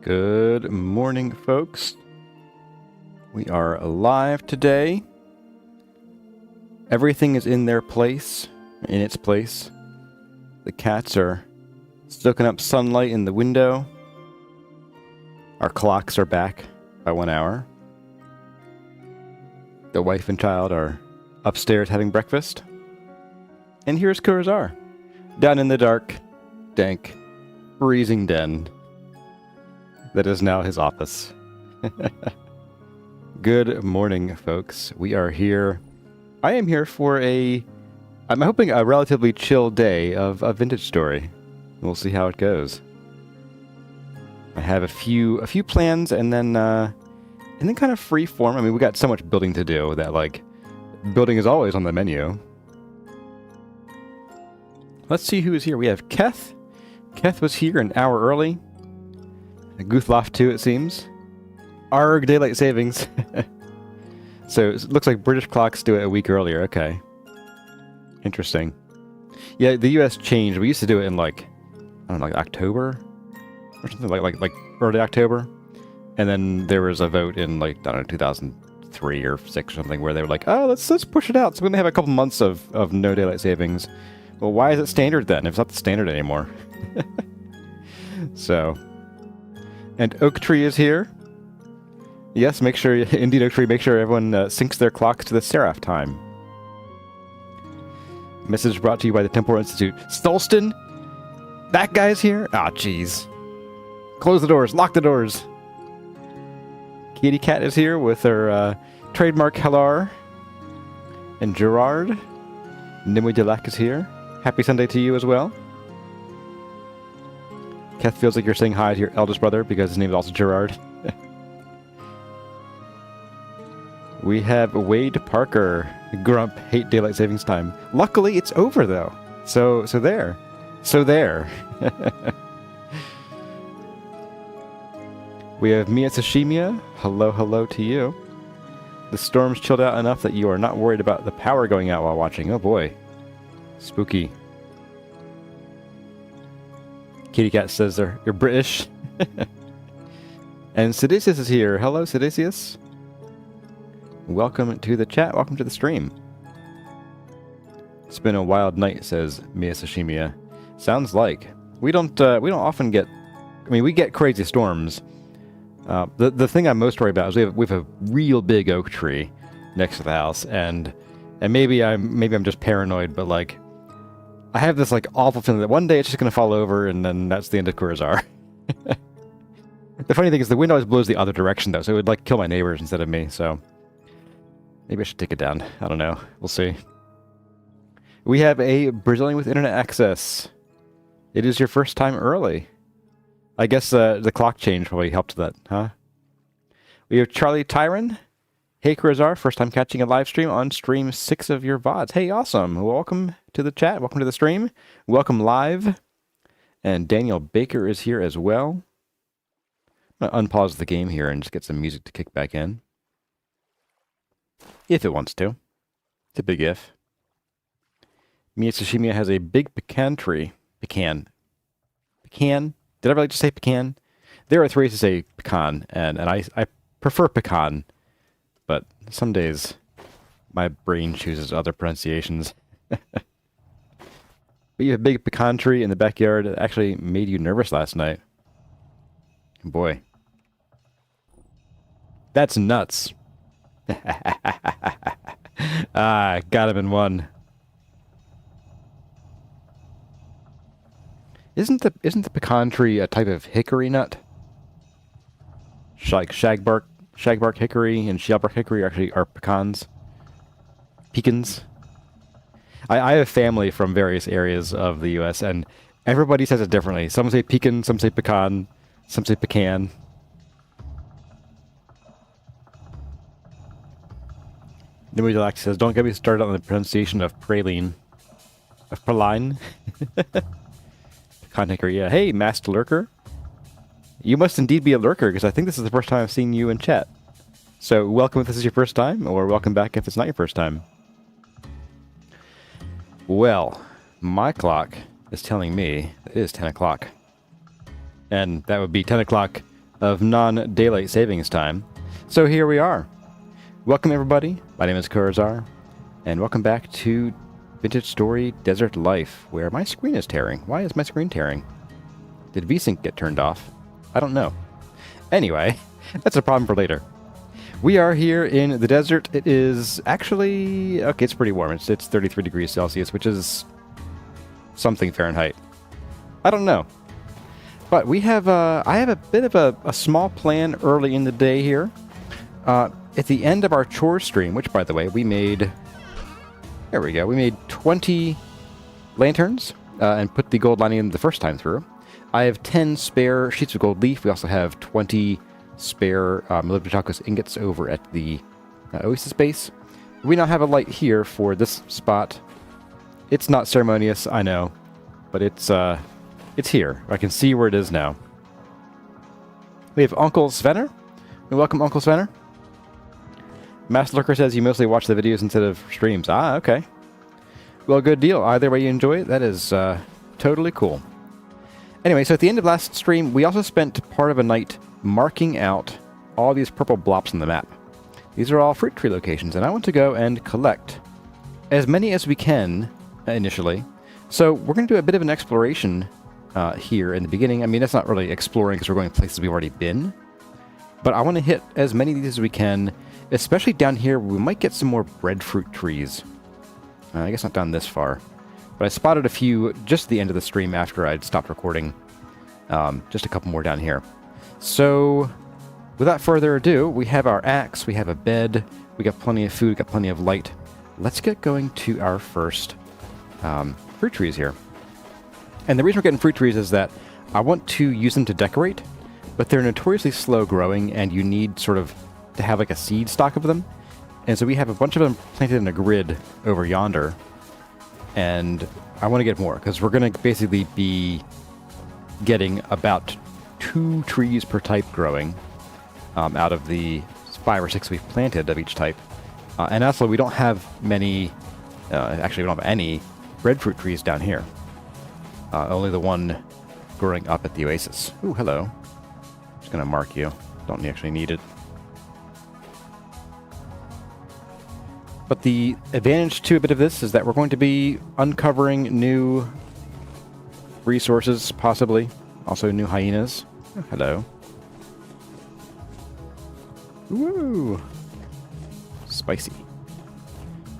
Good morning, folks. We are live today. Everything is in their place, in its place. The cats are soaking up sunlight in the window. Our clocks are back by 1 hour. The wife and child are upstairs having breakfast. And here's Kurazar, down in the dark, dank, freezing den. That is now his office. Good morning, folks. We are here. I am here for I'm hoping a relatively chill day of a vintage story. We'll see how it goes. I have a few plans and then kind of free form. I mean, we got so much building to do that building is always on the menu. Let's see who is here. We have Keth. Keth was here an hour early. Guthloff too, it seems. Arg, daylight savings. So it looks like British clocks do it a week earlier. Okay. Interesting. Yeah, the US changed. We used to do it in October or something like early October. And then there was a vote in 2003 or 6 or something where they were like, oh, let's push it out. So we're gonna have a couple months of no daylight savings. Well, why is it standard then if it's not the standard anymore? So. And Oak Tree is here. Yes, make sure, indeed Oak Tree, make sure everyone syncs their clocks to the Seraph time. Message brought to you by the Temporal Institute. Stolston? That guy's here? Ah, jeez. Close the doors, lock the doors. Kitty Cat is here with her trademark Hellar. And Gerard. Nimue Delac is here. Happy Sunday to you as well. Keth feels like you're saying hi to your eldest brother because his name is also Gerard. We have Wade Parker. Grump, hate daylight savings time. Luckily, it's over though. So there. We have Mia Sashimia. Hello to you. The storm's chilled out enough that you are not worried about the power going out while watching. Oh boy. Spooky. Kitty Cat says you're British. And Sidicius is here. Hello, Sidicius. Welcome to the chat. Welcome to the stream. It's been a wild night, says Mia Sashimia. Sounds like. We don't often get... I mean, we get crazy storms. The thing I'm most worried about is we have a real big oak tree next to the house, and maybe I'm just paranoid, but I have this awful feeling that one day it's just going to fall over and then that's the end of Kurazar. The funny thing is the wind always blows the other direction though, so it would kill my neighbors instead of me, so maybe I should take it down. I don't know. We'll see. We have a Brazilian with internet access. It is your first time early. I guess the clock change probably helped that, huh? We have Charlie Tyron. Hey Kurazar, first time catching a live stream on stream 6 of your VODs. Hey, awesome. Welcome to the chat. Welcome to the stream. Welcome live. And Daniel Baker is here as well. I'm going to unpause the game here and just get some music to kick back in. If it wants to. It's a big if. Mia Tsushima has a big pecan tree. Pecan. Pecan? Did I really just say pecan? There are 3 ways to say pecan, and I prefer pecan. But some days, my brain chooses other pronunciations. But you have a big pecan tree in the backyard that actually made you nervous last night. Boy. That's nuts. Got him in one. Isn't the pecan tree a type of hickory nut? Like shagbark hickory and shellbark hickory actually are pecans. Pecans. I have family from various areas of the U.S. and everybody says it differently. Some say pecan, some say pecan, some say pecan. Nimue Delac says, don't get me started on the pronunciation of praline. Of praline. Pecan hickory, yeah. Hey, masked lurker. You must indeed be a lurker, because I think this is the first time I've seen you in chat. So, welcome if this is your first time, or welcome back if it's not your first time. Well, my clock is telling me it is 10 o'clock. And that would be 10 o'clock of non-daylight savings time. So here we are. Welcome everybody, my name is Kurzar, and welcome back to Vintage Story Desert Life, where my screen is tearing. Why is my screen tearing? Did VSync get turned off? I don't know. Anyway, that's a problem for later. We are here in the desert. It is actually... okay, it's pretty warm. It's 33 degrees Celsius, which is something Fahrenheit. I don't know. But we have... I have a bit of a small plan early in the day here. At the end of our chore stream, which, by the way, we made... there we go. We made 20 lanterns and put the gold lining in the first time through. I have 10 spare sheets of gold leaf. We also have 20 spare molybdenous ingots over at the Oasis base. We now have a light here for this spot. It's not ceremonious, I know, but it's here. I can see where it is now. We have Uncle Svenner. Welcome, Uncle Svenner. Master Lurker says you mostly watch the videos instead of streams. Ah, okay. Well, good deal. Either way you enjoy it, that is totally cool. Anyway, so at the end of last stream, we also spent part of a night marking out all these purple blobs on the map. These are all fruit tree locations, and I want to go and collect as many as we can initially. So we're going to do a bit of an exploration here in the beginning. I mean, that's not really exploring because we're going places we've already been. But I want to hit as many of these as we can, especially down here where we might get some more breadfruit trees. I guess not down this far. But I spotted a few just at the end of the stream after I'd stopped recording. Just a couple more down here. So, without further ado, we have our axe, we have a bed, we got plenty of food, we got plenty of light. Let's get going to our first fruit trees here. And the reason we're getting fruit trees is that I want to use them to decorate, but they're notoriously slow growing, and you need sort of to have like a seed stock of them. And so we have a bunch of them planted in a grid over yonder. And I want to get more, because we're going to basically be getting about 2 trees per type growing out of the 5 or 6 we've planted of each type. And also, we don't have many, actually we don't have any breadfruit trees down here. Only the one growing up at the Oasis. Ooh, hello. Just going to mark you. Don't actually need it. But the advantage to a bit of this is that we're going to be uncovering new resources, possibly. Also new hyenas. Oh, hello. Woo! Spicy.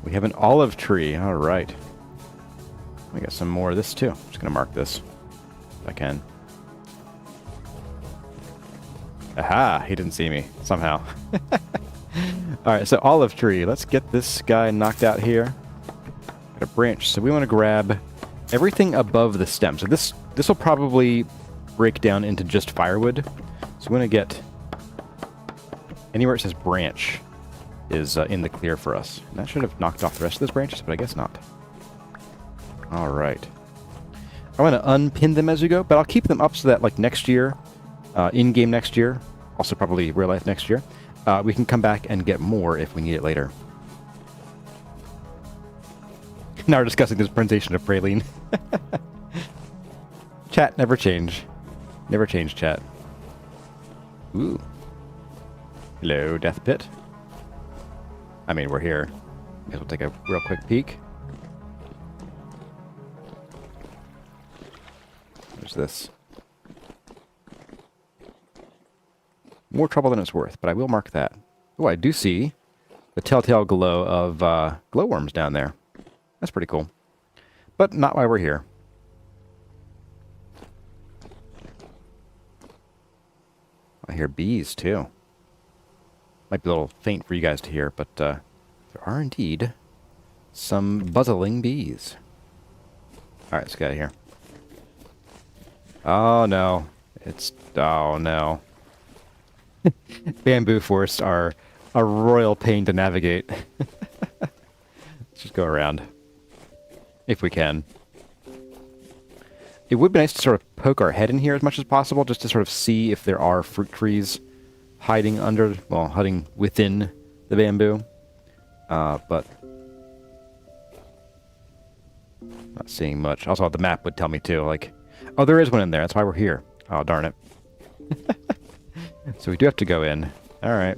We have an olive tree. All right. We got some more of this too. I'm just going to mark this if I can. Aha! He didn't see me somehow. Alright, so olive tree. Let's get this guy knocked out here. Got a branch. So we want to grab everything above the stem. So this will probably break down into just firewood. So we want to get anywhere it says branch is in the clear for us. And that should have knocked off the rest of those branches, but I guess not. Alright. I want to unpin them as we go, but I'll keep them up so that like next year, in-game next year, also probably real life next year, we can come back and get more if we need it later. Now we're discussing this pronunciation of praline. Chat, never change. Never change, chat. Ooh. Hello, Death Pit. I mean, we're here. Guess we'll take a real quick peek. There's this. More trouble than it's worth, but I will mark that. Oh, I do see the telltale glow of glowworms down there. That's pretty cool. But not why we're here. I hear bees, too. Might be a little faint for you guys to hear, but there are indeed some buzzing bees. Alright, let's get out of here. Oh, no. Oh, no. Bamboo forests are a royal pain to navigate. Let's just go around. If we can. It would be nice to sort of poke our head in here as much as possible, just to sort of see if there are fruit trees hiding under, well, hiding within the bamboo. But not seeing much. Also, the map would tell me too, like, oh, there is one in there. That's why we're here. Oh, darn it. So we do have to go in. All right.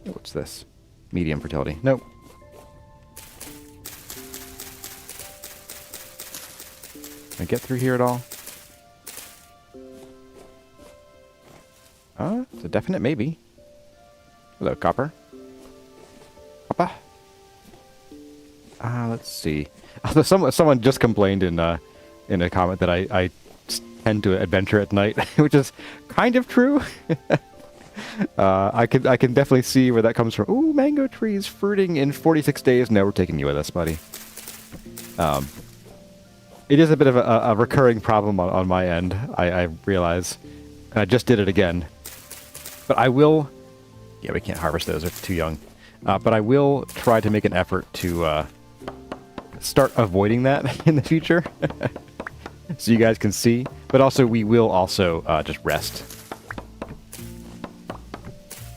What's this? Medium fertility. Nope. Can I get through here at all? It's a definite maybe. Hello, copper. Copper. Let's see. Although someone just complained in a comment that I tend to adventure at night, which is kind of true. I can definitely see where that comes from. Ooh, mango trees fruiting in 46 days. No, we're taking you with us, buddy. It is a bit of a recurring problem on my end, I realize. And I just did it again. But I will... Yeah, we can't harvest those. They're too young. But I will try to make an effort to start avoiding that in the future. So you guys can see. But also, we will also just rest.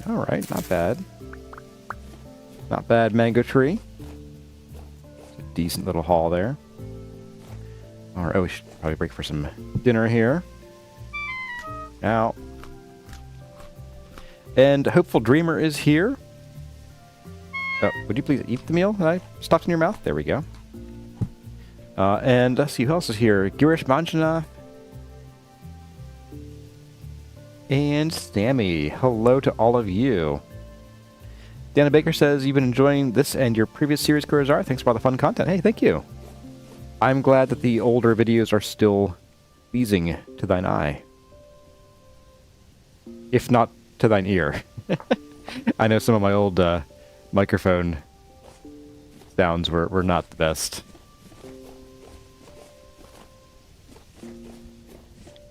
Alright, not bad. Not bad, mango tree. A decent little haul there. Alright, oh, we should probably break for some dinner here. Now. And Hopeful Dreamer is here. Oh, would you please eat the meal that I stuffed in your mouth? There we go. And let's see, who else is here? Girish Manjana. And Sammy. Hello to all of you. Dana Baker says, you've been enjoying this and your previous series, Kurazar. Thanks for all the fun content. Hey, thank you. I'm glad that the older videos are still pleasing to thine eye. If not to thine ear. I know some of my old microphone sounds were not the best.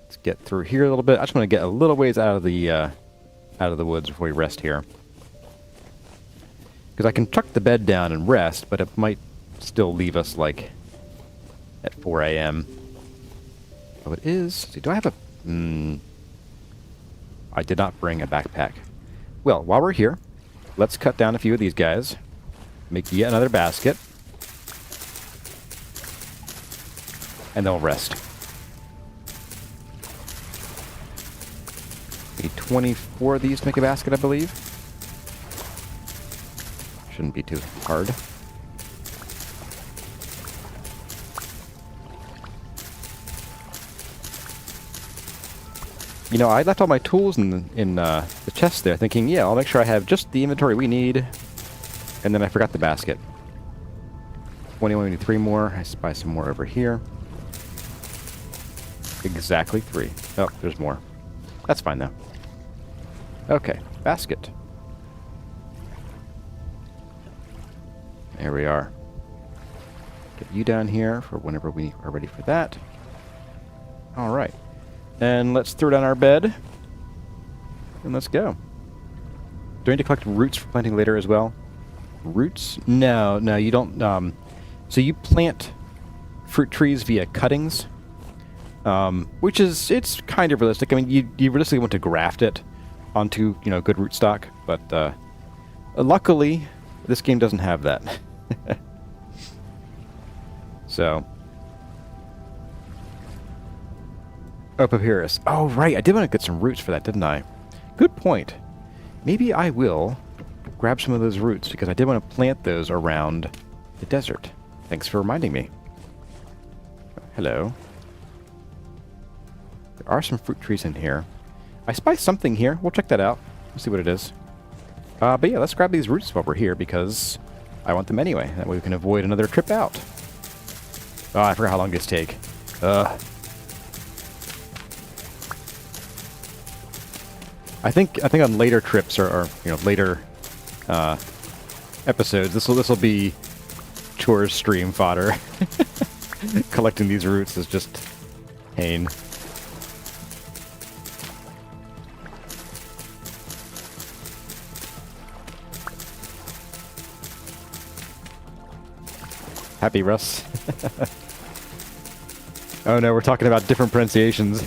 Let's get through here a little bit. I just want to get a little ways out of the woods before we rest here. Because I can chuck the bed down and rest, but it might still leave us like at 4 a.m. Oh, it is. See, do I have a... I did not bring a backpack. Well, while we're here, let's cut down a few of these guys. Make yet another basket. And then we'll rest. We need 24 of these to make a basket, I believe. Shouldn't be too hard. You know, I left all my tools in the chest there, thinking, yeah, I'll make sure I have just the inventory we need. And then I forgot the basket. 21, we need 3 more. I spy some more over here. Exactly 3. Oh, there's more. That's fine, though. Okay, basket. There we are. Get you down here for whenever we are ready for that. All right. And let's throw down our bed. And let's go. Do I need to collect roots for planting later as well? Roots? No, you don't. So you plant fruit trees via cuttings, which is, it's kind of realistic. I mean, you realistically want to graft it onto, good rootstock, but luckily, this game doesn't have that. So. Oh, papyrus. Oh, right. I did want to get some roots for that, didn't I? Good point. Maybe I will grab some of those roots, because I did want to plant those around the desert. Thanks for reminding me. Hello. There are some fruit trees in here. I spy something here. We'll check that out. We'll see what it is. But yeah, let's grab these roots while we're here, because I want them anyway. That way we can avoid another trip out. Oh, I forgot how long these take. I think on later trips or later episodes, this will be chores stream fodder. Collecting these roots is just pain. Happy Russ. Oh no, we're talking about different pronunciations.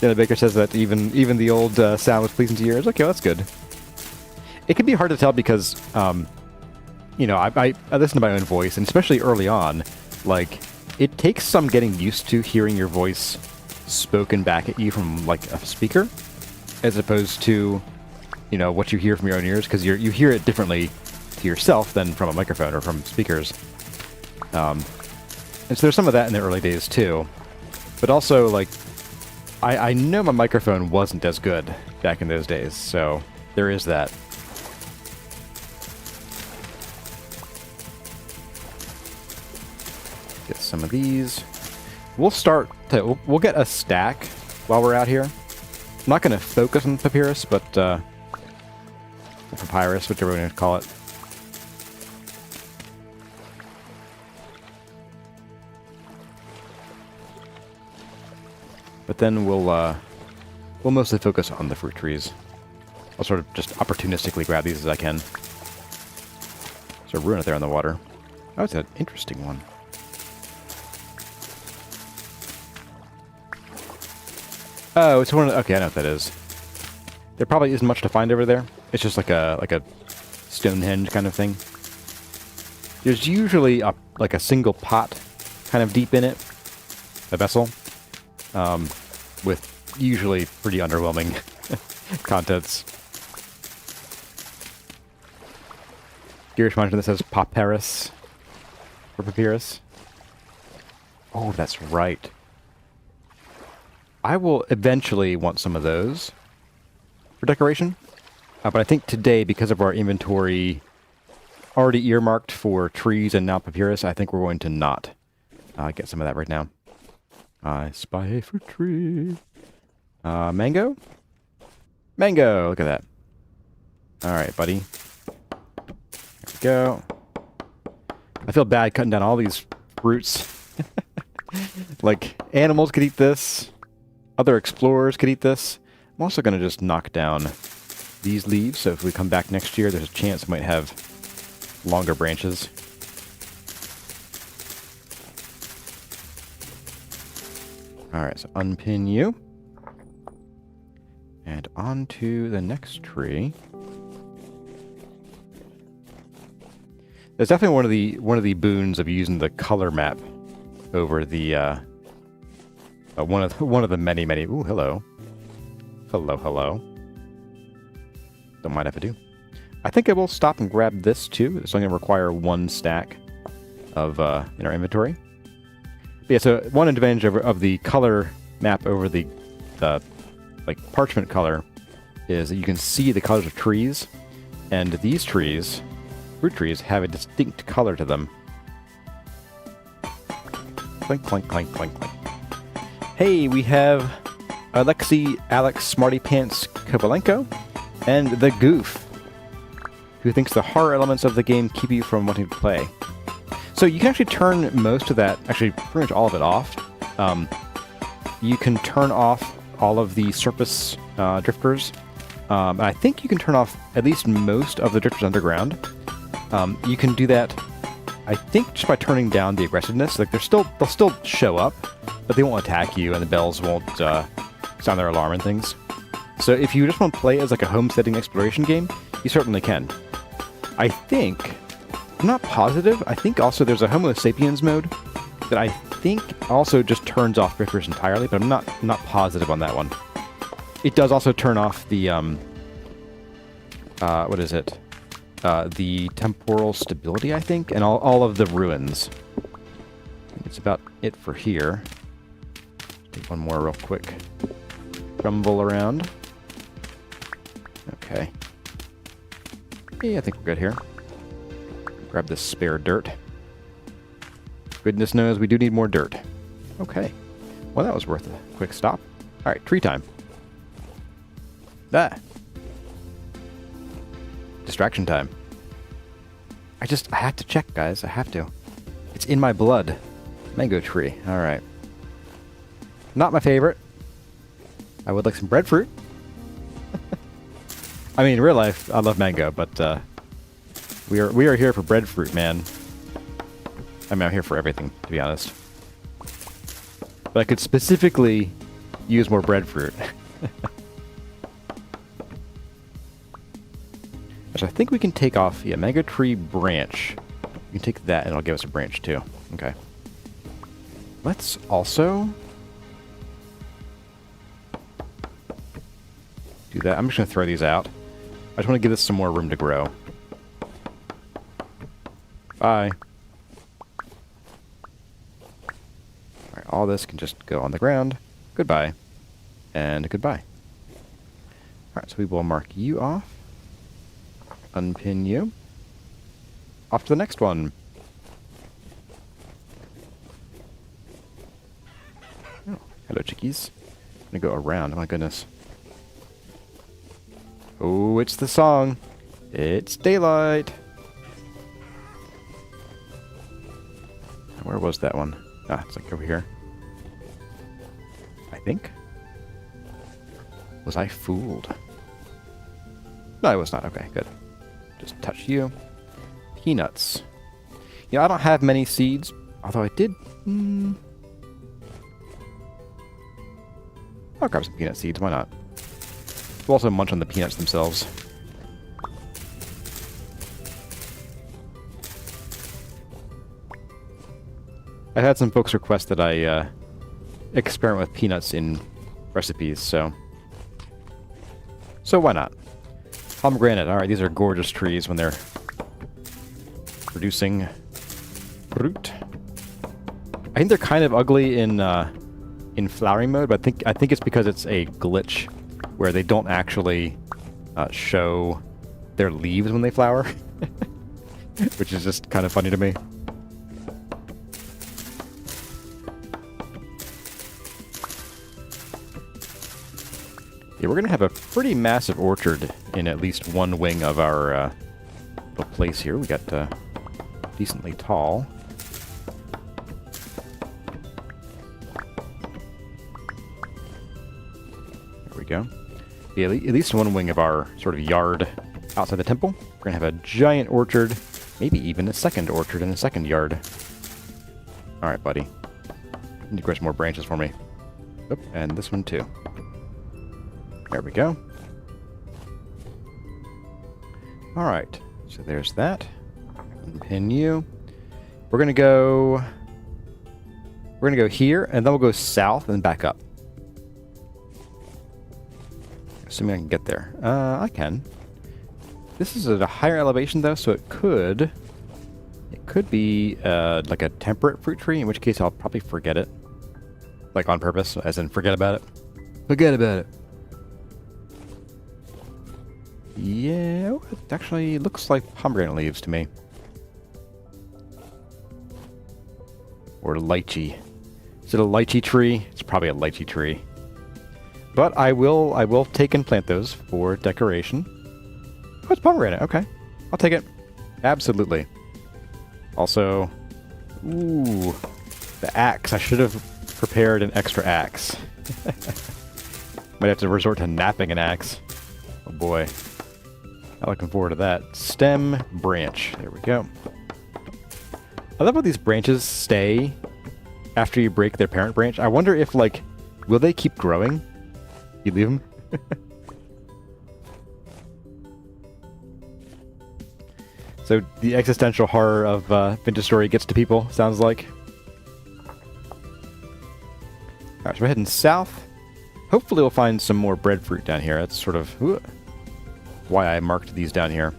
Yeah, the Baker says that even the old sound was pleasing to your ears. Okay, well, that's good. It can be hard to tell because, I listen to my own voice, and especially early on, like, it takes some getting used to hearing your voice spoken back at you from like a speaker, as opposed to, you know, what you hear from your own ears, because you hear it differently to yourself than from a microphone or from speakers. And so there's some of that in the early days too. But also, like, I know my microphone wasn't as good back in those days, so there is that. Get some of these. We'll we'll get a stack while we're out here. I'm not going to focus on papyrus, but or papyrus, whichever you want to call it. But then we'll mostly focus on the fruit trees. I'll sort of just opportunistically grab these as I can. There's a ruin out there in the water. Oh, it's an interesting one. Oh, it's one of the, okay, I know what that is. There probably isn't much to find over there. It's just like a Stonehenge kind of thing. There's usually like a single pot kind of deep in it, a vessel. With usually pretty underwhelming contents. Girish mentioned this as papyrus or papyrus. Oh, that's right. I will eventually want some of those for decoration. But I think today, because of our inventory already earmarked for trees and now papyrus, I think we're going to not get some of that right now. I spy a fruit tree. Mango? Mango! Look at that. Alright, buddy. There we go. I feel bad cutting down all these fruits. Like, animals could eat this. Other explorers could eat this. I'm also going to just knock down these leaves, so if we come back next year, there's a chance we might have longer branches. Alright, so unpin you. And on to the next tree. There's definitely one of the boons of using the color map over the one of the many. Ooh, hello. Hello. Don't mind if I do. I think I will stop and grab this too. It's only going to require one stack of in our inventory. But yeah, so one advantage of the color map over the like parchment color is that you can see the colors of trees, and these trees, fruit trees, have a distinct color to them. Clink, clink, clink, clink, clink. Hey, we have Alex Smarty Pants Kovalenko and the Goof, who thinks the horror elements of the game keep you from wanting to play. So you can actually turn most of that, actually pretty much all of it off. You can turn off all of the surface drifters. I think you can turn off at least most of the drifters underground. You can do that, I think, just by turning down the aggressiveness. Like they'll still show up, but they won't attack you, and the bells won't sound their alarm and things. So if you just want to play as like a homesteading exploration game, you certainly can. I think, I'm not positive, I think also there's a Homo sapiens mode that I think also just turns off drifters entirely, but I'm not positive on that one. It does also turn off the what is it? The temporal stability, I think, and all of the ruins. It's about it for here. Take one more real quick. Rumble around. Okay. Yeah, I think we're good here. Grab this spare dirt. Goodness knows we do need more dirt. Okay. Well, that was worth a quick stop. Alright, tree time. Ah. Distraction time. I have to check, guys. I have to. It's in my blood. Mango tree. Alright. Not my favorite. I would like some breadfruit. I mean, in real life, I love mango, but we are here for breadfruit, man. I mean, I'm here for everything, to be honest. But I could specifically use more breadfruit. Which I think we can take off, yeah, mango tree branch. We can take that and it'll give us a branch too. Okay. Let's also do that. I'm just going to throw these out. I just want to give this some more room to grow. Bye. Alright, all this can just go on the ground. Goodbye. And goodbye. Alright, so we will mark you off. Unpin you. Off to the next one. Oh, hello, chickies. I'm gonna go around. Oh my goodness. Oh, it's the song. It's daylight. Where was that one? Ah, it's like over here. I think. Was I fooled? No, I was not. Okay, good. Just touch you. Peanuts. Yeah, I don't have many seeds, although I did. I'll grab some peanut seeds. Why not? We'll also munch on the peanuts themselves. I've had some folks request that I experiment with peanuts in recipes, so why not? Pomegranate. All right, these are gorgeous trees when they're producing fruit. I think they're kind of ugly in flowering mode, but I think it's because it's a glitch where they don't actually show their leaves when they flower, which is just kind of funny to me. Yeah, we're gonna have a pretty massive orchard in at least one wing of our little place here. We got decently tall. There we go. Yeah, at least one wing of our sort of yard outside the temple. We're gonna have a giant orchard, maybe even a second orchard in the second yard. All right, buddy. You need to grow some more branches for me. Oop, and this one too. There we go. All right, so there's that. Unpin you. We're gonna go here, and then we'll go south and back up. Assuming I can get there. I can. This is at a higher elevation though, so it could be like a temperate fruit tree, in which case I'll probably forget it. Like on purpose, as in forget about it. Forget about it. Yeah, it actually looks like pomegranate leaves to me. Or lychee. Is it a lychee tree? It's probably a lychee tree. But I will take and plant those for decoration. Oh, it's pomegranate. Okay. I'll take it. Absolutely. Also, ooh, the axe. I should have prepared an extra axe. Might have to resort to napping an axe. Oh boy. Not looking forward to that. Stem, branch. There we go. I love how these branches stay after you break their parent branch. I wonder if, like, will they keep growing? You leave them? So the existential horror of Vintage Story gets to people, sounds like. Alright, so we're heading south. Hopefully we'll find some more breadfruit down here. That's sort of why I marked these down here.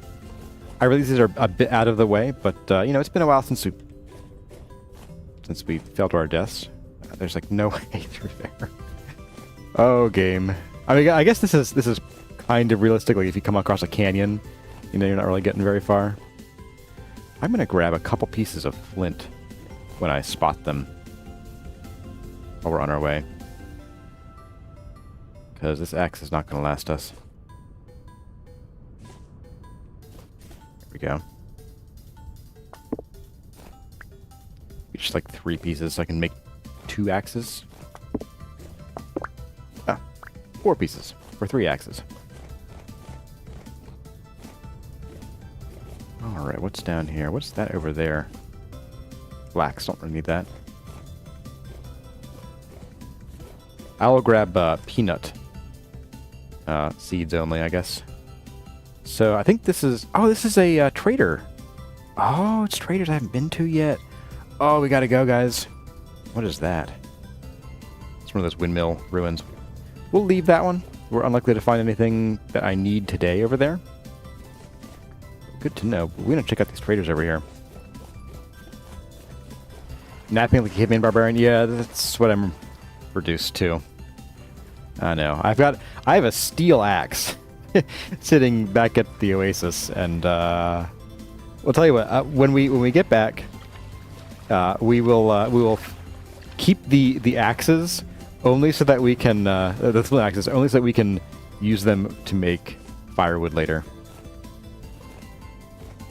I realize these are a bit out of the way, but, you know, it's been a while since we fell to our deaths. There's, like, no way through there. Oh, game. I mean, I guess this is kind of realistic. Like, if you come across a canyon, you know, you're not really getting very far. I'm going to grab a couple pieces of flint when I spot them while we're on our way. Because this axe is not going to last us. There we go. Just like 3 pieces so I can make 2 axes. 4 pieces for 3 axes. Alright, what's down here? What's that over there? Flax, don't really need that. I'll grab peanut seeds only, I guess. So I think this is... Oh, this is a trader. Oh, it's traders I haven't been to yet. Oh, we gotta go, guys. What is that? It's one of those windmill ruins. We'll leave that one. we're unlikely to find anything that I need today over there. Good to know. We're going to check out these traders over here. Napping like a caveman barbarian. Yeah, that's what I'm reduced to. I know. I have a steel axe sitting back at the Oasis, and we'll tell you what. When we get back, we will keep the axes only so that we can the flint axes only so that we can use them to make firewood later.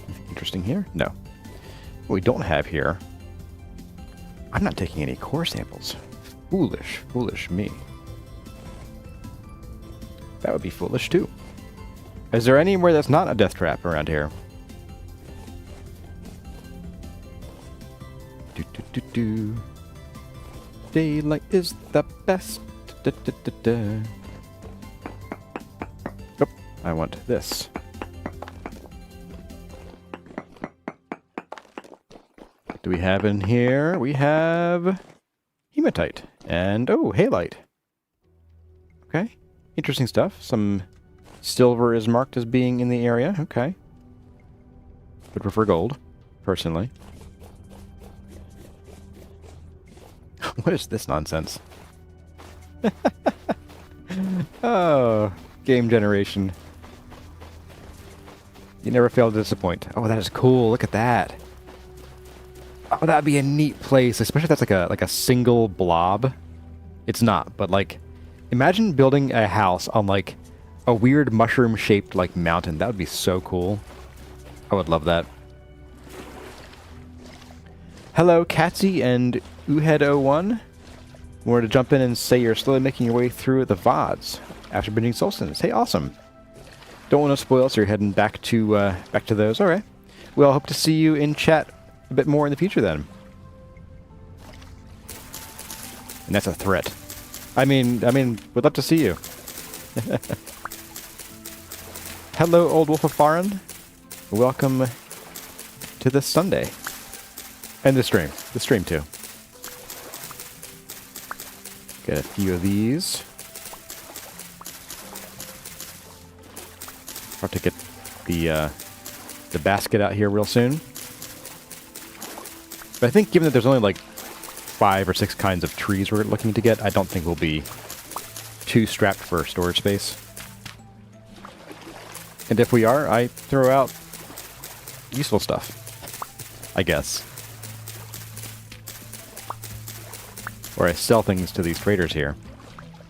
Anything interesting here? No. What we don't have here. I'm not taking any core samples. Foolish me. That would be foolish too. Is there anywhere that's not a death trap around here? Daylight is the best. Oh, I want this. What do we have in here? We have hematite and halite. Okay, interesting stuff. Some silver is marked as being in the area. Okay, would prefer gold, personally. What is this nonsense? Oh, game generation. You never fail to disappoint. Oh, that is cool. Look at that. Oh, that'd be a neat place, especially if that's like a single blob. It's not, but like, imagine building a house on like a weird mushroom-shaped like mountain. That would be so cool. I would love that. Hello, Katsy and Uhead01. Wanted to jump in and say you're slowly making your way through the VODs after binging Solstice. Hey, awesome. Don't want to spoil, so you're heading back to those. All right. Well, hope to see you in chat a bit more in the future then. And that's a threat. I mean, would love to see you. Hello, old wolf of Faran. Welcome to this Sunday. And the stream. The stream, too. Get a few of these. Have to get the basket out here real soon. But I think given that there's only like 5 or 6 kinds of trees we're looking to get, I don't think we'll be too strapped for storage space. And if we are, I throw out useful stuff, I guess. Or I sell things to these traders here.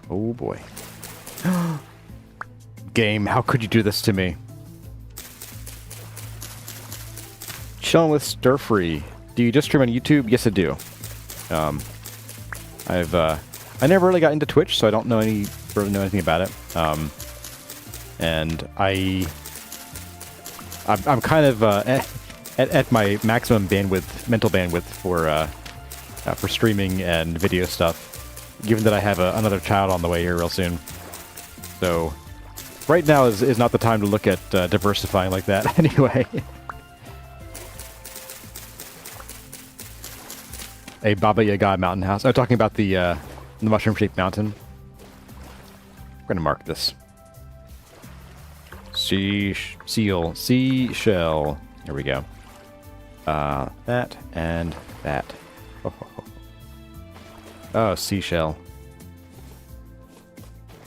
Oh boy. Game, how could you do this to me? Chilling with Stir-Free. Do you just stream on YouTube? Yes, I do. I never really got into Twitch, so I don't know really know anything about it. And I'm kind of at my maximum bandwidth, mental bandwidth for streaming and video stuff, given that I have another child on the way here real soon. So right now is not the time to look at diversifying like that anyway. A Baba Yaga mountain house. I'm talking about the mushroom-shaped mountain. I'm going to mark this. Seashell. Here we go. That and that. Oh, seashell.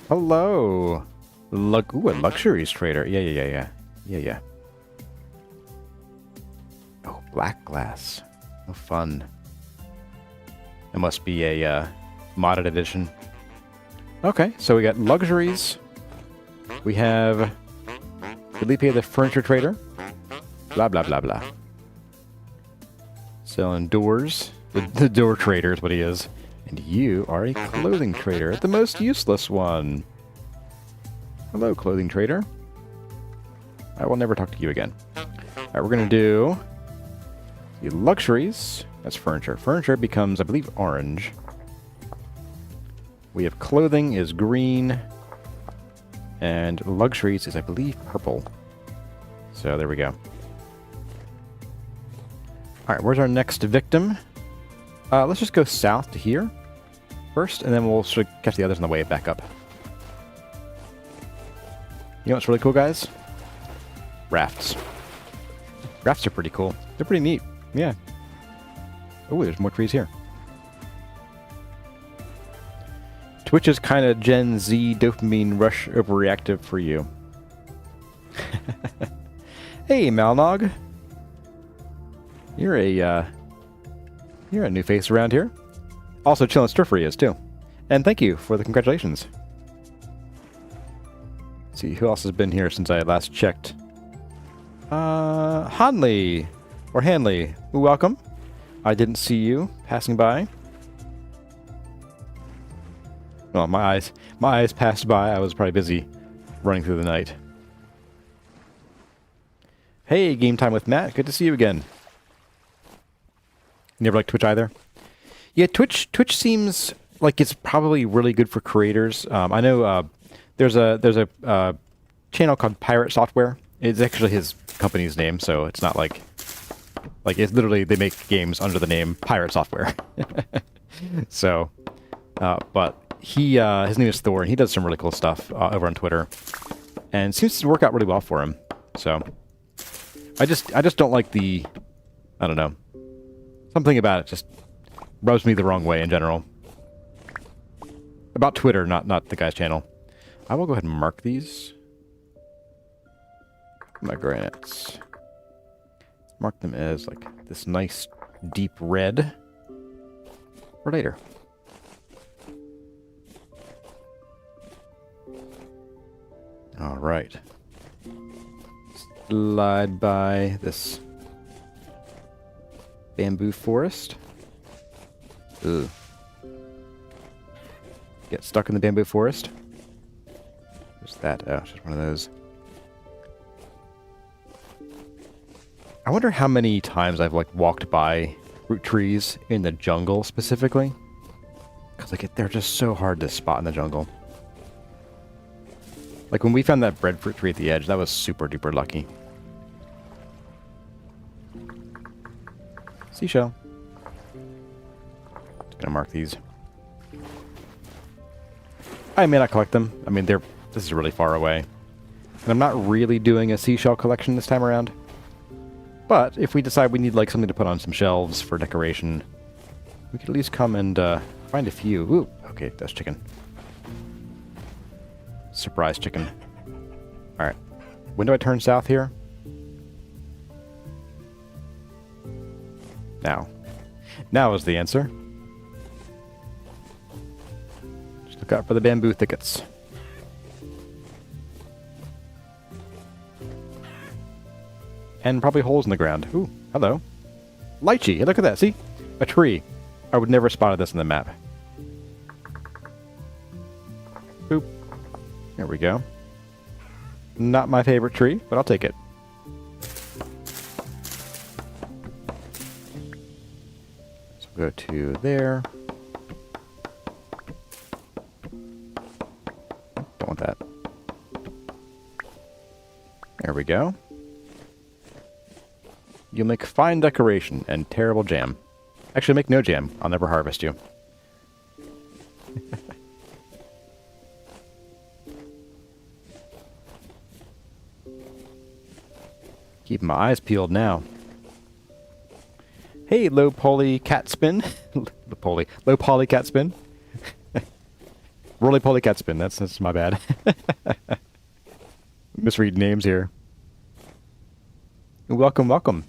Hello. Ooh, a luxuries trader. Yeah. Oh, black glass. Oh, fun. It must be a modded edition. Okay, so we got luxuries. We have Felipe the furniture trader. Blah, blah, blah, blah. Selling doors. The door trader is what he is. And you are a clothing trader, the most useless one. Hello, clothing trader. I will never talk to you again. Alright, we're going to do the luxuries. That's furniture. Furniture becomes, I believe, orange. We have clothing is green. And luxuries is, I believe, purple. So there we go. Alright, where's our next victim? Let's just go south to here first, and then we'll sort of catch the others on the way back up. You know what's really cool, guys? Rafts. Rafts are pretty cool. They're pretty neat. Yeah. Oh, there's more trees here. Twitch is kind of Gen Z dopamine rush overreactive for you. Hey, Malnog. You're a new face around here. Also, Chillin' Stirfree is too. And thank you for the congratulations. Let's see who else has been here since I last checked. Hanley or Hanley, welcome. I didn't see you passing by. Well, my eyes passed by. I was probably busy running through the night. Hey, Game Time with Matt. Good to see you again. You never like Twitch either? Yeah, Twitch seems like it's probably really good for creators. I know there's a channel called Pirate Software. It's actually his company's name, so it's not like it's literally they make games under the name Pirate Software. So, but he his name is Thor, and he does some really cool stuff over on Twitter, and seems to work out really well for him. So, I just don't like the, I don't know, something about it just rubs me the wrong way in general. About Twitter, not the guy's channel. I will go ahead and mark these. My granites. Mark them as like this nice deep red for later. All right. Slide by this bamboo forest. Ugh. Get stuck in the bamboo forest. What's that? Oh, it's just one of those. I wonder how many times I've like walked by fruit trees in the jungle specifically. Because like they're just so hard to spot in the jungle. Like when we found that breadfruit tree at the edge, that was super duper lucky. Seashell. Just gonna mark these. I may not collect them. I mean, this is really far away. And I'm not really doing a seashell collection this time around. But if we decide we need like something to put on some shelves for decoration, we could at least come and find a few. Ooh, okay, that's chicken. Surprise chicken. Alright. When do I turn south here? Now. Now is the answer. Just look out for the bamboo thickets. And probably holes in the ground. Ooh, hello. Lychee, hey, look at that, see? A tree. I would never have spotted this on the map. Boop. There we go. Not my favorite tree, but I'll take it. So go to there. Don't want that. There we go. You'll make fine decoration and terrible jam. Actually, make no jam. I'll never harvest you. Keep my eyes peeled now. Hey, low poly cat spin. Low poly cat spin. Roly poly cat spin. That's my bad. Misread names here. Welcome, welcome.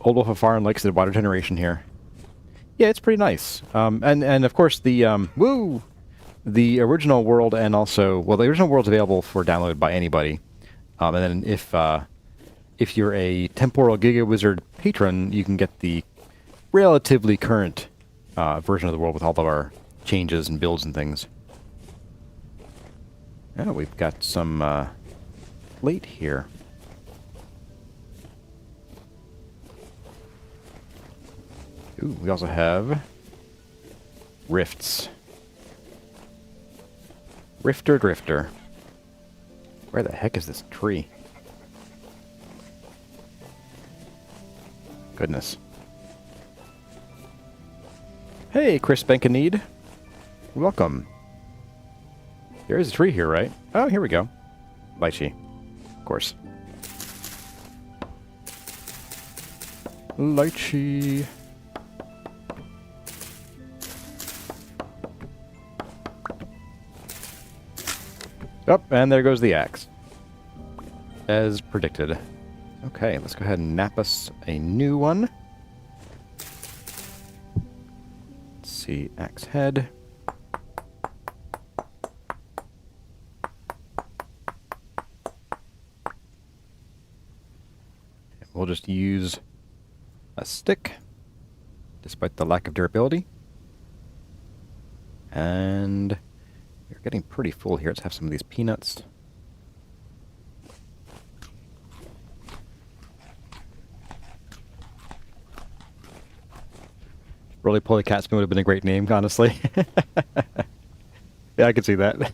Old Wolf of Farm likes the water generation here. Yeah, it's pretty nice. And of course the the original world, and also the original world's available for download by anybody. And then if you're a Temporal Giga Wizard patron, you can get the relatively current version of the world with all of our changes and builds and things. Oh, we've got some plate here. Ooh, we also have rifts. Rifter Drifter. Where the heck is this tree? Goodness. Hey, Chris Benkenede. Welcome. There is a tree here, right? Oh, here we go. Lychee. Of course. Lychee. Oh, and there goes the axe. As predicted. Okay, let's go ahead and nap us a new one. Let's see, axe head. We'll just use a stick, despite the lack of durability. And we're getting pretty full here. Let's have some of these peanuts. Roly Poly Cat Spoon would have been a great name, honestly. Yeah, I could see that.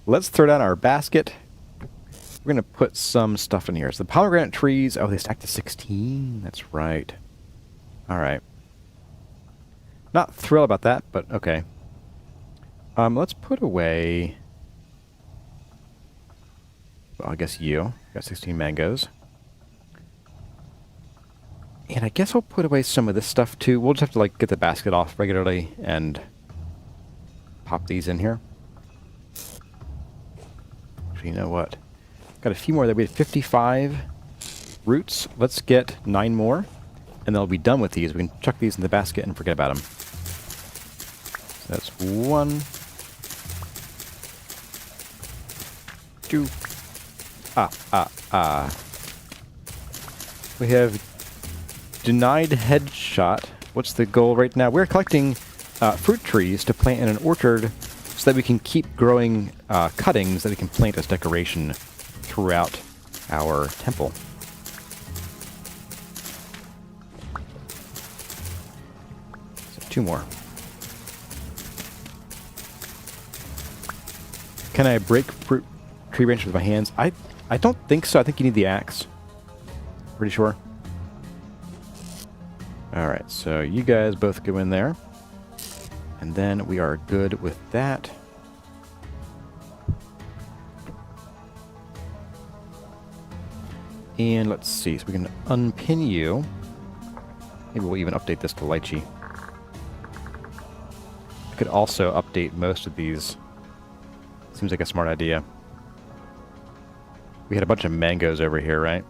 Let's throw down our basket. We're going to put some stuff in here. So the pomegranate trees, oh, they stacked to 16. That's right. All right. Not thrilled about that, but okay. Let's put away... Well, I guess you. Got 16 mangoes. And I guess I'll put away some of this stuff too. We'll just have to like get the basket off regularly and pop these in here. Actually, you know what? Got a few more. That we had 55 roots. Let's get 9 more, and then I'll be done with these. We can chuck these in the basket and forget about them. So that's 1, 2. We have denied headshot. What's the goal right now? We're collecting fruit trees to plant in an orchard so that we can keep growing cuttings that we can plant as decoration throughout our temple. So 2 more. Can I break fruit tree branches with my hands? I don't think so. I think you need the axe. Pretty sure. Alright, so you guys both go in there. And then we are good with that. And let's see, so we can unpin you. Maybe we'll even update this to lychee. I could also update most of these. Seems like a smart idea. We had a bunch of mangoes over here, right?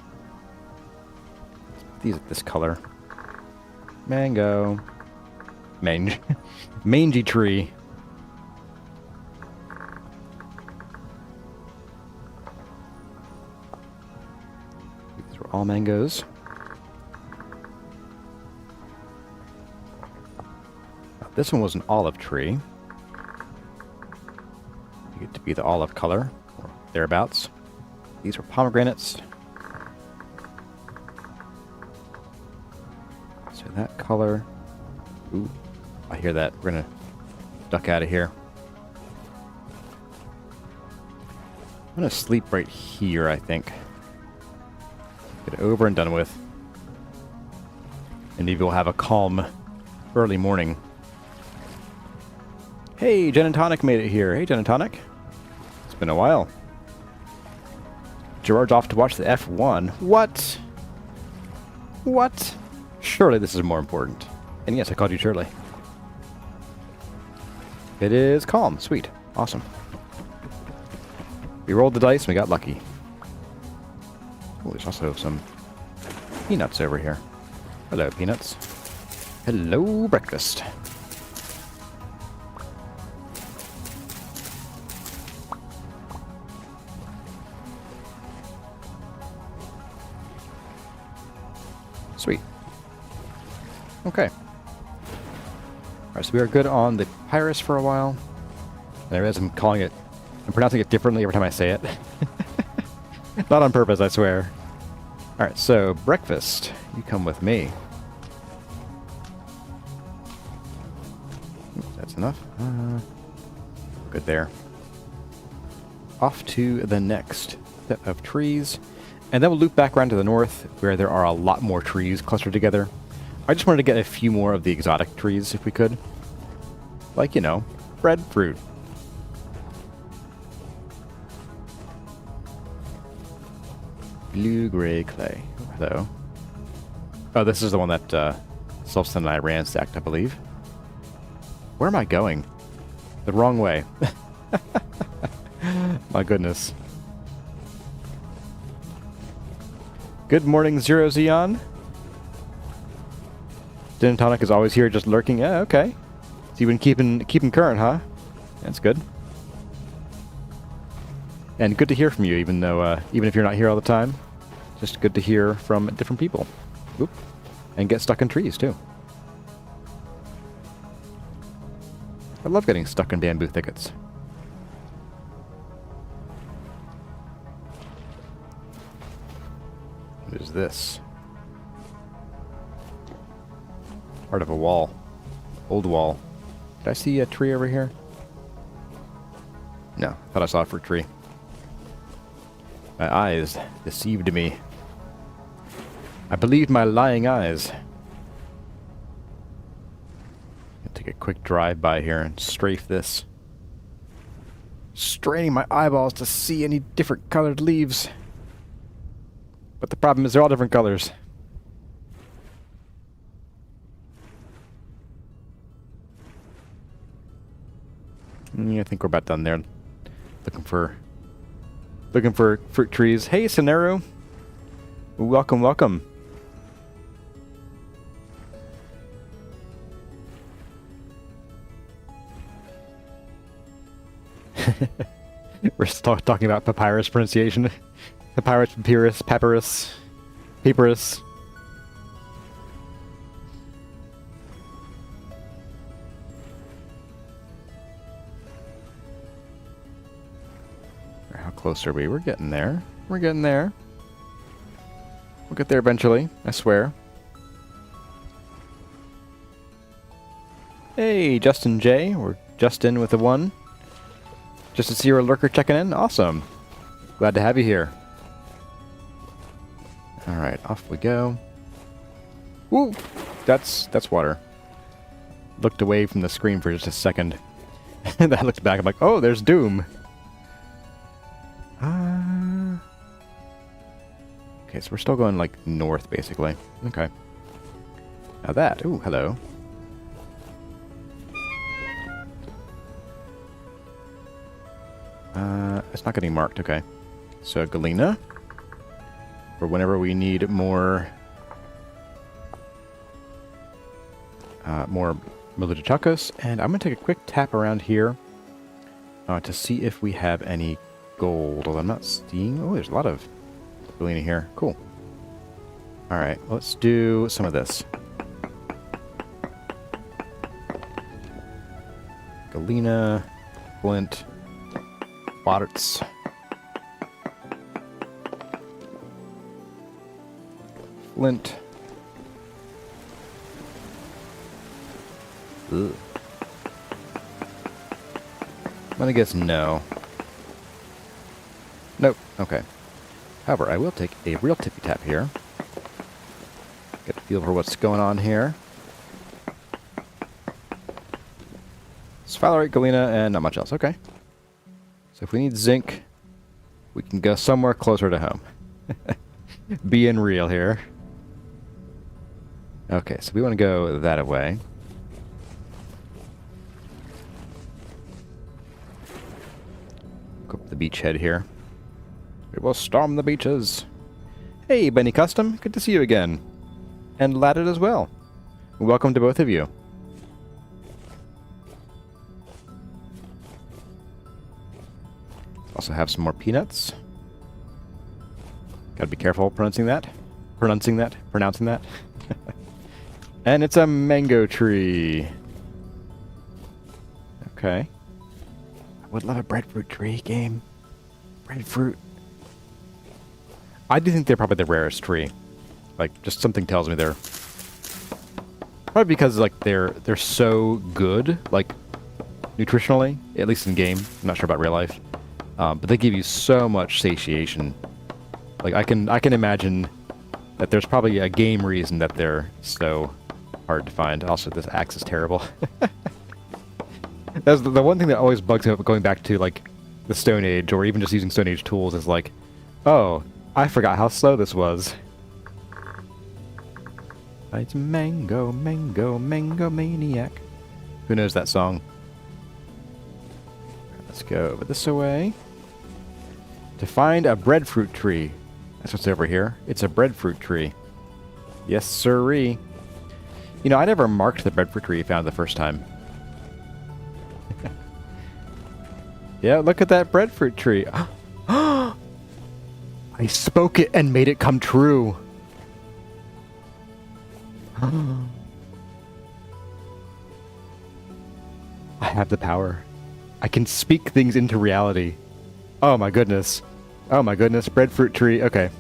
These are this color. Mango. Mangy tree. These were all mangoes. Now, this one was an olive tree. You get to be the olive color, or thereabouts. These were pomegranates. So that color. Ooh, I hear that. We're gonna duck out of here. I'm gonna sleep right here, I think. Get it over and done with. And maybe we'll have a calm early morning. Hey, Jen and Tonic made it here. Hey, Jen and Tonic. It's been a while. Gerard's off to watch the F1. What? What? Surely this is more important. And yes, I called you Shirley. It is calm. Sweet. Awesome. We rolled the dice and we got lucky. Oh, there's also some peanuts over here. Hello, peanuts. Hello, breakfast. Sweet. Okay. Alright, so we are good on the papyrus for a while. And I realize I'm pronouncing it differently every time I say it. Not on purpose, I swear. Alright, so breakfast. You come with me. Oops, that's enough. Good there. Off to the next set of trees. And then we'll loop back around to the north, where there are a lot more trees clustered together. I just wanted to get a few more of the exotic trees, if we could. Like, you know, breadfruit. Blue-gray clay. Oh, hello. Oh, this is the one that Sulston and I ransacked, I believe. Where am I going? The wrong way. My goodness. Good morning, Zero Xeon. Dintonic is always here, just lurking. Yeah, okay. So you've been keeping current, huh? That's good. And good to hear from you, even though even if you're not here all the time. Just good to hear from different people. Oop. And get stuck in trees too. I love getting stuck in bamboo thickets. What is this? Part of a wall. Old wall. Did I see a tree over here? No, thought I saw a fruit tree. My eyes deceived me. I believed my lying eyes. I'll take a quick drive by here and strafe this. Straining my eyeballs to see any different colored leaves. But the problem is they're all different colors. I think we're about done there. Looking for fruit trees. Hey, Soneru. Welcome, welcome. We're still talking about papyrus pronunciation. Papyrus, papyrus. How close are we? We're getting there. We're getting there. We'll get there eventually, I swear. Hey, Justin J. Or Justin with a 1. Just to see your lurker checking in? Awesome. Glad to have you here. Alright, off we go. Woo! That's water. Looked away from the screen for just a second. And I looked back, I'm like, oh, there's Doom. Okay, so we're still going, like, north, basically. Okay. Now that. Ooh, hello. It's not getting marked, okay. So, Galena. For whenever we need more... more Milichakos. And I'm going to take a quick tap around here to see if we have any gold. Although I'm not seeing... Oh, there's a lot of Galena here. Cool. Alright, let's do some of this. Galena, flint, quartz. Flint. Ugh. I'm gonna guess no. Nope. Okay. However, I will take a real tippy tap here. Get a feel for what's going on here. Sphalerite, galena, and not much else. Okay. So if we need zinc, we can go somewhere closer to home. Being real here. Okay, so we want to go that way. Go up the beachhead here. We will storm the beaches. Hey, Benny Custom. Good to see you again. And Ladded as well. Welcome to both of you. Also have some more peanuts. Gotta be careful pronouncing that. Pronouncing that. And it's a mango tree. Okay. I would love a breadfruit tree game. Breadfruit. I do think they're probably the rarest tree. Like, just something tells me they're... Probably because, like, they're so good, like, nutritionally, at least in game. I'm not sure about real life. But they give you so much satiation. Like, I can imagine that there's probably a game reason that they're so hard to find. Also, this axe is terrible. That's the one thing that always bugs me about going back to, like, the Stone Age, or even just using Stone Age tools is like, oh, I forgot how slow this was. It's mango, mango, mango maniac. Who knows that song? Let's go over this way. To find a breadfruit tree. That's what's over here. It's a breadfruit tree. Yes, sirree. You know, I never marked the breadfruit tree you found the first time. Yeah, look at that breadfruit tree. I spoke it and made it come true. I have the power. I can speak things into reality. Oh my goodness. Oh my goodness. Breadfruit tree. Okay.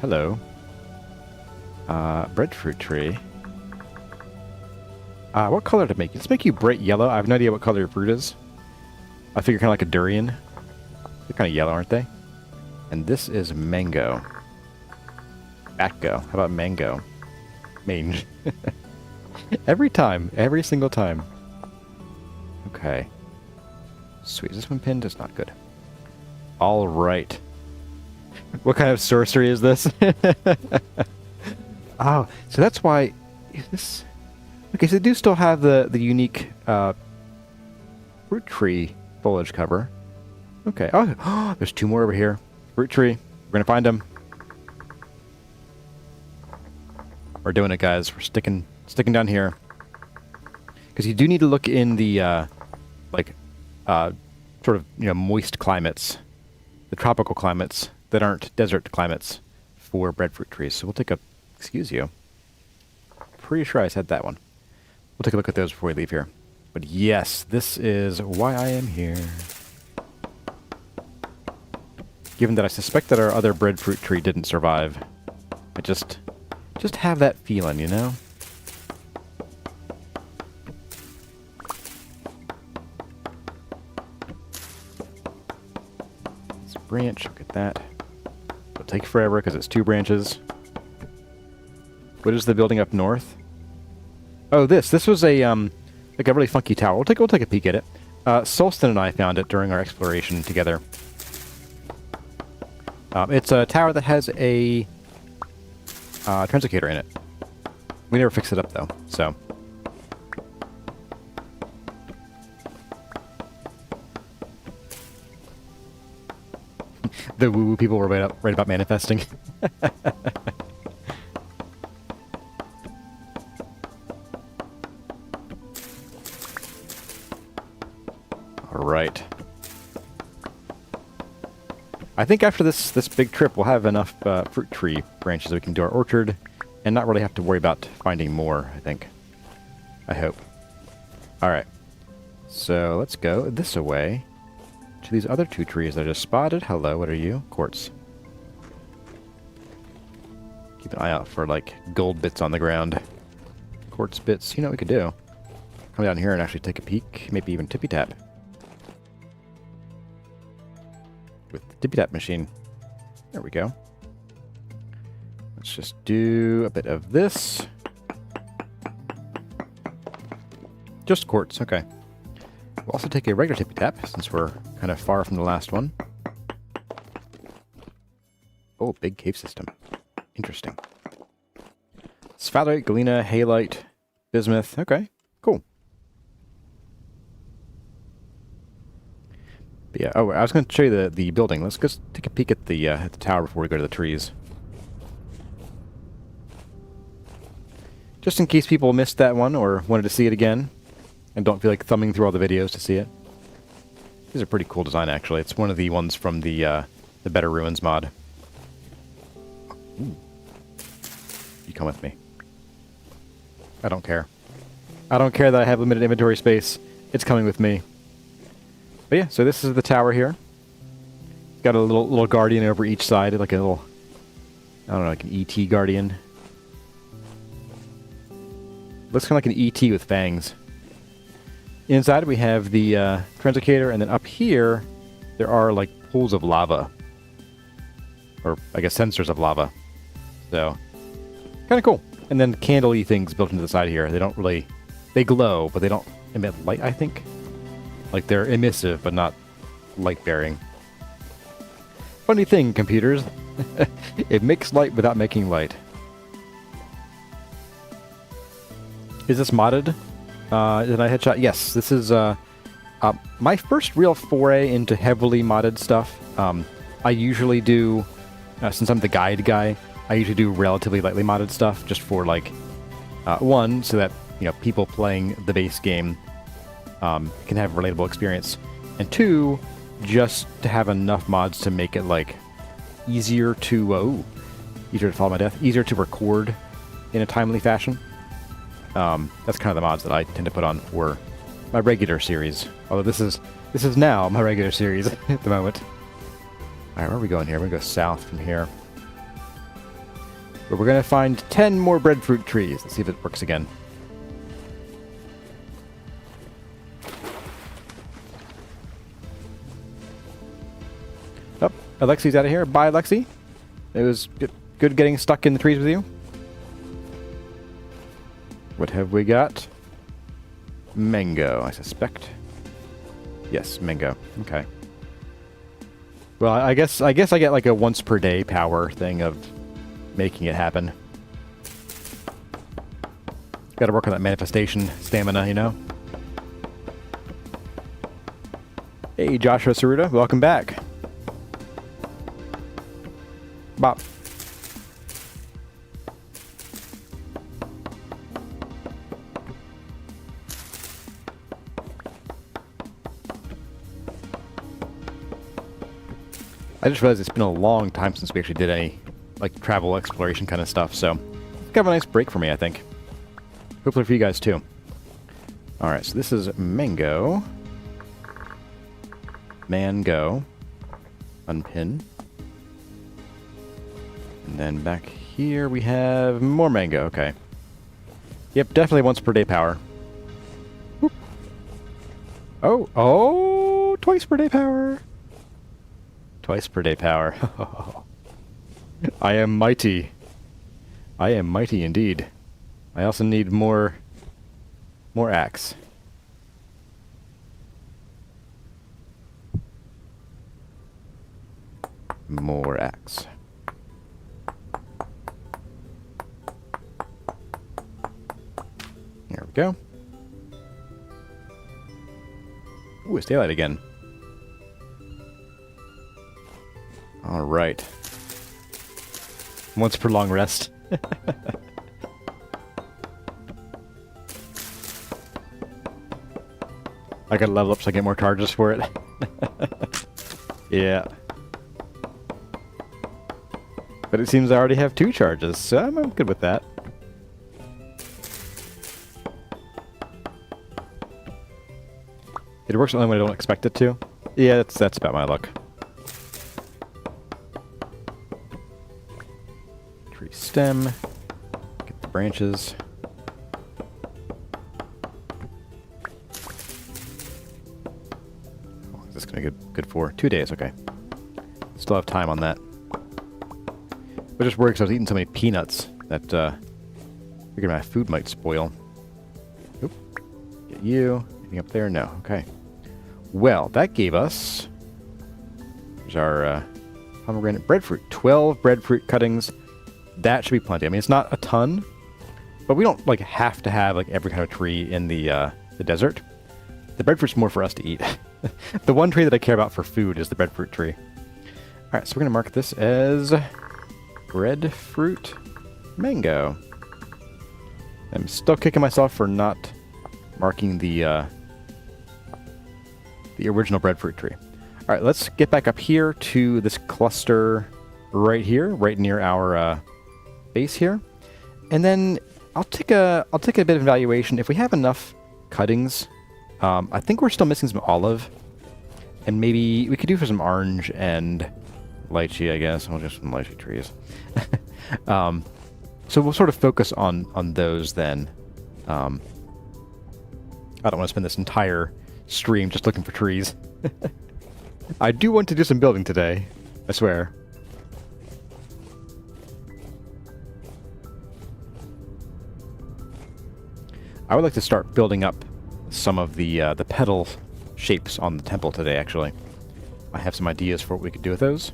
Hello. Breadfruit tree. What color to make? Let's make you bright yellow. I have no idea what color your fruit is. I figure kind of like a durian. They're kind of yellow, aren't they? And this is mango. Batgo. How about mango? Mange. Every time. Every single time. Okay. Sweet. Is this one pinned? It's not good. Alright. What kind of sorcery is this? Oh, so that's why... Is this... Okay, so they do still have the unique fruit tree foliage cover. Okay. Oh, there's two more over here. Fruit tree. We're gonna find them. We're doing it, guys. We're sticking down here. Because you do need to look in the, sort of, you know, moist climates. The tropical climates that aren't desert climates for breadfruit trees. So we'll take a... Excuse you. Pretty sure I said that one. We'll take a look at those before we leave here. But yes, this is why I am here. Given that I suspect that our other breadfruit tree didn't survive. I just have that feeling, you know? This branch, look at that. It'll take forever because it's 2 branches. What is the building up north? Oh, this was a like a really funky tower. We'll take a peek at it. Solston and I found it during our exploration together. It's a tower that has a translocator in it. We never fixed it up though, so. The woo-woo people were right about manifesting. Right. I think after this big trip, we'll have enough fruit tree branches that we can do our orchard and not really have to worry about finding more, I think. I hope. Alright. So let's go this way to these other 2 trees that I just spotted. Hello, what are you? Quartz. Keep an eye out for, like, gold bits on the ground. Quartz bits. You know what we could do? Come down here and actually take a peek. Maybe even tippy-tap. With the tippy-tap machine. There we go. Let's just do a bit of this. Just quartz, okay. We'll also take a regular tippy-tap, since we're kind of far from the last one. Oh, big cave system. Interesting. Sphalerite, galena, halite, bismuth. Okay, cool. But yeah, oh, I was going to show you the building. Let's just take a peek at the tower before we go to the trees. Just in case people missed that one or wanted to see it again and don't feel like thumbing through all the videos to see it. These are pretty cool design, actually. It's one of the ones from the Better Ruins mod. Ooh. You come with me. I don't care. I don't care that I have limited inventory space. It's coming with me. But yeah, so this is the tower here. It's got a little guardian over each side, like a little, I don't know, like an ET guardian. Looks kind of like an ET with fangs. Inside we have the translocator, and then up here there are like pools of lava. Or I guess sensors of lava. So, kind of cool. And then candle-y things built into the side here. They don't really, they glow, but they don't emit light, I think. Like they're emissive, but not light-bearing. Funny thing, computers. It makes light without making light. Is this modded? Did I headshot? Yes, this is my first real foray into heavily modded stuff. I usually do, since I'm the guide guy, I usually do relatively lightly modded stuff just for like, one, so that people playing the base game can have a relatable experience, and two, just to have enough mods to make it like easier to follow my death, easier to record in a timely fashion. That's kind of the mods that I tend to put on for my regular series. Although this is now my regular series at the moment. All right, where are we going here? We're gonna go south from here. But we're gonna find 10 more breadfruit trees. Let's see if it works again. Oh, Alexi's out of here. Bye, Alexi. It was good getting stuck in the trees with you. What have we got? Mango, I suspect. Yes, mango. Okay. Well, I guess I get like a once per day power thing of making it happen. Got to work on that manifestation stamina, you know. Hey, Joshua Saruda, welcome back. Bop. I just realized it's been a long time since we actually did any like travel exploration kind of stuff, so it's kind of a nice break for me, I think. Hopefully for you guys too. Alright, so this is mango. Mango. Unpin. And then back here we have more mango, okay. Yep, definitely once per day power. Whoop. Oh, twice per day power. Twice per day power. I am mighty. I am mighty indeed. I also need more axe. More axe. There we go. Ooh, it's daylight again. All right. Once per long rest. I gotta level up so I get more charges for it. Yeah. But it seems I already have 2 charges, so I'm good with that. It works only when I don't expect it to. Yeah, that's about my luck. Tree stem. Get the branches. Oh, is this gonna get good for 2 days? Okay. Still have time on that. I was just worried because I was eating so many peanuts that figured my food might spoil. Oop. Get you. Anything up there? No. Okay. Well, that gave us... There's our pomegranate breadfruit. 12 breadfruit cuttings. That should be plenty. I mean, it's not a ton, but we don't like have to have like every kind of tree in the desert. The breadfruit's more for us to eat. The one tree that I care about for food is the breadfruit tree. All right, so we're gonna mark this as breadfruit mango. I'm still kicking myself for not marking the original breadfruit tree. All right, let's get back up here to this cluster right here, right near our base here, and then I'll take a bit of evaluation. If we have enough cuttings, I think we're still missing some olive, and maybe we could do for some orange and lychee, I guess. We'll just some lychee trees. So we'll sort of focus on those then. I don't want to spend this entire stream just looking for trees. I do want to do some building today, I swear. I would like to start building up some of the petal shapes on the temple today, actually. I have some ideas for what we could do with those.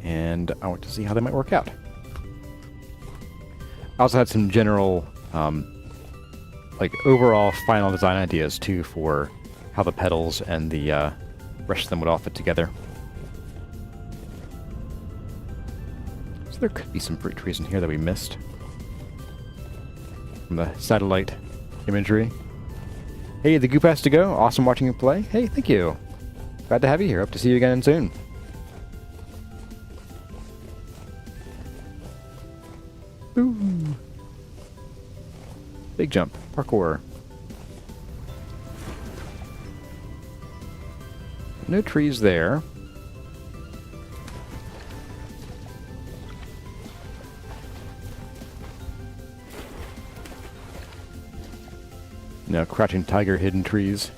and I want to see how they might work out. I also had some general, like, overall final design ideas, too, for how the petals and the rest of them would all fit together. So there could be some fruit trees in here that we missed from the satellite imagery. Hey, the goop has to go. Awesome watching you play. Hey, thank you. Glad to have you here. Hope to see you again soon. Ooh. Big jump. Parkour. No trees there. No crouching tiger hidden trees.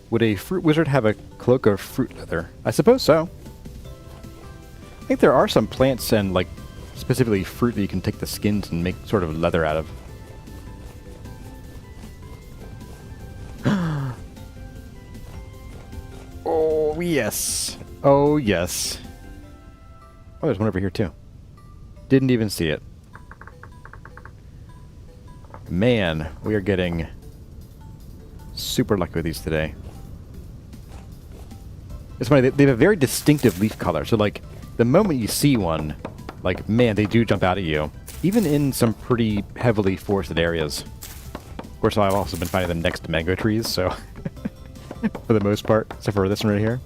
Would a fruit wizard have a cloak of fruit leather? I suppose so. I think there are some plants and, like, specifically fruit that you can take the skins and make sort of leather out of. Oh, yes. Oh, yes. Oh, there's one over here, too. Didn't even see it. Man, we are getting super lucky with these today. It's funny, they have a very distinctive leaf color. So, like, the moment you see one, like, man, they do jump out at you. Even in some pretty heavily forested areas. Of course, I've also been finding them next to mango trees, so... for the most part, except for this one right here.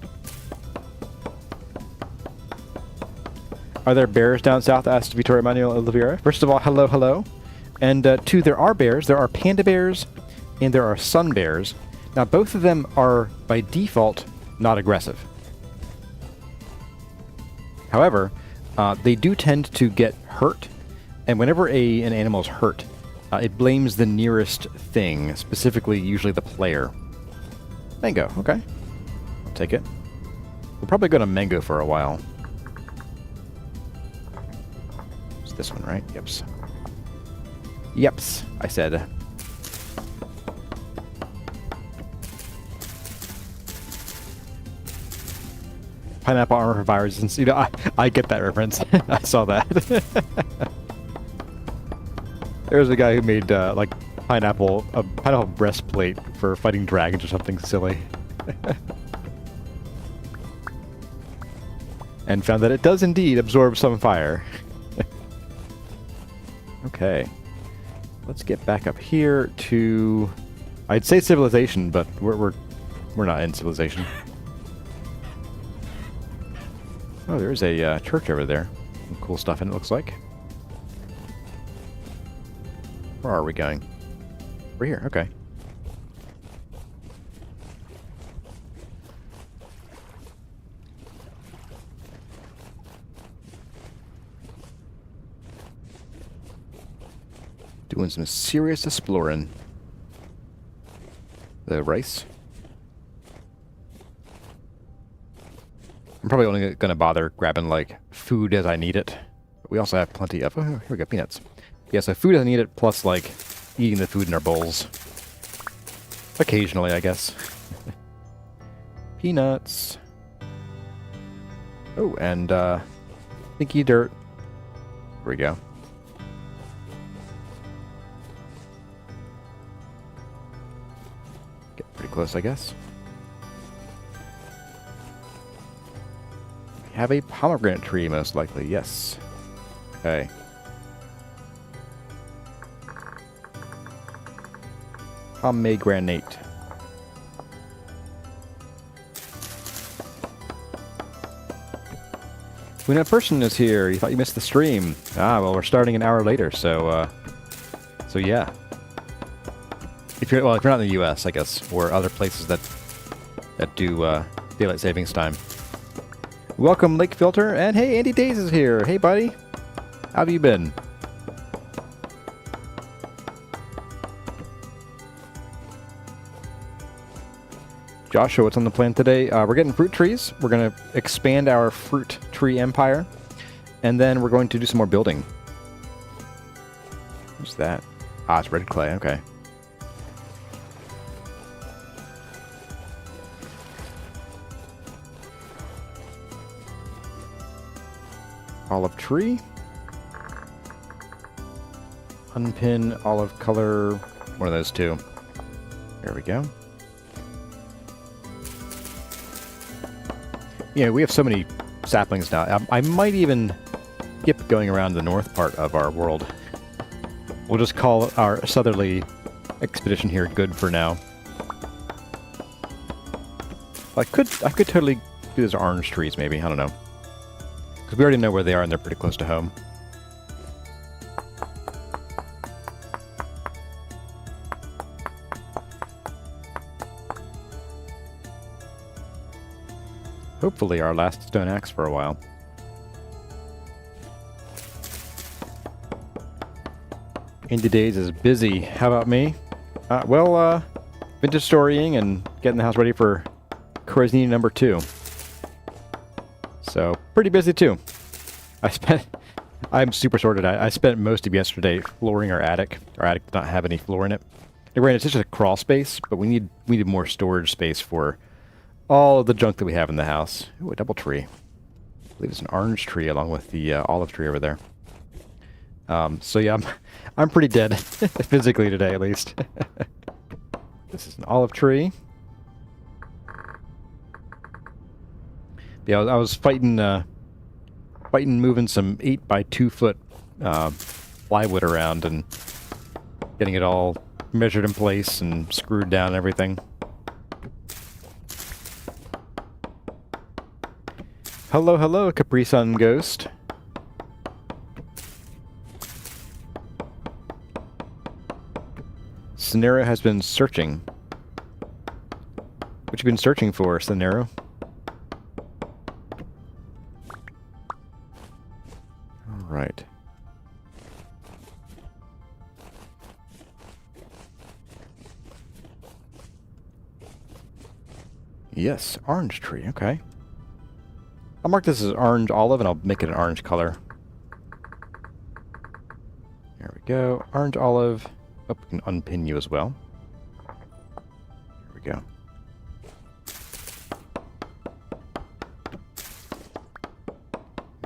Are there bears down south? Asked Vittorio Manuel Oliveira. First of all, hello, hello. And two, there are bears. There are panda bears, and there are sun bears. Now, both of them are, by default, not aggressive. However, they do tend to get hurt, and whenever an animal is hurt, it blames the nearest thing, specifically usually the player. Mango, okay. I'll take it. We're probably going to mango for a while. It's this one, right? Yeps. Yeps, I said. Pineapple armor for fire resistance. You know, I get that reference. I saw that. There was a guy who made like a pineapple breastplate for fighting dragons or something silly, and found that it does indeed absorb some fire. Okay, let's get back up here to, I'd say civilization, but we're not in civilization. Oh, there's a church over there. Some cool stuff in it, looks like. Where are we going? We're here, okay. Doing some serious exploring. The rice. I'm probably only going to bother grabbing, like, food as I need it. But we also have plenty of... Oh, here we go, peanuts. Yeah, so food as I need it, plus, like, eating the food in our bowls. Occasionally, I guess. Peanuts. Oh, and, stinky dirt. Here we go. Get pretty close, I guess. Have a pomegranate tree, most likely. Yes. Okay. Pomegranate. When a person is here, you thought you missed the stream. Ah, well, we're starting an hour later, so yeah. If you're not in the U.S., I guess, or other places that do daylight savings time. Welcome, Lake Filter, and hey, Andy Days is here. Hey, buddy. How have you been? Joshua, what's on the plan today? We're getting fruit trees. We're going to expand our fruit tree empire, and then we're going to do some more building. What's that? Ah, it's red clay. Okay. olive tree. Unpin olive color, one of those two. There we go. Yeah, we have so many saplings now. I might even skip going around the north part of our world. We'll just call our southerly expedition here good for now. I could totally do those orange trees, maybe. I don't know. Because we already know where they are, and they're pretty close to home. Hopefully our last stone axe for a while. Indie Days is busy. How about me? Vintage storying and getting the house ready for Crazy number 2. So, pretty busy too. I'm super sorted. I spent most of yesterday flooring our attic. Our attic did not have any floor in it. Granted, it's just a crawl space, but we need more storage space for all of the junk that we have in the house. Ooh, a double tree. I believe it's an orange tree along with the olive tree over there. So yeah, I'm pretty dead, physically today at least. This is an olive tree. Yeah, I was fighting moving some 8x2 foot plywood around and getting it all measured in place and screwed down and everything. Hello, hello, Capri Sun Ghost. Scenario has been searching. What you been searching for, Scenario? All right. Yes, orange tree, okay. I'll mark this as orange olive and I'll make it an orange color. There we go. Orange olive. Oh, we can unpin you as well. There we go.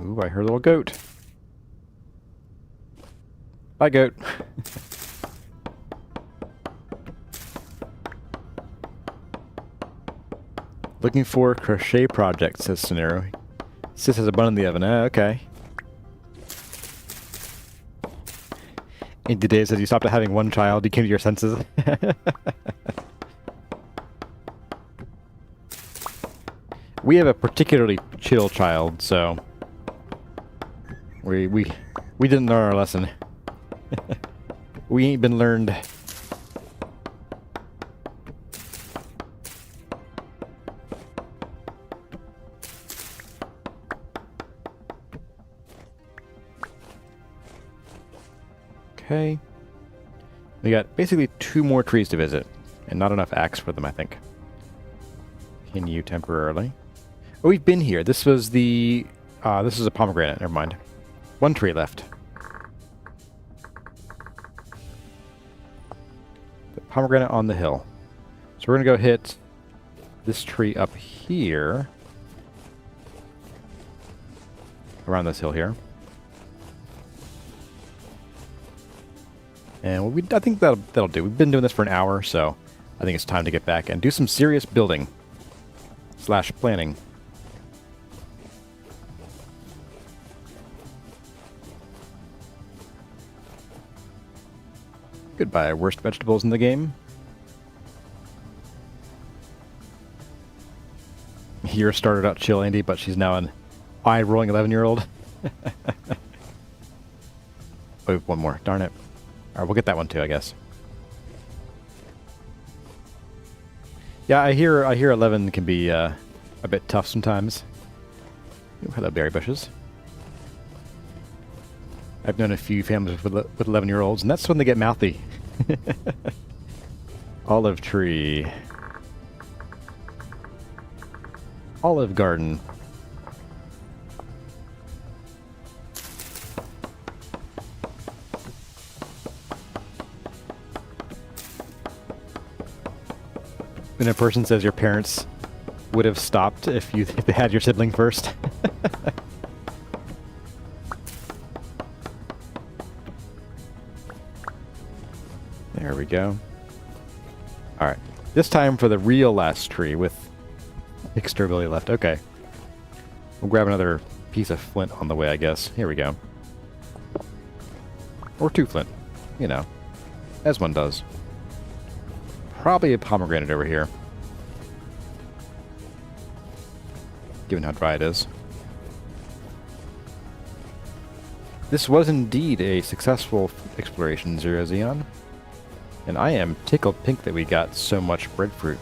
Ooh, I heard a little goat. Bye, goat. Looking for crochet project, says Scenario. Sis has a bun in the oven. Okay. In today says you stopped at having one child, you came to your senses. We have a particularly chill child, so we didn't learn our lesson. We ain't been learned. Okay. We got basically 2 more trees to visit, and not enough axe for them, I think. Can you temporarily? Oh, we've been here. This was the... this is a pomegranate. Never mind. 1 tree left. The pomegranate on the hill. So we're going to go hit this tree up here. Around this hill here. And I think that'll do. We've been doing this for an hour, so I think it's time to get back and do some serious building / planning. Goodbye, worst vegetables in the game. Here started out chill, Andy, but she's now an eye-rolling 11-year-old. Oh, 1 more. Darn it. Alright, we'll get that one too, I guess. Yeah, I hear 11 can be a bit tough sometimes. Ooh, hello, berry bushes. I've known a few families with 11-year-olds, and that's when they get mouthy. Olive tree. Olive garden. When a person says your parents would have stopped if they had your sibling first. There we go. Alright. This time for the real last tree with exturbility left. Okay. We'll grab another piece of flint on the way, I guess. Here we go. Or 2 flint. You know. As one does. Probably a pomegranate over here. Given how dry it is. This was indeed a successful exploration, Zero Xeon. And I am tickled pink that we got so much breadfruit.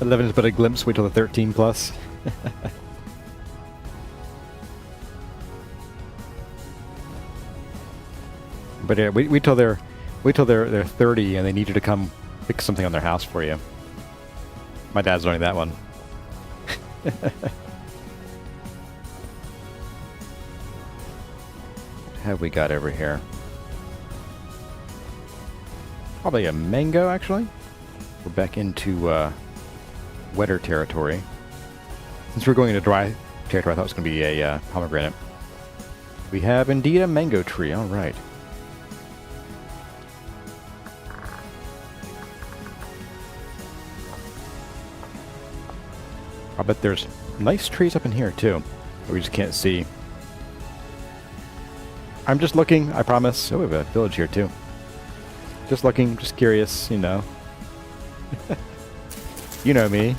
$11 is but a glimpse, wait till the 13 plus. But yeah, wait till they're 30 and they need you to come fix something on their house for you. My dad's learning that one. What have we got over here? Probably a mango, actually. We're back into wetter territory. Since we're going into dry territory, I thought it was going to be a pomegranate. We have indeed a mango tree. All right. I bet there's nice trees up in here, too, that we just can't see. I'm just looking, I promise. Oh, we have a village here, too. Just looking, just curious, you know. You know me.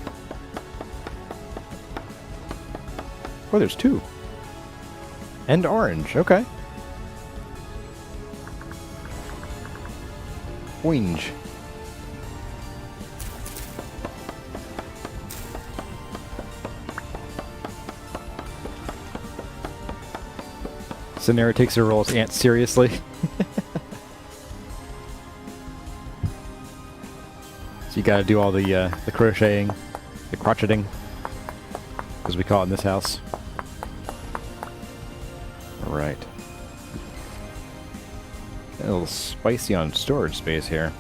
Oh, there's 2. And orange, okay. Orange. Scenario takes her role as Aunt seriously. So you gotta do all the crocheting, the crocheting, as we call it in this house. Alright. A little spicy on storage space here.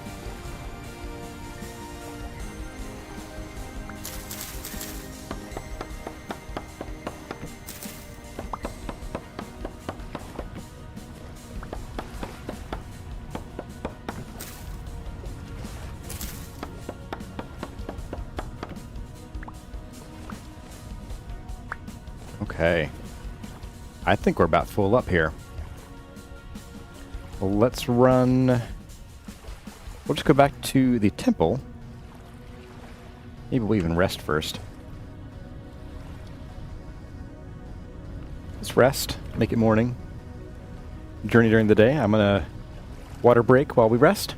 Okay. I think we're about full up here. Well, let's run... We'll just go back to the temple. Maybe we'll even rest first. Let's rest. Make it morning. Journey during the day. I'm gonna water break while we rest.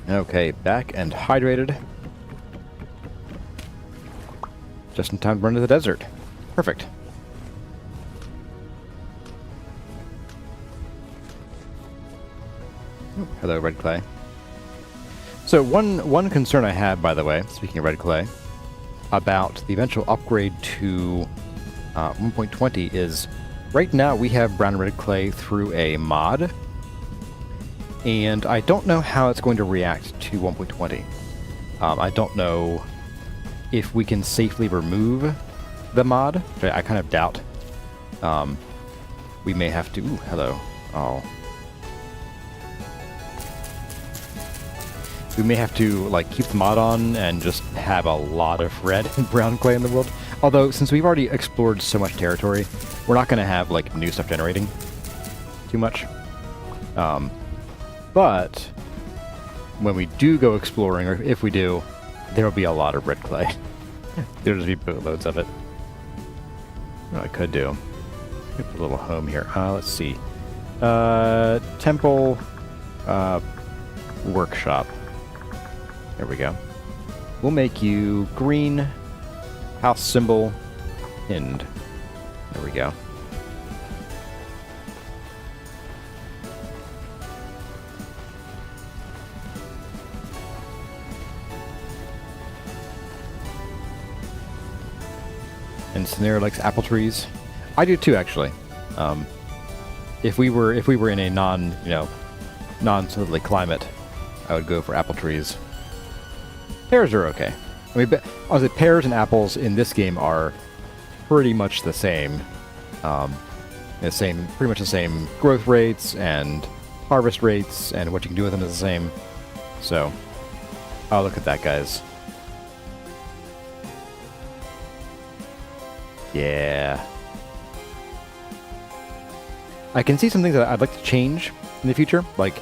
Okay, back and hydrated. Just in time to run to the desert. Perfect. Oh, hello, red clay. So one concern I have, by the way, speaking of red clay, about the eventual upgrade to 1.20 is right now we have brown and red clay through a mod. And I don't know how it's going to react to 1.20. I don't know if we can safely remove the mod, which I kind of doubt. We may have to... Ooh, hello. Oh. We may have to, like, keep the mod on and just have a lot of red and brown clay in the world. Although, since we've already explored so much territory, we're not going to have, like, new stuff generating too much. But when we do go exploring, or if we do, there will be a lot of red clay. There'll just be boatloads of it. What I could do. Put a little home here. Let's see. Temple workshop. There we go. We'll make you green house symbol pinned. There we go. And Scenario likes apple trees. I do too, actually. If we were in a non-southerly climate, I would go for apple trees. Pears are okay. I mean, honestly, pears and apples in this game are pretty much the same. Pretty much the same growth rates and harvest rates, and what you can do with them is the same. So, oh, look at that, guys. Yeah. I can see some things that I'd like to change in the future, like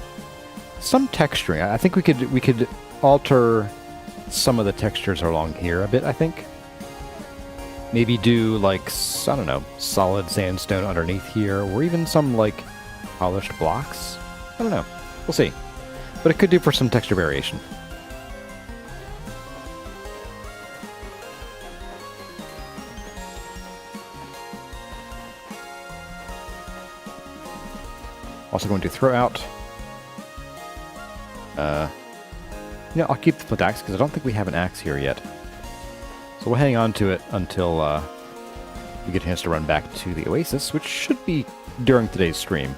some texturing. I think we could alter some of the textures along here a bit, I think. Maybe do, like, I don't know, solid sandstone underneath here, or even some, like, polished blocks. I don't know. We'll see. But it could do for some texture variation. Also going to throw out... I'll keep the flint axe, because I don't think we have an axe here yet. So we'll hang on to it until we get a chance to run back to the oasis, which should be during today's stream.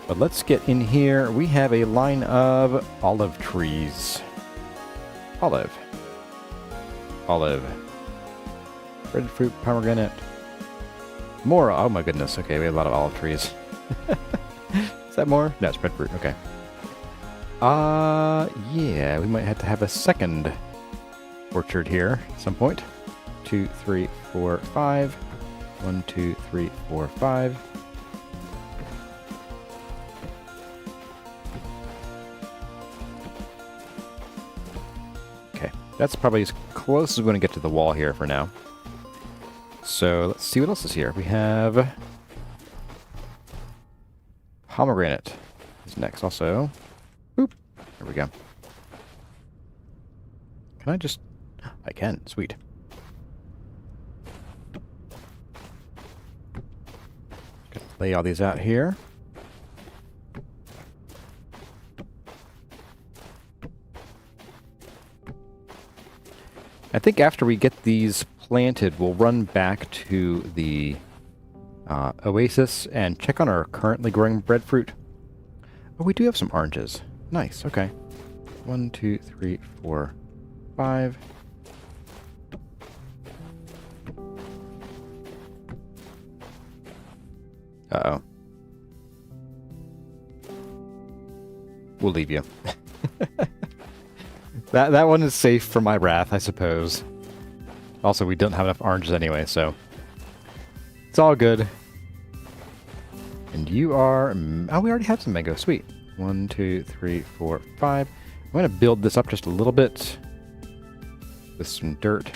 But let's get in here. We have a line of olive trees. Olive. Breadfruit, pomegranate. More, oh my goodness. Okay, we have a lot of olive trees. Is that more? No, it's breadfruit, okay. Yeah, we might have to have a second orchard here at some point. 2, 3, 4, 5. 1, 2, 3, 4, 5. Okay, that's probably as close as we're going to get to the wall here for now. So let's see what else is here. We have pomegranate is next also. Boop. There we go. Can I just... I can. Sweet. Gonna lay all these out here. I think after we get these planted, we'll run back to the oasis and check on our currently growing breadfruit. Oh, we do have some oranges. Nice, okay. 1, 2, 3, 4, 5. Uh-oh. We'll leave you. That one is safe for my wrath, I suppose. Also, we don't have enough oranges anyway, so... It's all good. And you are... Oh, we already have some mango. Sweet. 1, 2, 3, 4, 5. I'm going to build this up just a little bit with some dirt.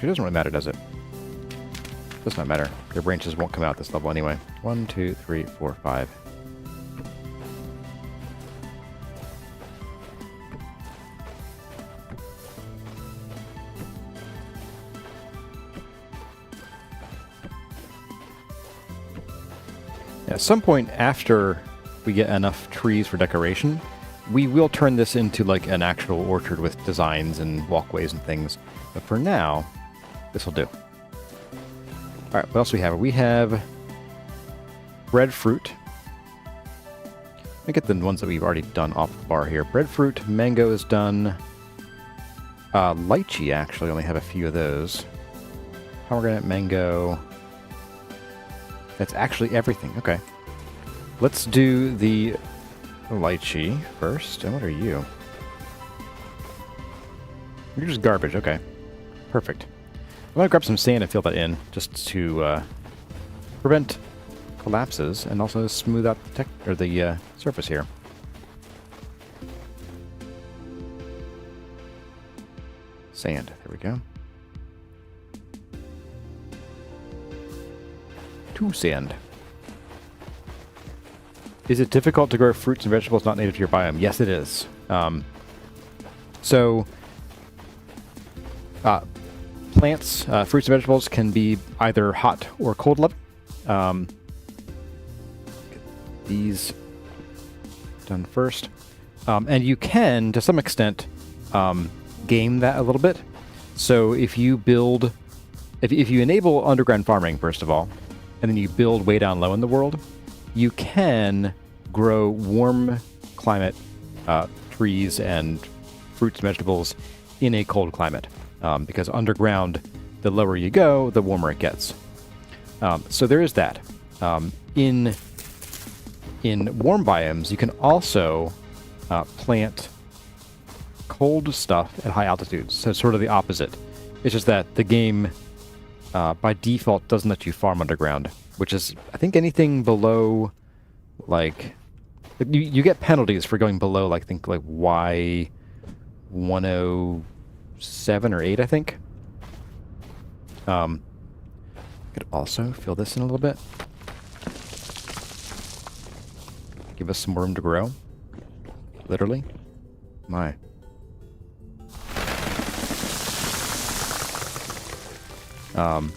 It doesn't really matter, does it? Does not matter. Your branches won't come out this level anyway. 1, 2, 3, 4, 5. At some point after we get enough trees for decoration, we will turn this into like an actual orchard with designs and walkways and things. But for now, this will do. Alright, what else do we have? We have breadfruit. Let me get the ones that we've already done off the bar here. Breadfruit, mango is done. Lychee, actually, only have a few of those. Pomegranate, mango. That's actually everything. Okay. Let's do the lychee first. And what are you? You're just garbage. Okay. Perfect. I'm going to grab some sand and fill that in just to prevent collapses and also smooth out the surface here. Sand. There we go. 2 sand. Is it difficult to grow fruits and vegetables not native to your biome? Yes, it is. Plants, fruits and vegetables can be either hot or cold level. Get these done first. And you can, to some extent, game that a little bit. So if you build if you enable underground farming, first of all, and then you build way down low in the world, you can grow warm climate trees and fruits and vegetables in a cold climate. Because underground, the lower you go, the warmer it gets. So there is that. In warm biomes, you can also plant cold stuff at high altitudes. So it's sort of the opposite. It's just that the game, by default, doesn't let you farm underground, which is, I think, anything below, like you get penalties for going below, like, I think, like Y107 or 8, I think. Could also fill this in a little bit. Give us some room to grow. Literally. My. So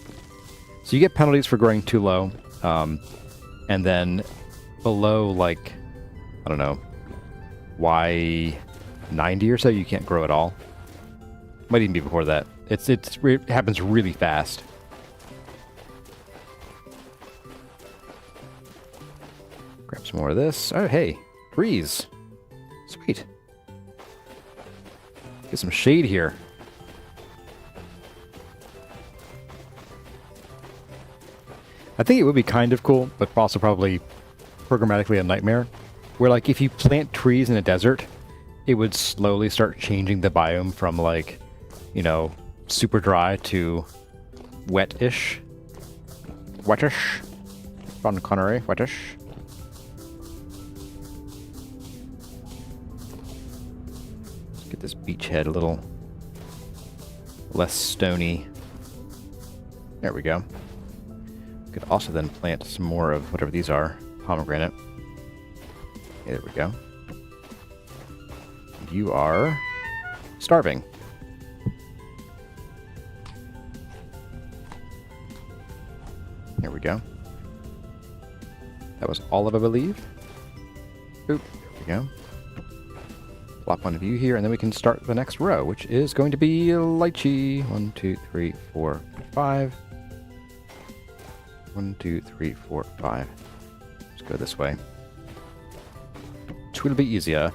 you get penalties for growing too low. And then below, like, I don't know, Y90 or so, you can't grow at all. Might even be before that. It happens really fast. Grab some more of this. Oh, hey, trees. Sweet. Get some shade here. I think it would be kind of cool, but also probably programmatically a nightmare, where, like, if you plant trees in a desert, it would slowly start changing the biome from, like, you know, super dry to wet-ish. Wettish. Von Connery, wettish. Let's get this beachhead a little less stony. There we go. Could also then plant some more of whatever these are. Pomegranate. Okay, there we go. You are starving. There we go. That was all of it, I believe. Oop, there we go. Plop one of you here, and then we can start the next row, which is going to be lychee. 1, 2, 3, 4, 5. 1, 2, 3, 4, 5. Let's go this way. It will be easier.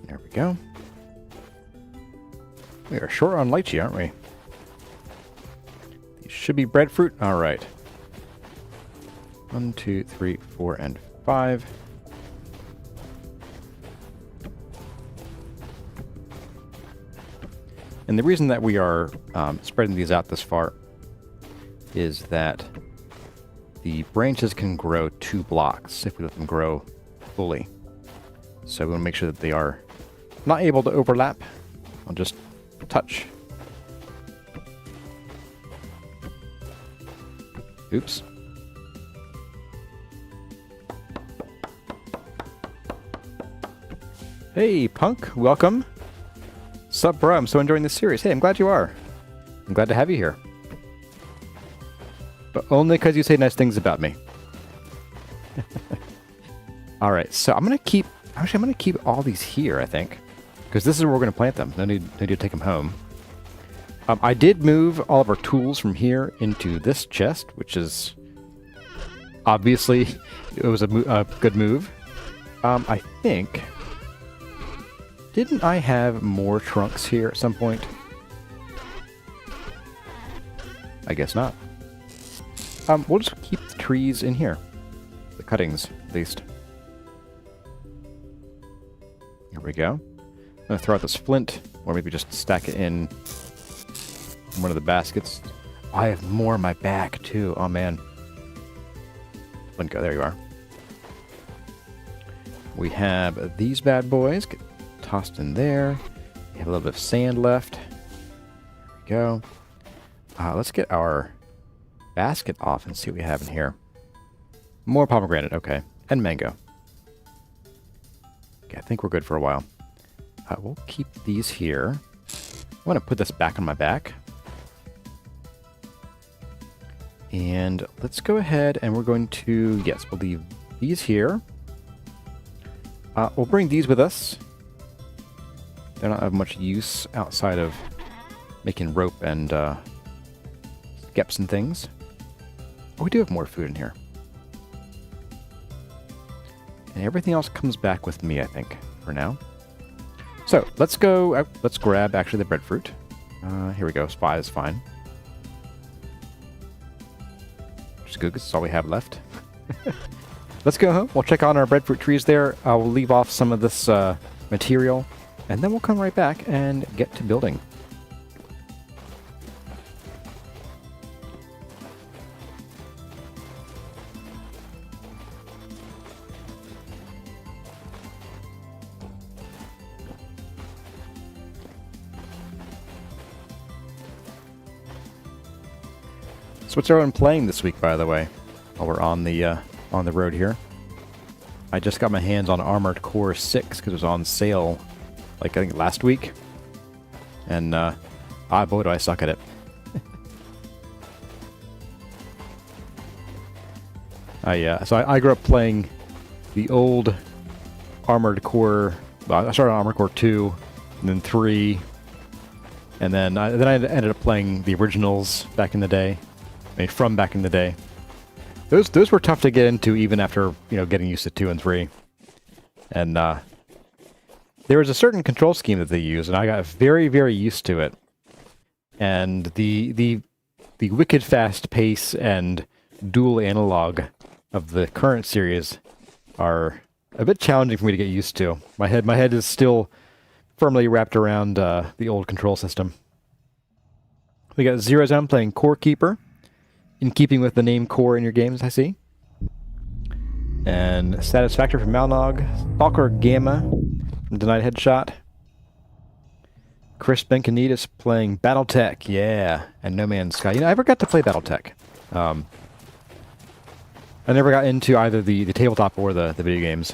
There we go. We are short on lychee, aren't we? These should be breadfruit. All right. 1, 2, 3, 4, and 5. And the reason that we are spreading these out this far is that the branches can grow 2 blocks if we let them grow fully. So we want to make sure that they are not able to overlap. I'll just touch. Oops. Hey, Punk, welcome. Sup, bro? I'm so enjoying this series. Hey, I'm glad you are. I'm glad to have you here. But only because you say nice things about me. All right, so I'm going to keep... Actually, I'm going to keep all these here, I think. Because this is where we're going to plant them. No need to take them home. I did move all of our tools from here into this chest, which is... Obviously, it was a good move. I think... Didn't I have more trunks here at some point? I guess not. We'll just keep the trees in here. The cuttings, at least. Here we go. I'm going to throw out this flint, or maybe just stack it in one of the baskets. Oh, I have more in my back, too. Oh, man. Flint go. There you are. We have these bad boys. Get tossed in there. We have a little bit of sand left. There we go. Let's get our basket off and see what we have in here. More pomegranate, okay. And mango. Okay, I think we're good for a while. We'll keep these here. I want to put this back on my back. And let's go ahead and we're going to, yes, we'll leave these here. We'll bring these with us. They don't have much use outside of making rope and skeps and things. Oh, we do have more food in here. And everything else comes back with me, I think, for now. So, let's go, let's grab, actually, the breadfruit. Here we go, 5 is fine. Which is good, because that's all we have left. Let's go home, we'll check on our breadfruit trees there. I'll leave off some of this material, and then we'll come right back and get to building. So what's everyone playing this week, by the way, while we're on the road here? I just got my hands on Armored Core 6 because it was on sale, like I think last week. And boy, do I suck at it. So I grew up playing the old Armored Core. Well, I started on Armored Core 2, and then 3, and then I ended up playing the originals back in the day. I mean, from back in the day. Those were tough to get into even after, getting used to 2 and 3. And there was a certain control scheme that they used, and I got very, very used to it. And the wicked fast pace and dual analog of the current series are a bit challenging for me to get used to. My head is still firmly wrapped around the old control system. We got Zero Zone playing Core Keeper, in keeping with the name Core in your games, I see. And Satisfactory from Malnog, Stalker Gamma from Denied Headshot. Chris Benkanitas playing Battletech, yeah, and No Man's Sky. I never got to play Battletech. I never got into either the tabletop or the video games.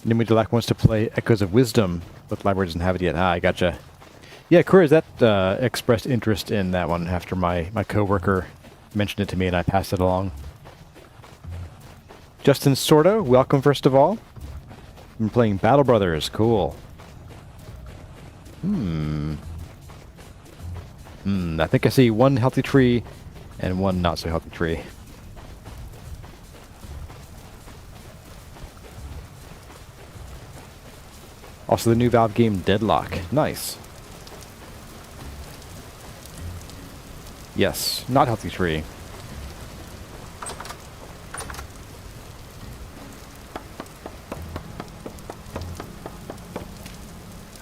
Nimue Delac wants to play Echoes of Wisdom, but the library doesn't have it yet. I gotcha. Yeah, Couriers, that expressed interest in that one after my coworker mentioned it to me and I passed it along. Justin Sordo, welcome first of all. I'm playing Battle Brothers, cool. I think I see one healthy tree and one not so healthy tree. Also the new Valve game Deadlock, nice. Yes, not healthy tree.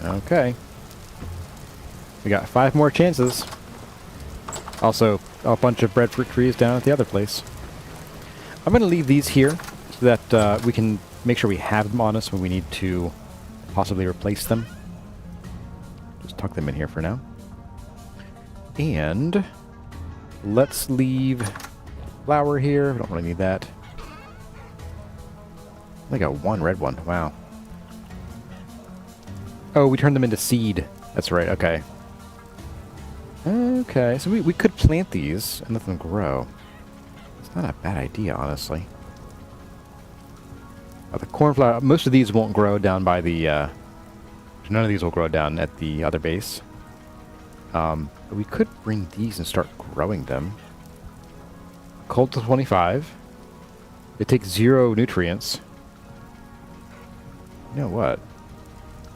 Okay. We got 5 more chances. Also, a bunch of breadfruit trees down at the other place. I'm going to leave these here so that we can make sure we have them on us when we need to possibly replace them. Just tuck them in here for now. And let's leave flour here. We don't really need that. I got 1 red one. Wow. Oh, we turned them into seed. That's right. Okay. Okay, so we could plant these and let them grow. It's not a bad idea, honestly. The cornflower, most of these won't grow down by the... none of these will grow down at the other base. But we could bring these and start growing them. Cold to 25. It takes 0 nutrients. You know what?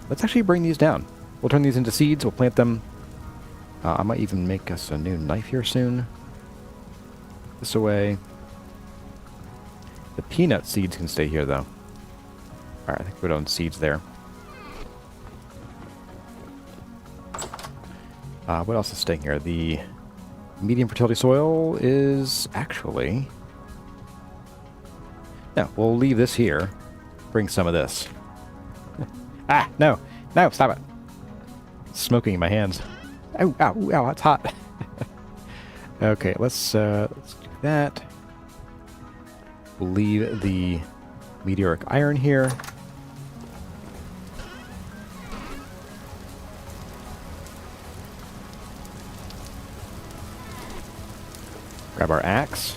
Let's actually bring these down. We'll turn these into seeds. We'll plant them. I might even make us a new knife here soon. This away. The peanut seeds can stay here, though. Alright, I think we're doing seeds there. What else is staying here? The medium fertility soil is actually... No, we'll leave this here. Bring some of this. Ah, no! No, stop it! It's smoking in my hands. Ow, ow, ow, it's hot. Okay, let's do that. We'll leave the meteoric iron here. Grab our axe.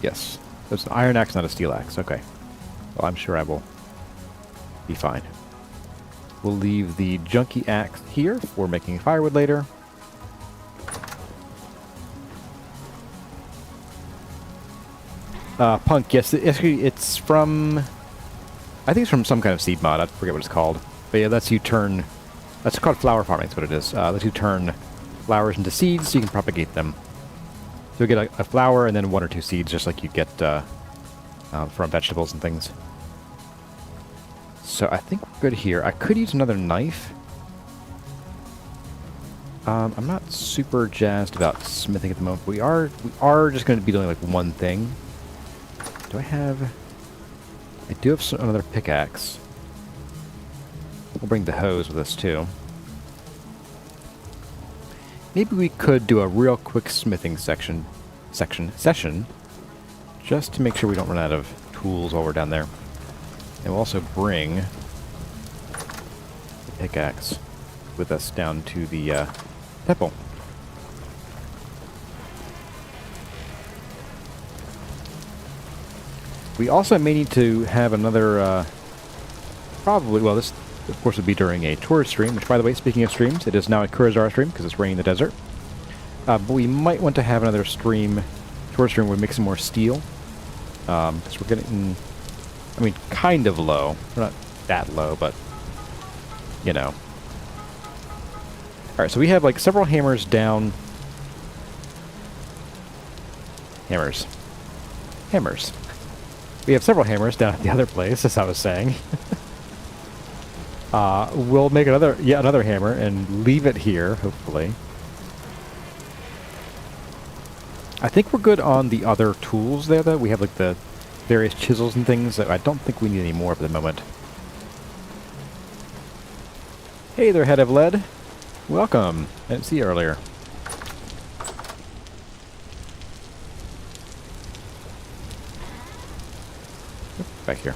Yes. It's an iron axe, not a steel axe. Okay. Well, I'm sure I will be fine. We'll leave the junky axe here for making firewood later. Punk, yes, it's from... I think it's from some kind of seed mod. I forget what it's called. But yeah, lets you turn... That's called flower farming, that's what it is. Lets you turn flowers into seeds so you can propagate them. So you get a flower and then 1 or 2 seeds, just like you get from vegetables and things. So I think we're good here. I could use another knife. I'm not super jazzed about smithing at the moment. We are just going to be doing like one thing. Do I have... I do have another pickaxe. We'll bring the hose with us too. Maybe we could do a real quick smithing session, just to make sure we don't run out of tools while we're down there. And we'll also bring the pickaxe with us down to the temple. We also may need to have another, probably, well, this, of course, would be during a tourist stream, which, by the way, speaking of streams, it is now a Kurzar stream, because it's raining in the desert. But we might want to have another stream, tourist stream, where we make some more steel. Because we're getting, I mean, kind of low. We're not that low, but, you know. Alright, so we have, like, several hammers down. Hammers. We have several hammers down at the other place, as I was saying. We'll make yet another hammer and leave it here, hopefully. I think we're good on the other tools there, though. We have, like, the various chisels and things that I don't think we need any more for the moment. Hey there, Head of Lead. Welcome. I didn't see you earlier. Back here.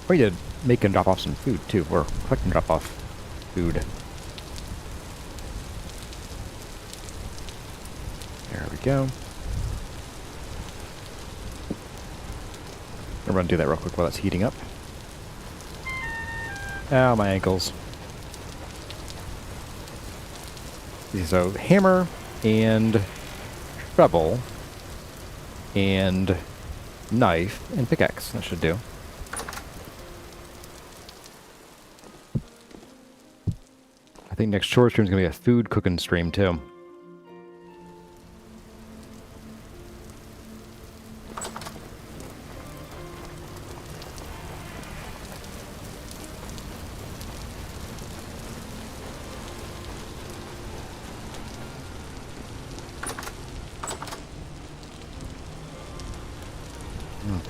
We need to make and drop off some food, too. Or collect and drop off food. There we go. I'm going to do that real quick while it's heating up. Ow, my ankles. So, hammer and shovel and knife and pickaxe. That should do. I think next short stream is going to be a food cooking stream, too.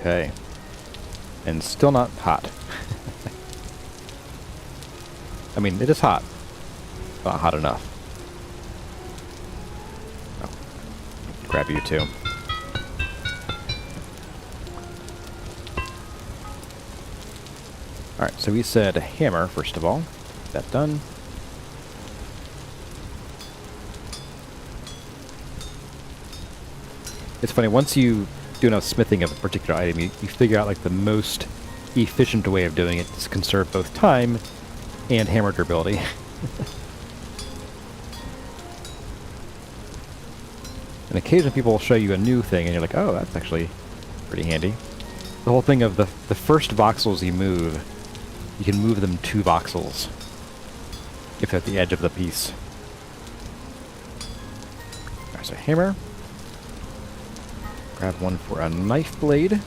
Okay. And still not hot. I mean, it is hot. Not hot enough. Oh. Grab you too. Alright, so we said hammer, first of all. Get that done. It's funny, once you do enough smithing of a particular item, you figure out like the most efficient way of doing it to conserve both time and hammer durability. And occasionally people will show you a new thing and you're like, oh, that's actually pretty handy. The whole thing of the first voxels you move, you can move them 2 voxels if they're at the edge of the piece. There's a hammer. Grab one for a knife blade.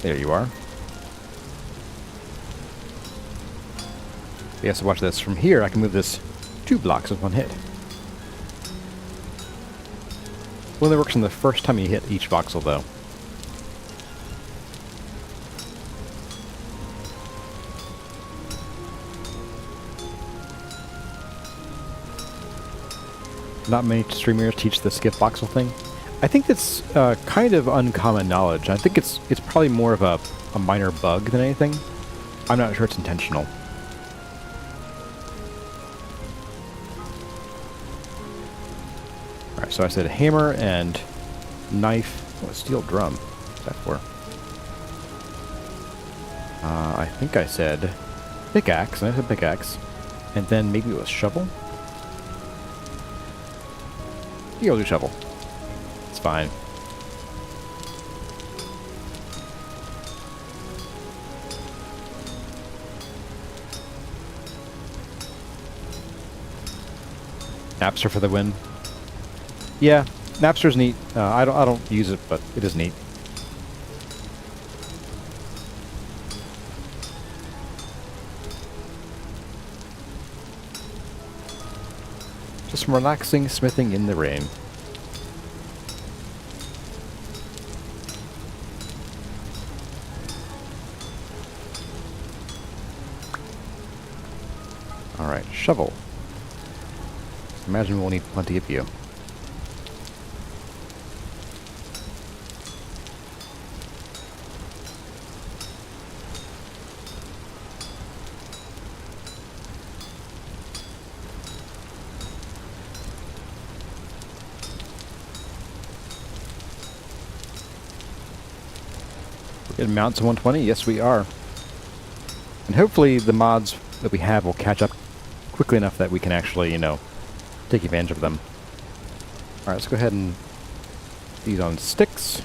There you are. Yes, watch this. From here, I can move this 2 blocks with 1 hit. Only works on the first time you hit each voxel, though. Not many streamers teach the skip voxel thing. I think that's kind of uncommon knowledge. I think it's probably more of a minor bug than anything. I'm not sure it's intentional. Alright, so I said hammer and knife. Oh, a steel drum. What's that for? I think I said pickaxe, and I said pickaxe. And then maybe it was shovel? Yeah, we'll do shovel. It's fine. Napster for the win. Yeah, Napster's neat. I don't use it, but it is neat. Just some relaxing smithing in the rain. Alright, shovel. Imagine we'll need plenty of you. We're getting mounts of 120? Yes, we are. And hopefully the mods that we have will catch up quickly enough that we can actually, you know, take advantage of them. Alright, let's go ahead and these on sticks.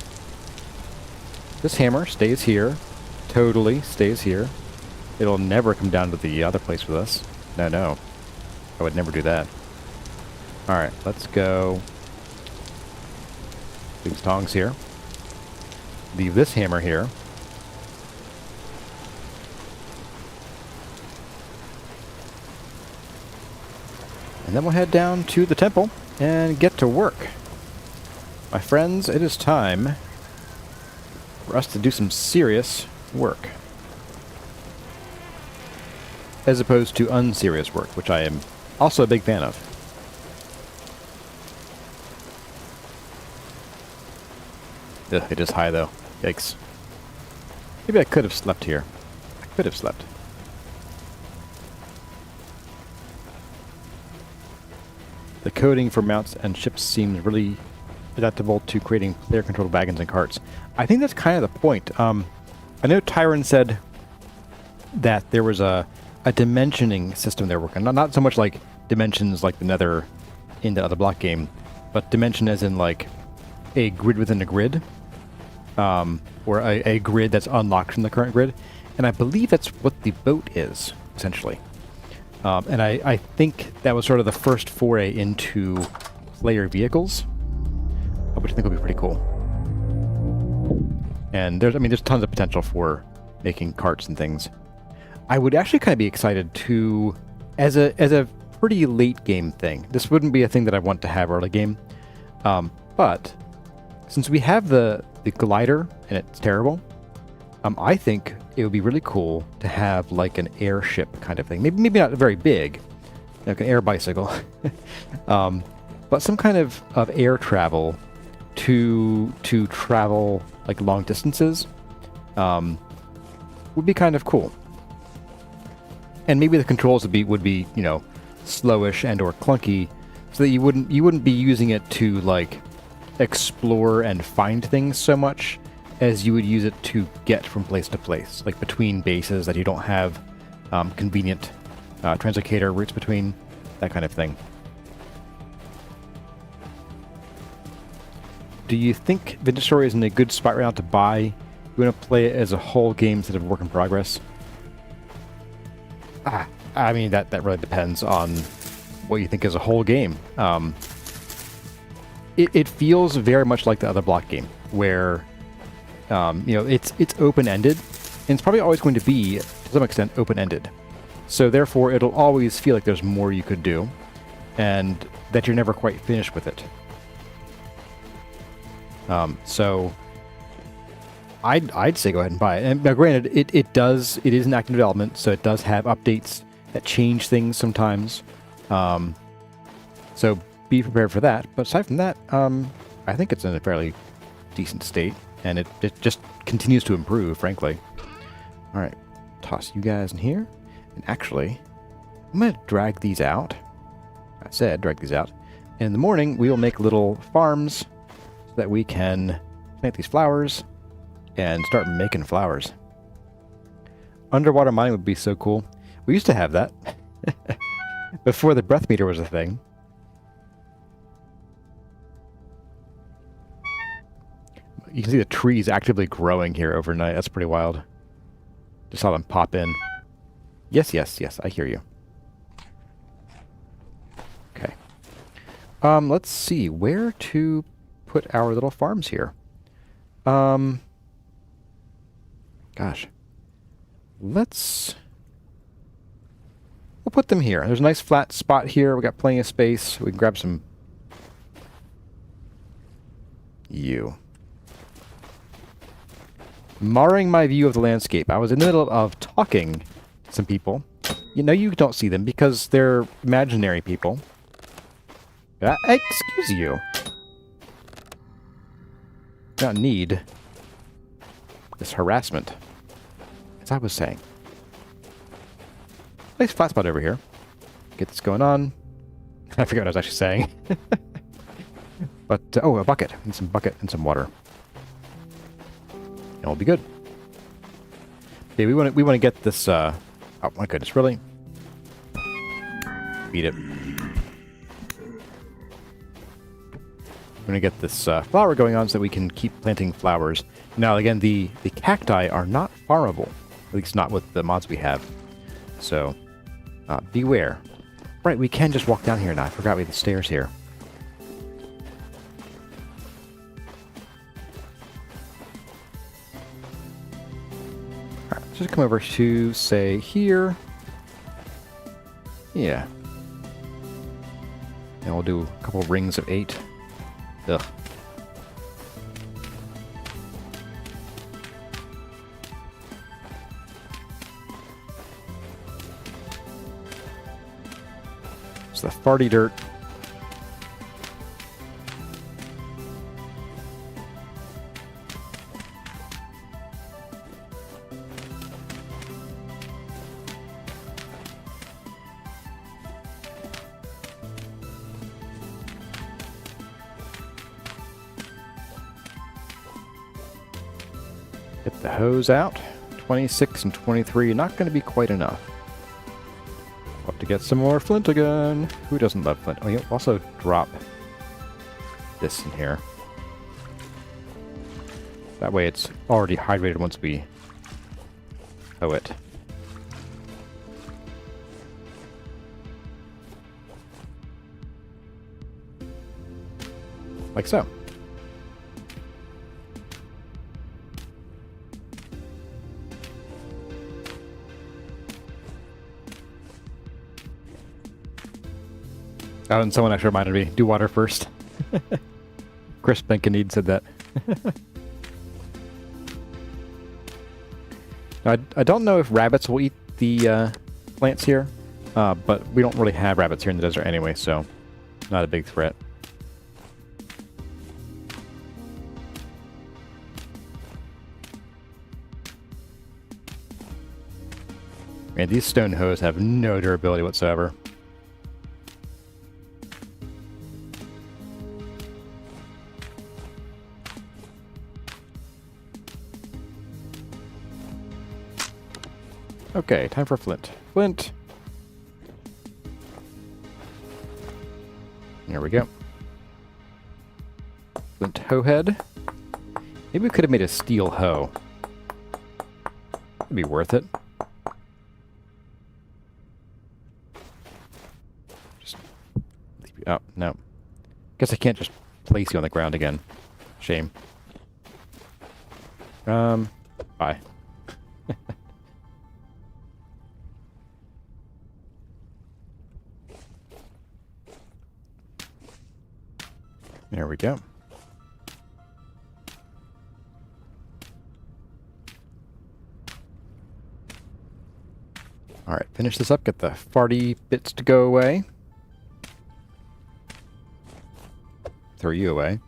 This hammer stays here. Totally stays here. It'll never come down to the other place with us. No, no. I would never do that. Alright, let's go. These tongs here. Leave this hammer here. And then we'll head down to the temple and get to work. My friends, it is time for us to do some serious work. As opposed to unserious work, which I am also a big fan of. Ugh, it is high though. Yikes. Maybe I could have slept here. I could have slept. The coding for mounts and ships seems really adaptable to creating player-controlled wagons and carts. I think that's kind of the point. I know Tyron said that there was a dimensioning system they're working on. Not so much like dimensions like the Nether in the other block game, but dimension as in like a grid within a grid. Or a grid that's unlocked from the current grid. And I believe that's what the boat is, essentially. And I think that was sort of the first foray into player vehicles, which I think will be pretty cool. And there's tons of potential for making carts and things. I would actually kind of be excited to, as a pretty late game thing. This wouldn't be a thing that I want to have early game, but since we have the glider and it's terrible, I think it would be really cool to have like an airship kind of thing. Maybe not very big, like an air bicycle, but some kind of air travel to travel like long distances would be kind of cool. And maybe the controls would be you know, slowish and or clunky, so that you wouldn't be using it to like explore and find things so much as you would use it to get from place to place, like between bases that you don't have convenient translocator routes between, that kind of thing. Do you think Vintage Story is in a good spot right now to buy? You want to play it as a whole game instead of work in progress? I mean, that really depends on what you think is a whole game. It feels very much like the other block game, where you know, it's open-ended, and it's probably always going to be, to some extent, open-ended. So therefore, it'll always feel like there's more you could do, and that you're never quite finished with it. So I'd say go ahead and buy it. And now, granted, it is in active development, so it does have updates that change things sometimes. So be prepared for that. But aside from that, I think it's in a fairly decent state. And it just continues to improve, frankly. Alright, toss you guys in here. And actually, I'm going to drag these out. I said drag these out. In the morning, we will make little farms so that we can plant these flowers and start making flowers. Underwater mining would be so cool. We used to have that before the breath meter was a thing. You can see the trees actively growing here overnight. That's pretty wild. Just saw them pop in. Yes, yes, yes, I hear you. Okay. Let's see where to put our little farms here. Gosh. We'll put them here. There's a nice flat spot here. We got plenty of space. We can grab some... Marring my view of the landscape. I was in the middle of talking to some people. You know, you don't see them because they're imaginary people. Excuse you. Don't need this harassment. As I was saying. Nice flat spot over here. Get this going on. I forgot what I was actually saying. But, oh, a bucket. And some bucket and some water. And we'll be good. Okay, we want to get this, oh my goodness, really? Beat it. We're going to get this flower going on so that we can keep planting flowers. Now, again, the cacti are not farmable. At least not with the mods we have. So, beware. Right, we can just walk down here now. I forgot we had the stairs here. Alright, let's just come over to, say, here. Yeah. And we'll do a couple rings of 8. Ugh. It's the farty dirt. Get the hose out. 26 and 23, not going to be quite enough. We'll have to get some more flint again. Who doesn't love flint? Oh, you also drop this in here. That way it's already hydrated once we hoe it. Like so. Oh, and someone actually reminded me, do water first. Chris Blankenede said that. I don't know if rabbits will eat the plants here, but we don't really have rabbits here in the desert anyway, so not a big threat. Man, these stone hoes have no durability whatsoever. Okay, time for flint. Flint! There we go. Flint hoe head. Maybe we could have made a steel hoe. That'd be worth it. Just leave you up. No. Guess I can't just place you on the ground again. Shame. Bye. There we go. Alright, finish this up, get the farty bits to go away. Throw you away.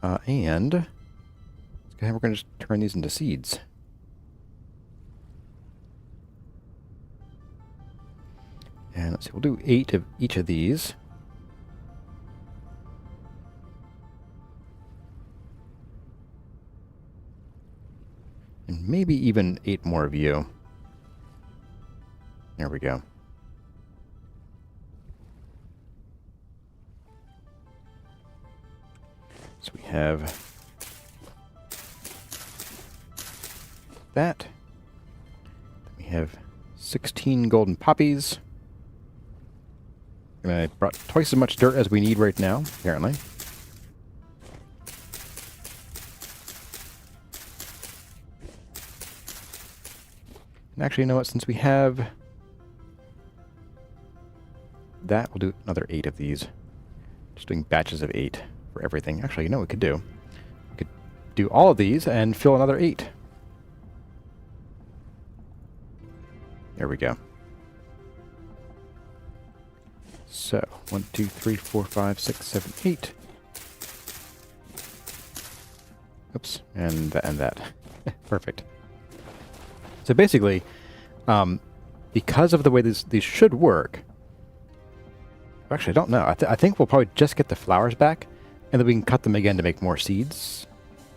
And we're going to just turn these into seeds. And let's see, we'll do 8 of each of these. and maybe even 8 more of you. There we go. So we have that. We have 16 golden poppies. And I brought twice as much dirt as we need right now, apparently. And actually, you know what? Since we have that, we'll do another 8 of these. Just doing batches of 8 for everything. Actually, you know what we could do? We could do all of these and fill another 8. There we go. So, 1, 2, 3, 4, 5, 6, 7, 8. Oops, and that. Perfect. So basically, because of the way these should work, actually I don't know. I think we'll probably just get the flowers back, and then we can cut them again to make more seeds.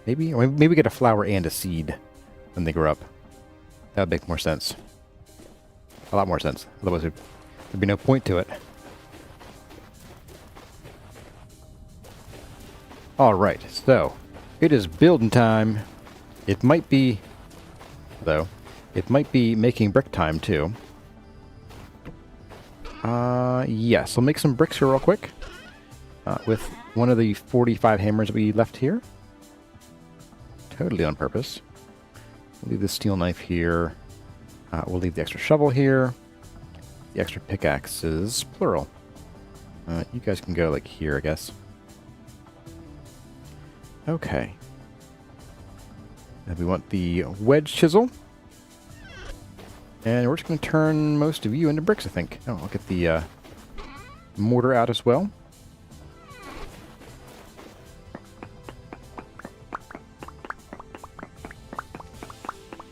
Maybe? Or maybe get a flower and a seed when they grow up. That would make more sense. A lot more sense. Otherwise there'd be no point to it. Alright, so it is building time. It might be, though, it might be making brick time too. Yes, I'll make some bricks here real quick. With one of the 45 hammers we left here. Totally on purpose. We'll leave the steel knife here. We'll leave the extra shovel here. The extra pickaxes, plural. You guys can go like here, I guess. Okay. And we want the wedge chisel. And we're just going to turn most of you into bricks, I think. Oh, I'll get the mortar out as well.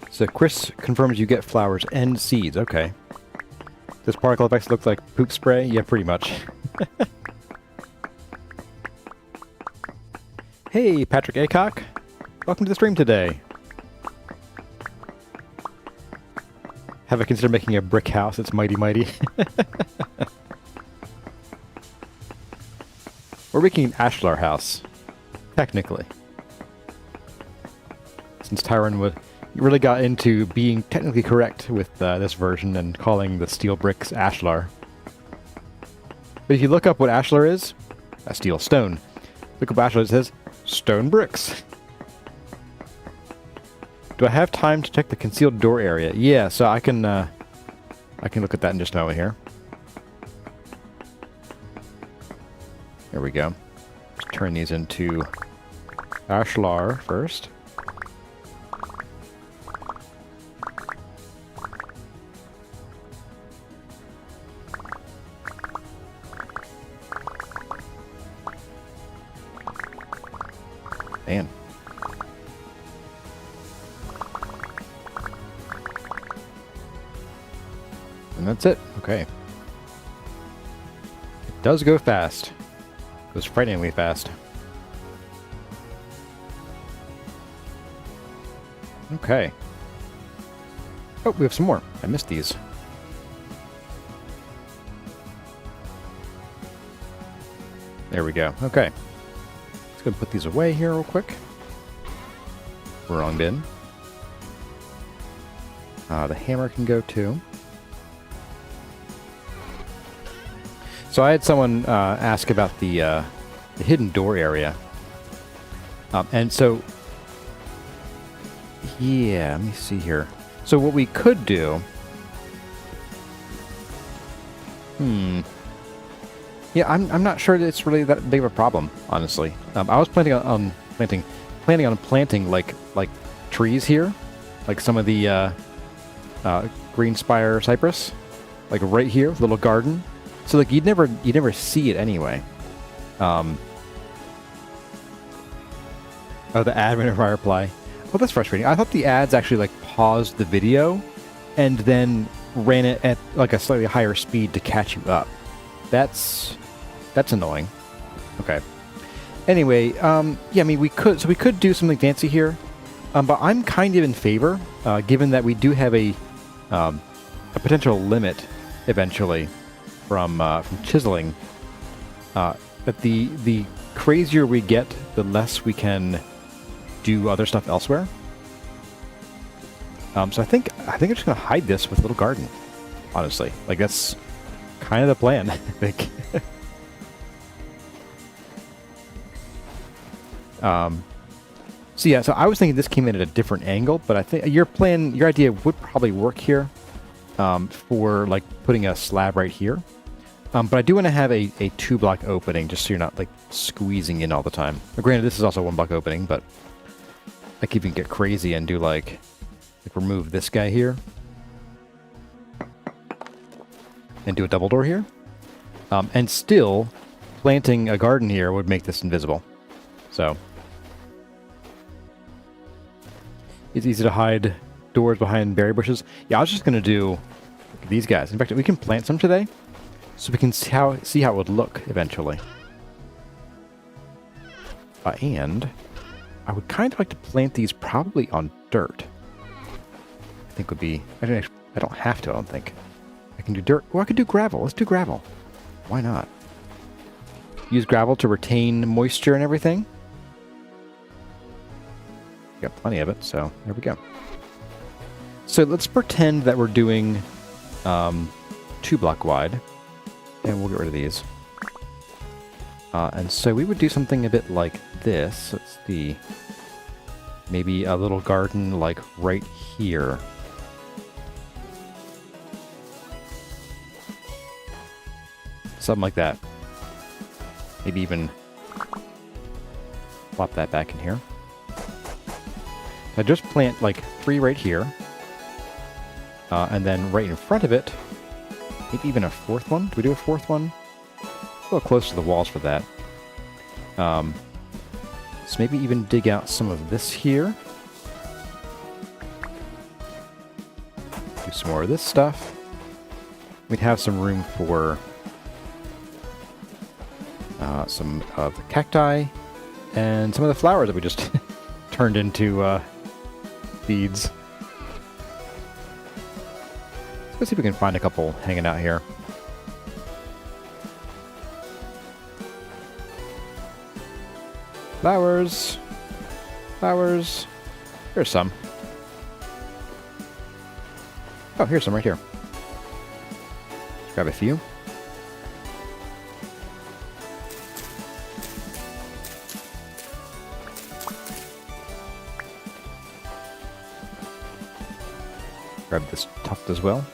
So Chris confirms you get flowers and seeds. Okay. Does particle effects look like poop spray? Yeah, pretty much. Hey, Patrick Acock. Welcome to the stream today. Have I considered making a brick house? It's mighty mighty. We're making an ashlar house, technically. Since Tyron really got into being technically correct with this version and calling the steel bricks ashlar. But if you look up what ashlar is, a steel stone. Look up ashlar, it says stone bricks. Do I have time to check the concealed door area? Yeah, so I can look at that in just a moment here. There we go. Let's turn these into ashlar first. Man. And that's it. Okay. It does go fast. It goes frighteningly fast. Okay. Oh, we have some more. I missed these. There we go. Okay. Let's go put these away here real quick. Wrong bin. The hammer can go too. So I had someone ask about the hidden door area. And so, yeah, let me see here. So what we could do... Yeah, I'm not sure that it's really that big of a problem, honestly. I was planning on planting like trees here, like some of the green spire cypress, like right here, little garden. So like you'd never see it anyway. Oh, the ad whenever I reply. Oh, that's frustrating. I thought the ads actually like paused the video and then ran it at like a slightly higher speed to catch you up. That's annoying. Okay. Anyway, yeah, I mean we could do something fancy here. But I'm kind of in favor, given that we do have a potential limit eventually from chiseling. That the crazier we get, the less we can do other stuff elsewhere. So I think I'm just gonna hide this with a little garden. Honestly, like that's kind of the plan. I think. So yeah, so I was thinking this came in at a different angle, but I think your idea would probably work here for like putting a slab right here. But I do want to have a 2-block opening just so you're not like squeezing in all the time. Now, granted, this is also a 1-block opening, but I could even get crazy and do like remove this guy here and do a double door here. And still planting a garden here would make this invisible. So it's easy to hide doors behind berry bushes. Yeah, I was just going to do these guys. In fact, we can plant some today so we can see how it would look eventually. And I would kind of like to plant these probably on dirt. I think would be... I don't have to, I don't think. I can do dirt. Or I could do gravel. Let's do gravel. Why not? Use gravel to retain moisture and everything. Got plenty of it, so there we go. So let's pretend that we're doing 2-block wide, and we'll get rid of these. And so we would do something a bit like this. Let's see. Maybe a little garden like right here. Something like that. Maybe even plop that back in here. I just plant like 3 right here. And then right in front of it, maybe even a 4th one. Do we do a 4th one? A little close to the walls for that. So maybe even dig out some of this here. Do some more of this stuff. We'd have some room for some of the cacti and some of the flowers that we just turned into seeds. Let's see if we can find a couple hanging out here. Flowers. Flowers. Here's some. Oh, here's some right here. Let's grab a few. Grab this tuft as well.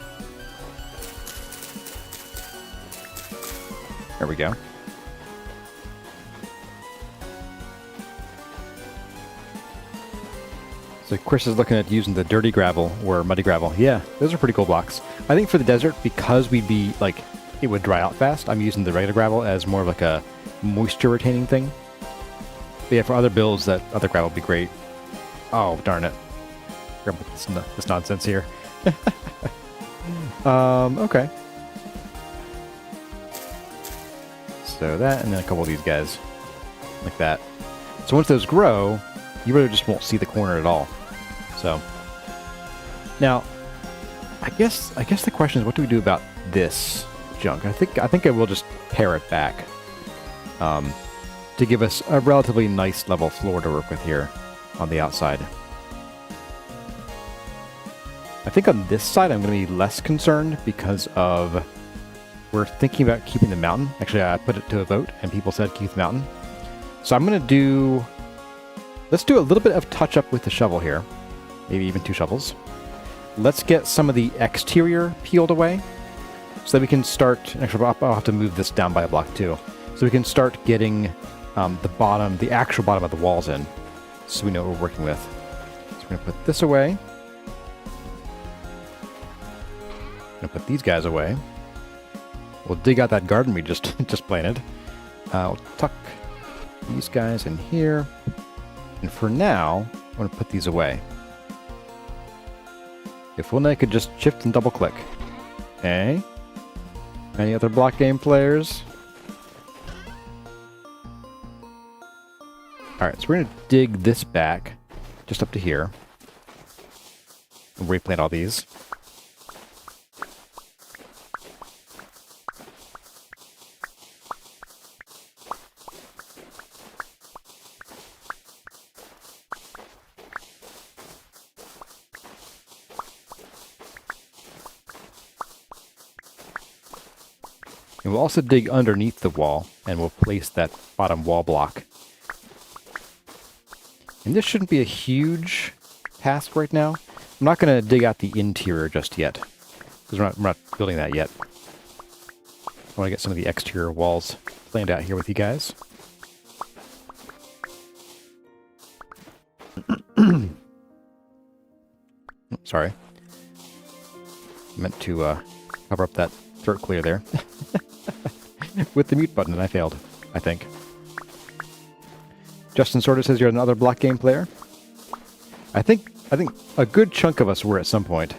There we go. So Chris is looking at using the dirty gravel or muddy gravel. Yeah, those are pretty cool blocks. I think for the desert, because we'd be like, it would dry out fast, I'm using the regular gravel as more of like a moisture retaining thing. But yeah, for other builds, that other gravel would be great. Oh, darn it. Grab this nonsense here. Okay. So that, and then a couple of these guys. Like that. So once those grow, you really just won't see the corner at all. So, now, I guess the question is, what do we do about this junk? I think I will just pare it back to give us a relatively nice level floor to work with here on the outside. I think on this side I'm going to be less concerned because of we're thinking about keeping the mountain. Actually, I put it to a vote and people said keep the mountain. So I'm going to do... Let's do a little bit of touch-up with the shovel here. Maybe even 2 shovels. Let's get some of the exterior peeled away so that we can start... Actually, I'll have to move this down by a block too. So we can start getting the actual bottom of the walls in so we know what we're working with. So we're going to put this away. I'm going to put these guys away. We'll dig out that garden we just planted. I'll tuck these guys in here. And for now, I'm going to put these away. If only I could just shift and double click. Okay. Any other block game players? Alright, so we're going to dig this back just up to here. We'll replant all these. And we'll also dig underneath the wall, and we'll place that bottom wall block. And this shouldn't be a huge task right now. I'm not going to dig out the interior just yet, because we're not building that yet. I want to get some of the exterior walls planned out here with you guys. Sorry. I meant to cover up that throat clear there. With the mute button, and I failed, I think. Justin Sorter says you're another block game player. I think a good chunk of us were at some point.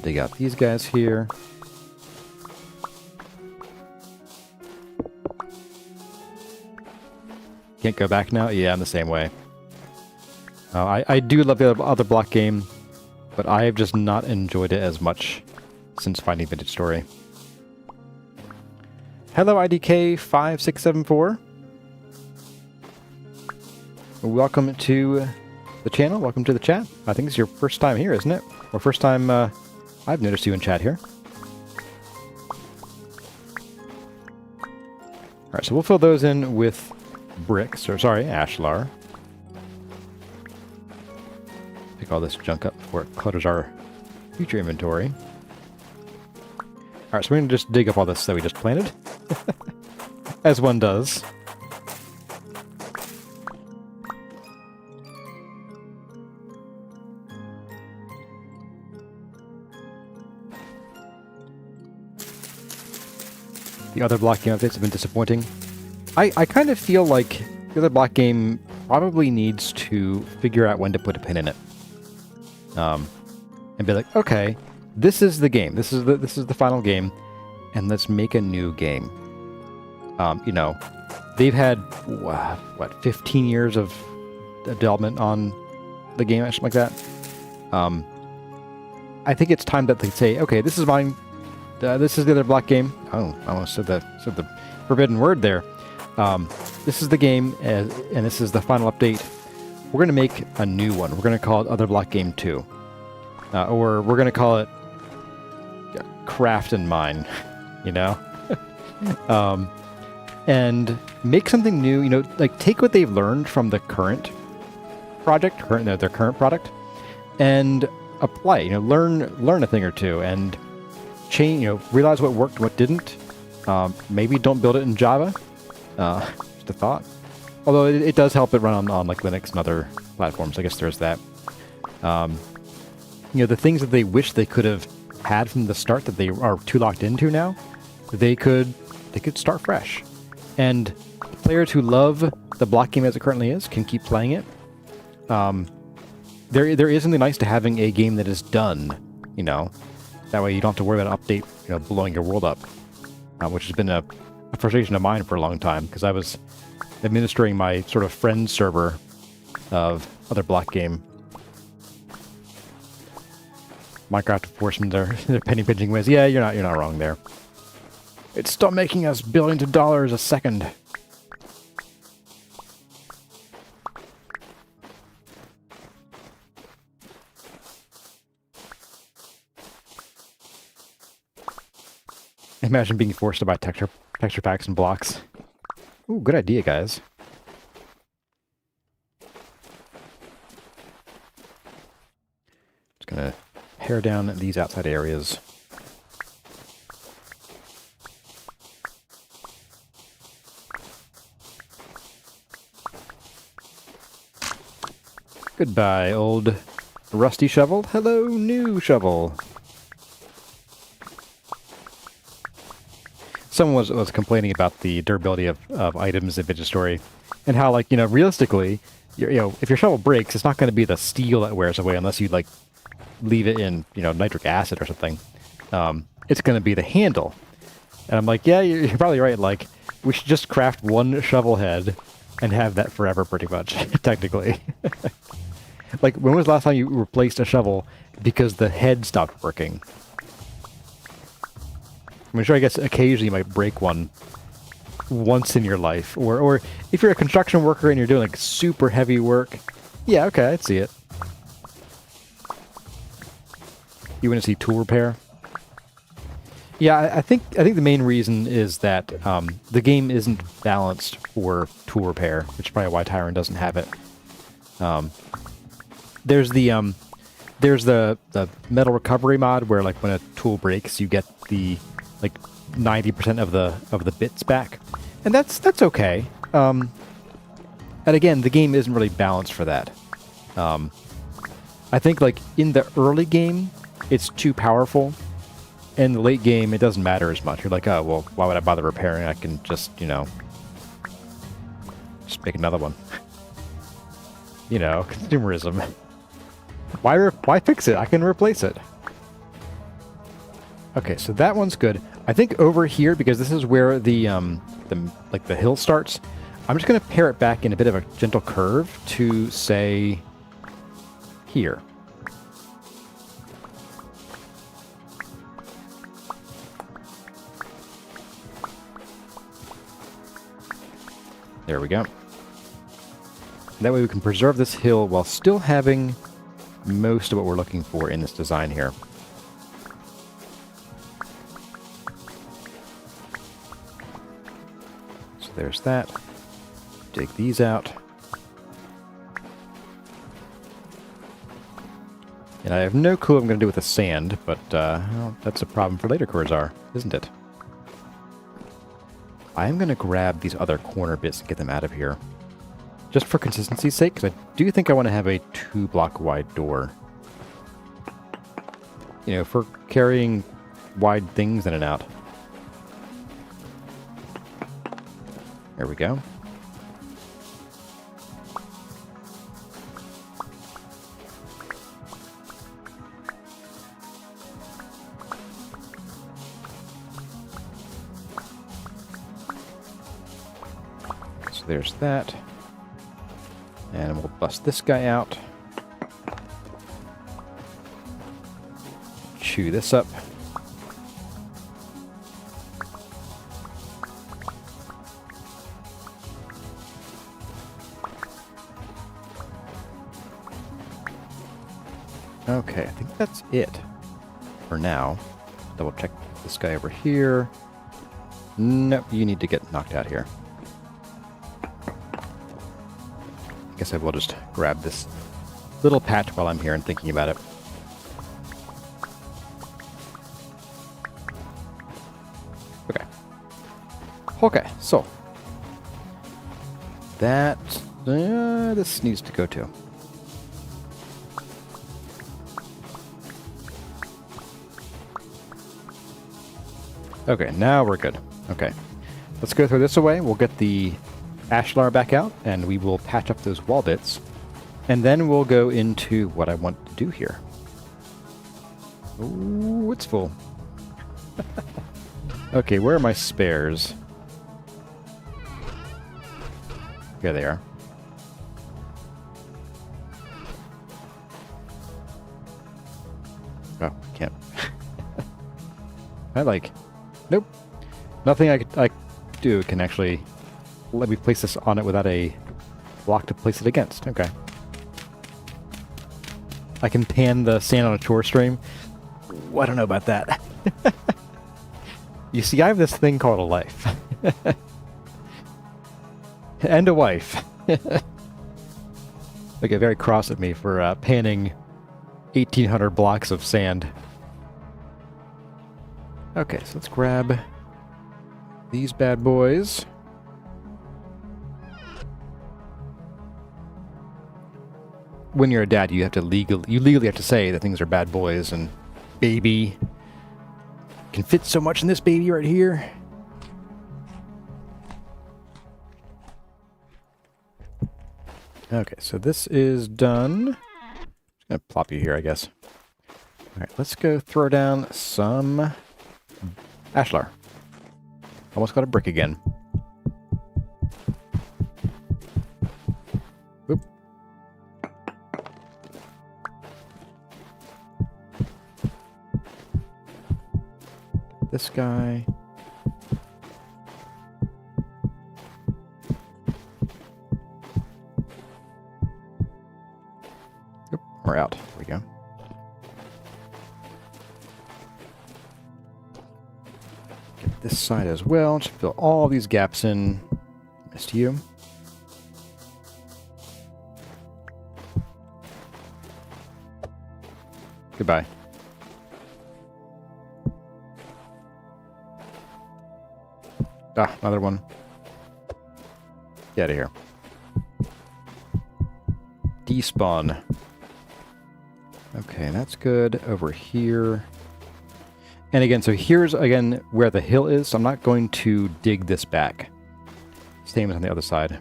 Dig out these guys here. Can't go back now? Yeah, I'm the same way. I do love the other block game, but I have just not enjoyed it as much since finding Vintage Story. Hello, IDK5674. Welcome to the channel. Welcome to the chat. I think it's your first time here, isn't it? Or first time I've noticed you in chat here. Alright, so we'll fill those in with bricks, or sorry, ashlar. Pick all this junk up before it clutters our future inventory. Alright, so we're going to just dig up all this that we just planted. As one does. The other block game updates have been disappointing. I kind of feel like the other block game probably needs to figure out when to put a pin in it. And be like, okay, this is the game. This is the final game, and let's make a new game. You know, they've had what 15 years of development on the game, or something like that. I think it's time that they say, okay, this is mine. This is the other block game. Oh, I almost said the forbidden word there. This is the game, and this is the final update. We're going to make a new one. We're going to call it Other Block Game 2. Or we're going to call it Craft and Mine, you know? And make something new, you know, like take what they've learned from the current project, their current product, and apply, you know, learn a thing or two, and change, you know, realize what worked, what didn't. Maybe don't build it in Java. Just a thought. Although it does help it run on like Linux and other platforms. I guess there's that. You know, the things that they wish they could have had from the start that they are too locked into now, they could start fresh. And players who love the block game as it currently is can keep playing it. There is something nice to having a game that is done, you know. That way you don't have to worry about an update, you know, blowing your world up. Which has been a frustration of mine for a long time, because I was administering my sort of friend server of other block game. Minecraft enforcement, they're penny pinching ways. Yeah, you're not wrong there. It's still making us billions of dollars a second. Imagine being forced to buy texture packs and blocks. Ooh, good idea, guys. Just gonna pare down these outside areas. Goodbye, old rusty shovel. Hello, new shovel. Someone was complaining about the durability of items in Vintage Story, and how, like, you know, realistically, you know, if your shovel breaks, it's not going to be the steel that wears away unless you like leave it in, you know, nitric acid or something. it's going to be the handle. And I'm like, yeah, you're probably right. Like, we should just craft one shovel head and have that forever, pretty much, technically. Like, when was the last time you replaced a shovel because the head stopped working? I'm sure, I guess, occasionally you might break one once in your life. Or if you're a construction worker and you're doing, like, super heavy work, yeah, okay, I'd see it. You want to see tool repair? Yeah, I think the main reason is that the game isn't balanced for tool repair, which is probably why Tyron doesn't have it. There's the metal recovery mod where, like, when a tool breaks, you get the, like, 90% of the bits back, and that's okay. And again, the game isn't really balanced for that. I think, like, in the early game, it's too powerful. In the late game, it doesn't matter as much. You're like, oh, well, why would I bother repairing? I can just, you know, just make another one. You know, consumerism. Why fix it? I can replace it. Okay, so that one's good. I think over here, because this is where the hill starts, I'm just going to pare it back in a bit of a gentle curve to, say, here. There we go. That way we can preserve this hill while still having most of what we're looking for in this design here. So there's that. Dig these out. And I have no clue what I'm going to do with the sand, but well, that's a problem for later Kurzar, isn't it? I am going to grab these other corner bits and get them out of here. Just for consistency's sake, because I do think I want to have a 2-block wide door. You know, for carrying wide things in and out. There we go. So there's that. And we'll bust this guy out. Chew this up. Okay, I think that's it for now. Double check this guy over here. Nope, you need to get knocked out here. I guess I will just grab this little patch while I'm here and thinking about it. Okay. Okay, so. That... this needs to go too. Okay, now we're good. Okay. Let's go through this away. We'll get the ashlar back out, and we will patch up those wall bits. And then we'll go into what I want to do here. Ooh, it's full. Okay, where are my spares? Here they are. Oh, can't. Nope. Nothing I do can actually let me place this on it without a block to place it against. Okay. I can pan the sand on a chore stream. Well, I don't know about that. You see, I have this thing called a life. And a wife. They get very cross at me for panning 1,800 blocks of sand. Okay, so let's grab these bad boys. When you're a dad, you legally have to say that things are bad boys, and baby can fit so much in this baby right here. Okay, so this is done. Just gonna plop you here, I guess. All right, let's go throw down some Ashlar. Almost got a brick again. Whoop. This guy. Oop, we're out. There we go. Get this side as well. Just fill all these gaps in. Missed you. Goodbye. Ah, another one. Get out of here. Despawn. Okay, that's good. Over here. And again, so here's, again, where the hill is. So I'm not going to dig this back. Same as on the other side.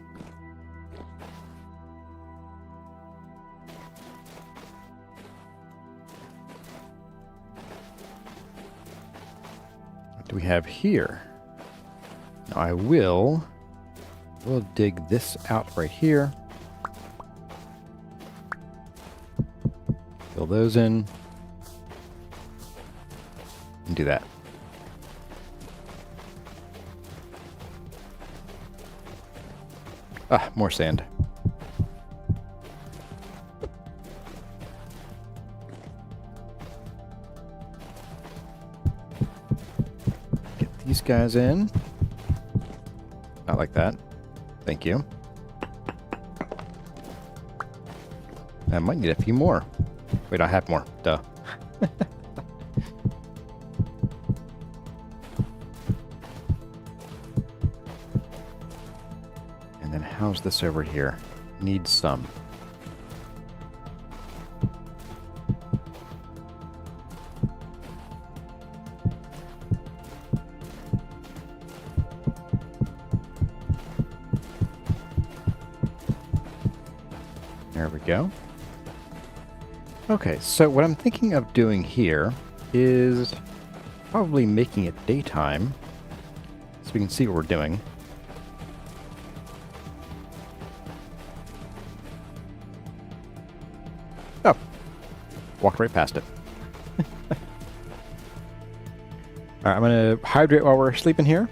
What do we have here? Now I will dig this out right here. Fill those in. And do that. Ah, more sand. Get these guys in. Not like that. Thank you. I might need a few more. Wait, I have more. Duh. And then how's this over here? Need some. There we go. Okay, so what I'm thinking of doing here is probably making it daytime so we can see what we're doing. Oh, walked right past it. Alright, I'm going to hydrate while we're sleeping here.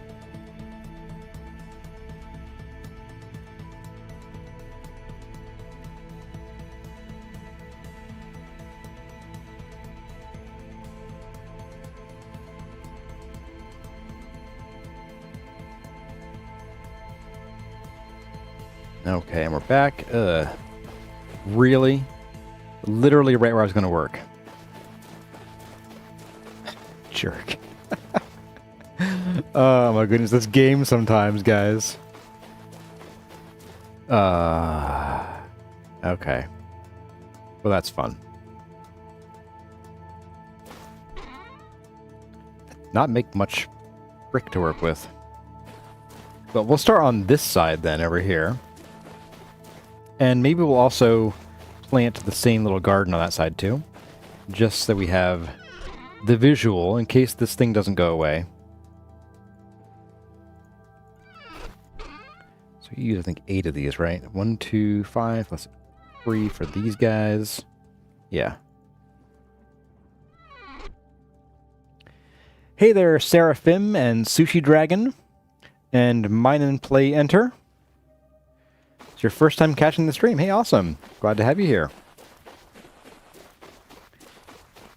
Okay, and we're back. Really? Literally right where I was going to work. Jerk. Oh my goodness, this game sometimes, guys. Okay. Well, that's fun. Not make much brick to work with. But we'll start on this side then, over here. And maybe we'll also plant the same little garden on that side too. Just so we have the visual in case this thing doesn't go away. So you use, I think, 8 of these, right? 1, 2, 5, plus 3 for these guys. Yeah. Hey there, Seraphim and Sushi Dragon. And Mine and Play Enter. It's your first time catching the stream. Hey, awesome. Glad to have you here.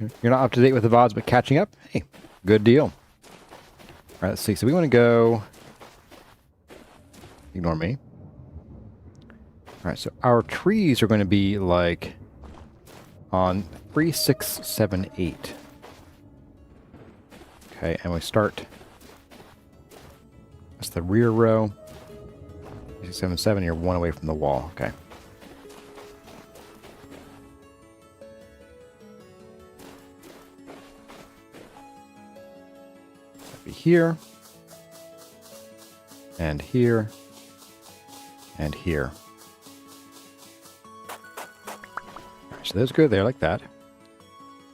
You're not up to date with the VODs, but catching up? Hey, good deal. All right, let's see. So we want to go... Ignore me. All right, so our trees are going to be like on 3, 6, 7, 8. Okay, and we start... That's the rear row. 6, 7, 7, you're 1 away from the wall. Okay. That'd be here. And here. And here. Alright, so those go there like that.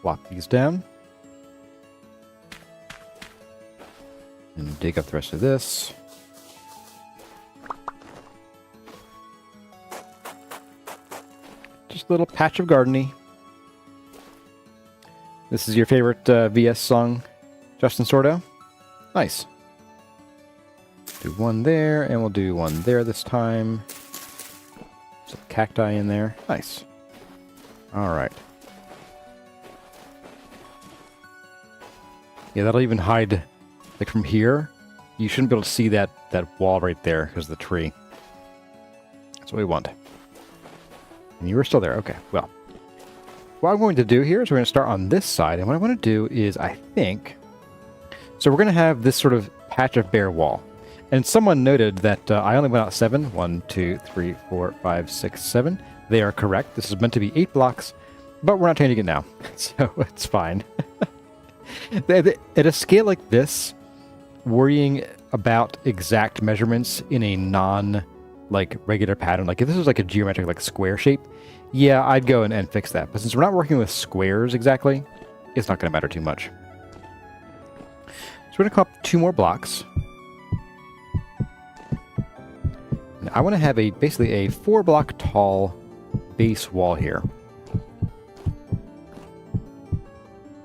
Flop these down. And dig up the rest of this. Just a little patch of gardening. This is your favorite VS song, Justin Sordo? Nice. Do one there, and we'll do one there this time. Some cacti in there. Nice. Alright. Yeah, that'll even hide, like from here, you shouldn't be able to see that wall right there because of the tree. That's what we want. And you were still there. Okay, well. What I'm going to do here is we're going to start on this side, and what I want to do is, I think... So we're going to have this sort of patch of bare wall. And someone noted that I only went out 7. 1, 2, 3, 4, 5, 6, 7. They are correct. This is meant to be 8 blocks, but we're not changing it now, so it's fine. At a scale like this, worrying about exact measurements in a regular pattern, like if this was like a geometric like square shape, yeah, I'd go and fix that. But since we're not working with squares exactly, it's not going to matter too much. So we're going to come up 2 more blocks. And I want to have basically a 4-block tall base wall here.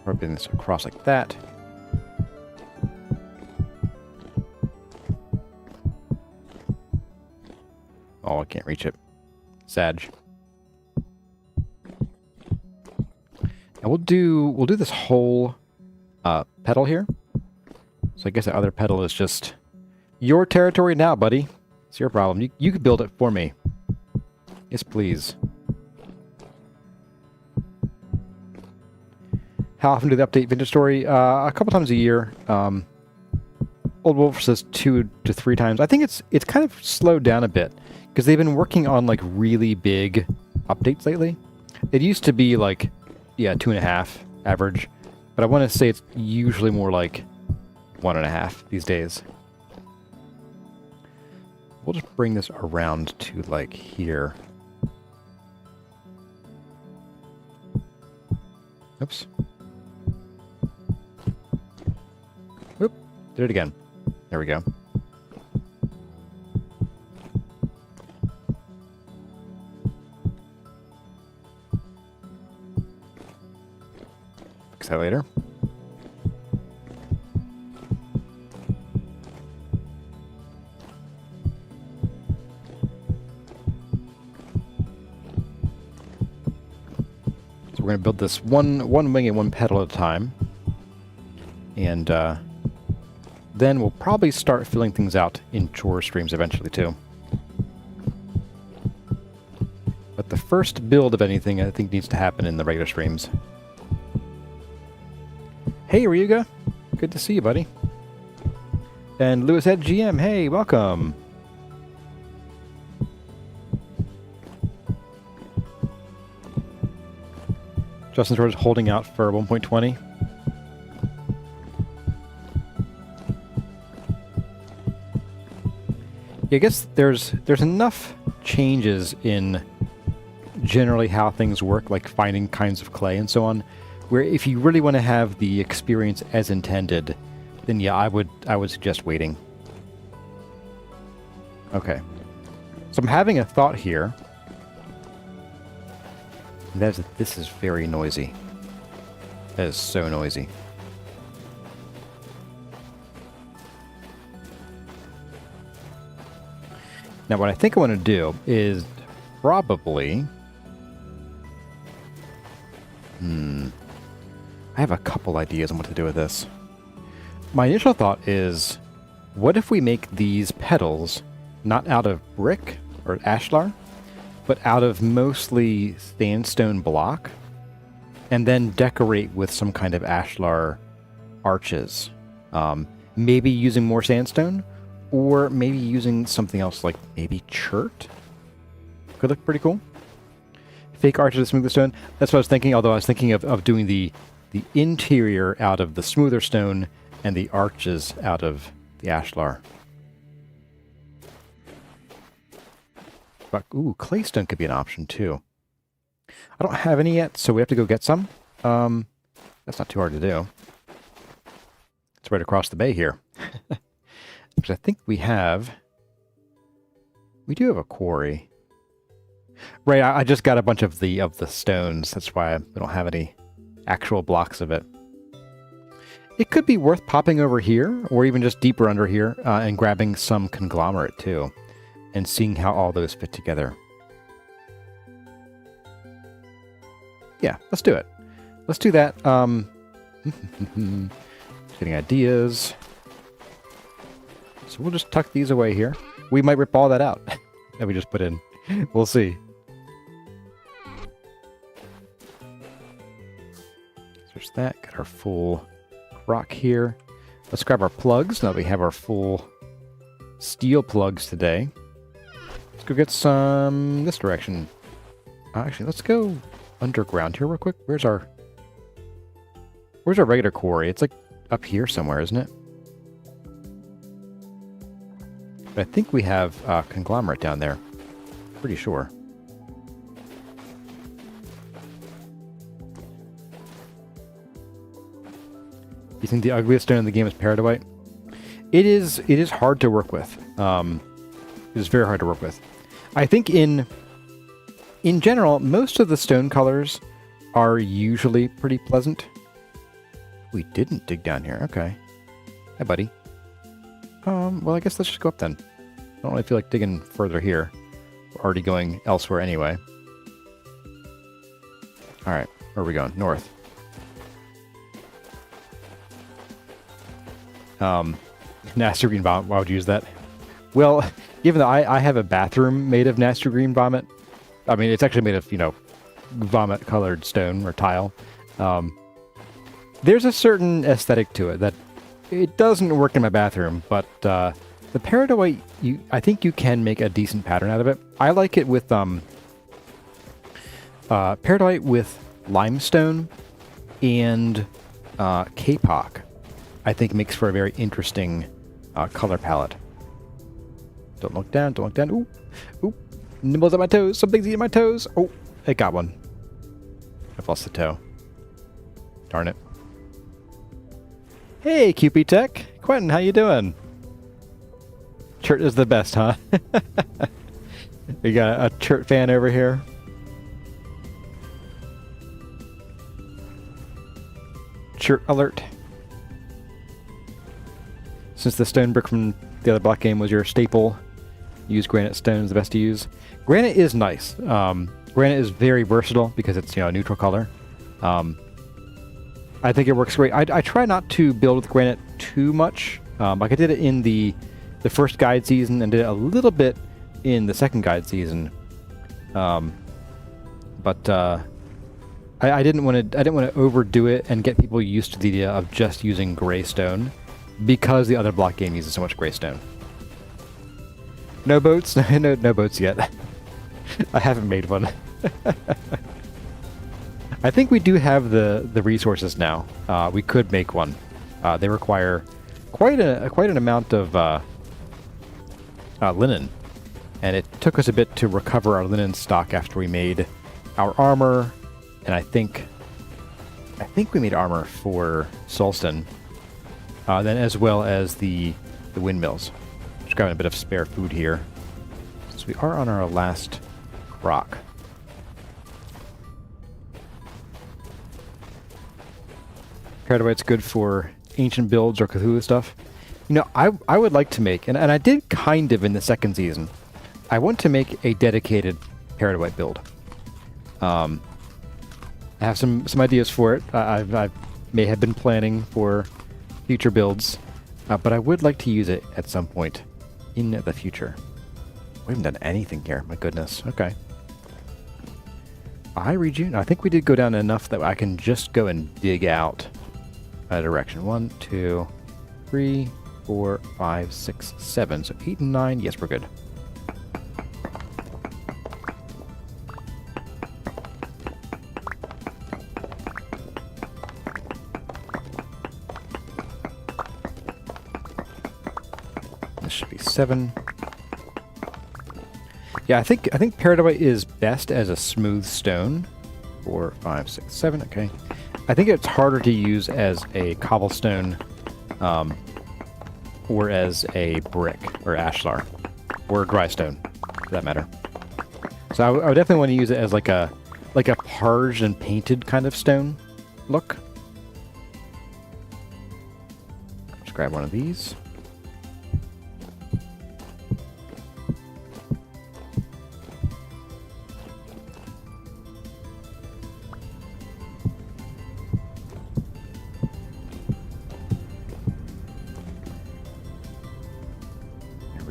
Rubbing this across like that. Oh, I can't reach it. Sag. And we'll do this whole petal here. So I guess the other petal is just your territory now, buddy. It's your problem. You can build it for me. Yes, please. How often do they update Vintage Story? A couple times a year. Old Wolf says 2 to 3 times. I think it's kind of slowed down a bit because they've been working on like really big updates lately. It used to be like, yeah, 2.5 average, but I want to say it's usually more like 1.5 these days. We'll just bring this around to like here. Oops. Oop, did it again. There we go. Fix that later. So we're going to build this one wing and 1 petal at a time. And then we'll probably start filling things out in chore streams eventually too. But the first build of anything I think needs to happen in the regular streams. Hey Ryuga, good to see you, buddy. And Lewis Head GM, hey, welcome. Justin's Road is holding out for 1.20. Yeah, I guess there's enough changes in generally how things work, like finding kinds of clay and so on, where if you really want to have the experience as intended, then yeah, I would suggest waiting. Okay. So I'm having a thought here. And that is that this is very noisy. That is so noisy. Now what I think I want to do is probably... I have a couple ideas on what to do with this. My initial thought is, what if we make these petals not out of brick or ashlar, but out of mostly sandstone block, and then decorate with some kind of ashlar arches? Maybe using more sandstone, or maybe using something else like maybe chert? Could look pretty cool. Fake arches of smoother stone. That's what I was thinking, although I was thinking of doing the interior out of the smoother stone and the arches out of the ashlar. But, ooh, claystone could be an option too. I don't have any yet, so we have to go get some. That's not too hard to do. It's right across the bay here. Because I think we do have a quarry. Right, I just got a bunch of the stones. That's why we don't have any actual blocks of it. It could be worth popping over here, or even just deeper under here, and grabbing some conglomerate too, and seeing how all those fit together. Yeah, let's do it. Let's do that. Getting ideas. So we'll just tuck these away here. We might rip all that out that we just put in. We'll see. There's that. Got our full rock here. Let's grab our plugs now that we have our full steel plugs today. Let's go get some this direction. Actually, let's go underground here real quick. Where's our regular quarry? It's like up here somewhere, isn't it? But I think we have conglomerate down there. Pretty sure. You think the ugliest stone in the game is peridotite? It is hard to work with. It is very hard to work with. I think in general, most of the stone colors are usually pretty pleasant. We didn't dig down here. Okay. Hi, buddy. Well, I guess let's just go up then. I don't really feel like digging further here. We're already going elsewhere anyway. All right. Where are we going? North. Nasty green vomit. Why would you use that? Well, given that I have a bathroom made of nasty green vomit. I mean, it's actually made of, vomit-colored stone or tile. There's a certain aesthetic to it that it doesn't work in my bathroom, but the peridotite, I think you can make a decent pattern out of it. I like it with peridotite with limestone and kapok. I think makes for a very interesting color palette. Don't look down, don't look down. Ooh, ooh, nibbles at my toes. Something's eating my toes. Oh, I got one. I've lost the toe. Darn it. Hey, QP Tech. Quentin, how you doing? Chert is the best, huh? We got a Chert fan over here. Chert alert. Since the stone brick from the other block game was your staple, use granite stone is the best to use. Granite is nice. Granite is very versatile because it's a neutral color. I think it works great. I try not to build with granite too much. Like I did it in the first guide season and did it a little bit in the second guide season. But I didn't want to overdo it and get people used to the idea of just using gray stone. Because the other block game uses so much gray stone. No boats? No boats yet. I haven't made one. I think we do have the resources now. We could make one. They require quite an amount of linen. And it took us a bit to recover our linen stock after we made our armor. And I think we made armor for Solston. Then as well as the windmills. Just grabbing a bit of spare food here. So we are on our last rock. Peridotite's good for ancient builds or Cthulhu stuff. I would like to make, and I did kind of in the second season, I want to make a dedicated peridotite build. I have some ideas for it. I may have been planning for future builds, but I would like to use it at some point in the future. We haven't done anything here. My goodness. Okay. I read you. I think we did go down enough that I can just go and dig out a direction. 1, 2, 3, 4, 5, 6, 7. So 8 and 9. Yes, we're good. This should be 7. Yeah, I think peridotite is best as a smooth stone. 4, 5, 6, 7. Okay. I think it's harder to use as a cobblestone or as a brick or ashlar or dry stone, for that matter. So I would definitely want to use it as like a parged and painted kind of stone look. Let's grab one of these.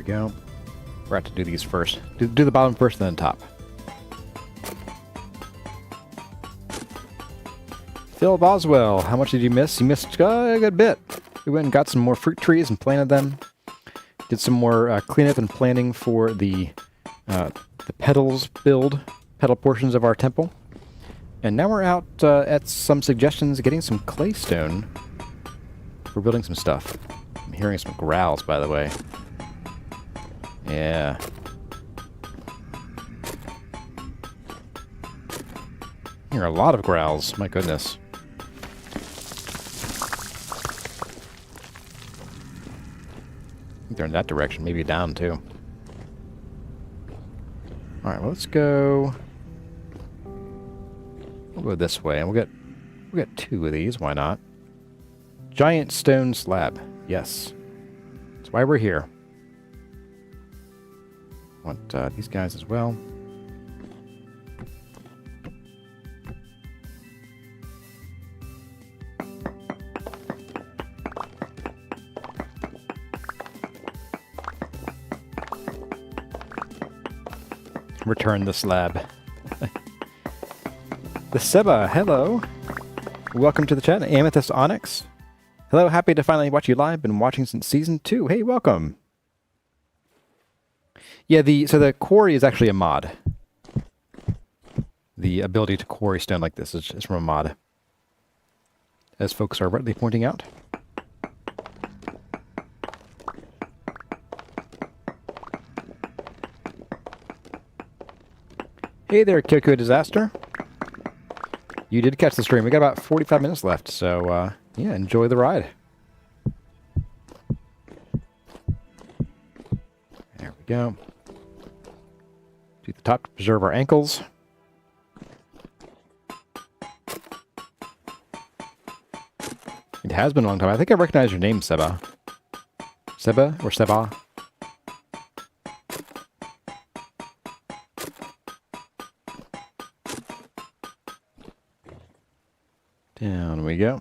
Go. We're going to do these first. Do the bottom first, then the top. Phil Boswell, how much did you miss? You missed a good bit. We went and got some more fruit trees and planted them. Did some more cleanup and planting for the petals petal portions of our temple. And now we're out at some suggestions, getting some claystone. We're building some stuff. I'm hearing some growls, by the way. Yeah. Here are a lot of growls, my goodness. I think they're in that direction, maybe down too. Alright, well, let's go. We'll go this way, and we'll get 2 of these, why not? Giant stone slab. Yes. That's why we're here. Want these guys as well. Return the slab. The Seba, hello. Welcome to the chat. Amethyst Onyx. Hello, happy to finally watch you live. Been watching since season 2. Hey, welcome. Yeah, so the quarry is actually a mod. The ability to quarry stone like this is from a mod, as folks are rightly pointing out. Hey there, Kyoko Disaster. You did catch the stream. We got about 45 minutes left, so yeah, enjoy the ride. There we go. To the top to preserve our ankles. It has been a long time. I think I recognize your name, Seba. Seba or Seba? Down we go.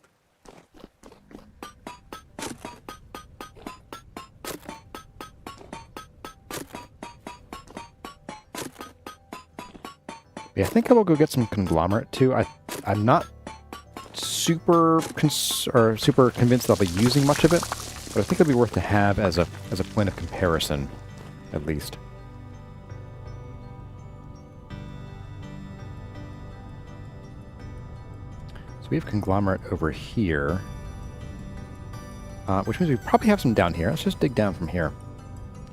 Yeah, I think I will go get some conglomerate too. I'm not super convinced that I'll be using much of it, but I think it'll be worth to have as a point of comparison, at least. So we have conglomerate over here, which means we probably have some down here. Let's just dig down from here.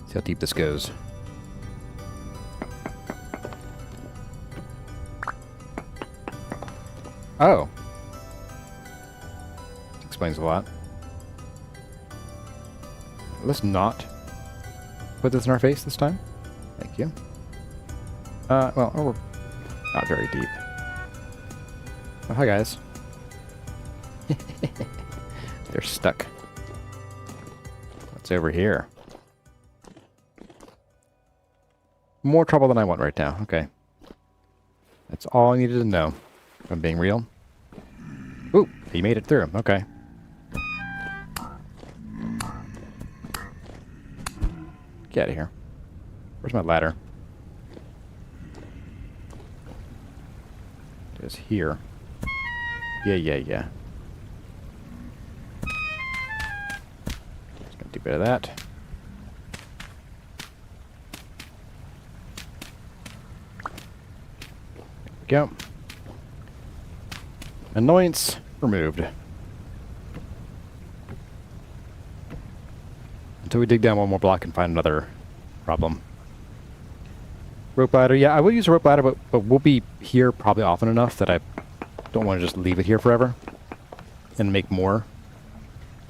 See how deep this goes. Oh. Explains a lot. Let's not put this in our face this time. Thank you. Well, we're not very deep. Oh, hi, guys. They're stuck. What's over here? More trouble than I want right now. Okay. That's all I needed to know, if I'm being real. Ooh, he made it through. Okay. Get out of here. Where's my ladder? It is here. Yeah. Just gonna do a bit of that. There we go. Annoyance removed. Until we dig down one more block and find another problem. Rope ladder. Yeah, I will use a rope ladder, but we'll be here probably often enough that I don't want to just leave it here forever and make more.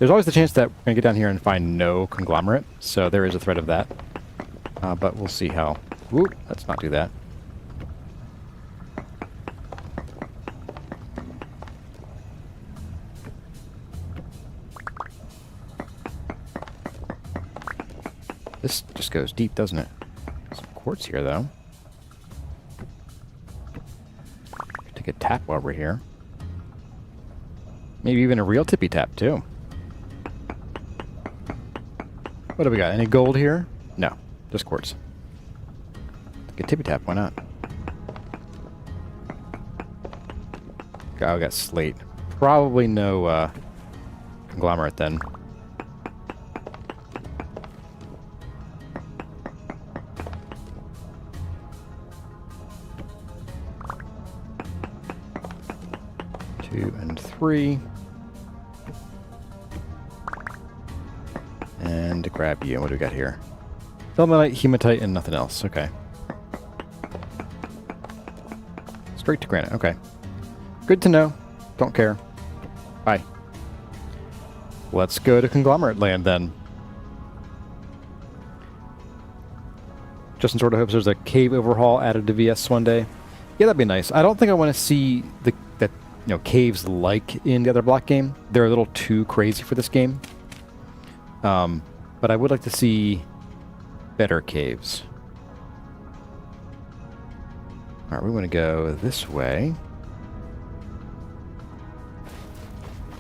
There's always the chance that we're going to get down here and find no conglomerate, so there is a threat of that. But we'll see how... Ooh, let's not do that. This just goes deep, doesn't it? Some quartz here, though. Take a tap while we're here. Maybe even a real tippy tap, too. What do we got? Any gold here? No, just quartz. Take a tippy tap, why not? Oh, I got slate. Probably no conglomerate then. Two and three. And to grab you. What do we got here? Ilmenite, hematite, and nothing else. Okay. Straight to granite. Okay. Good to know. Don't care. Bye. Let's go to conglomerate land then. Justin sort of hopes there's a cave overhaul added to VS one day. Yeah, that'd be nice. I don't think I want to see that caves like in the other block game. They're a little too crazy for this game. But I would like to see better caves. Alright, we want to go this way.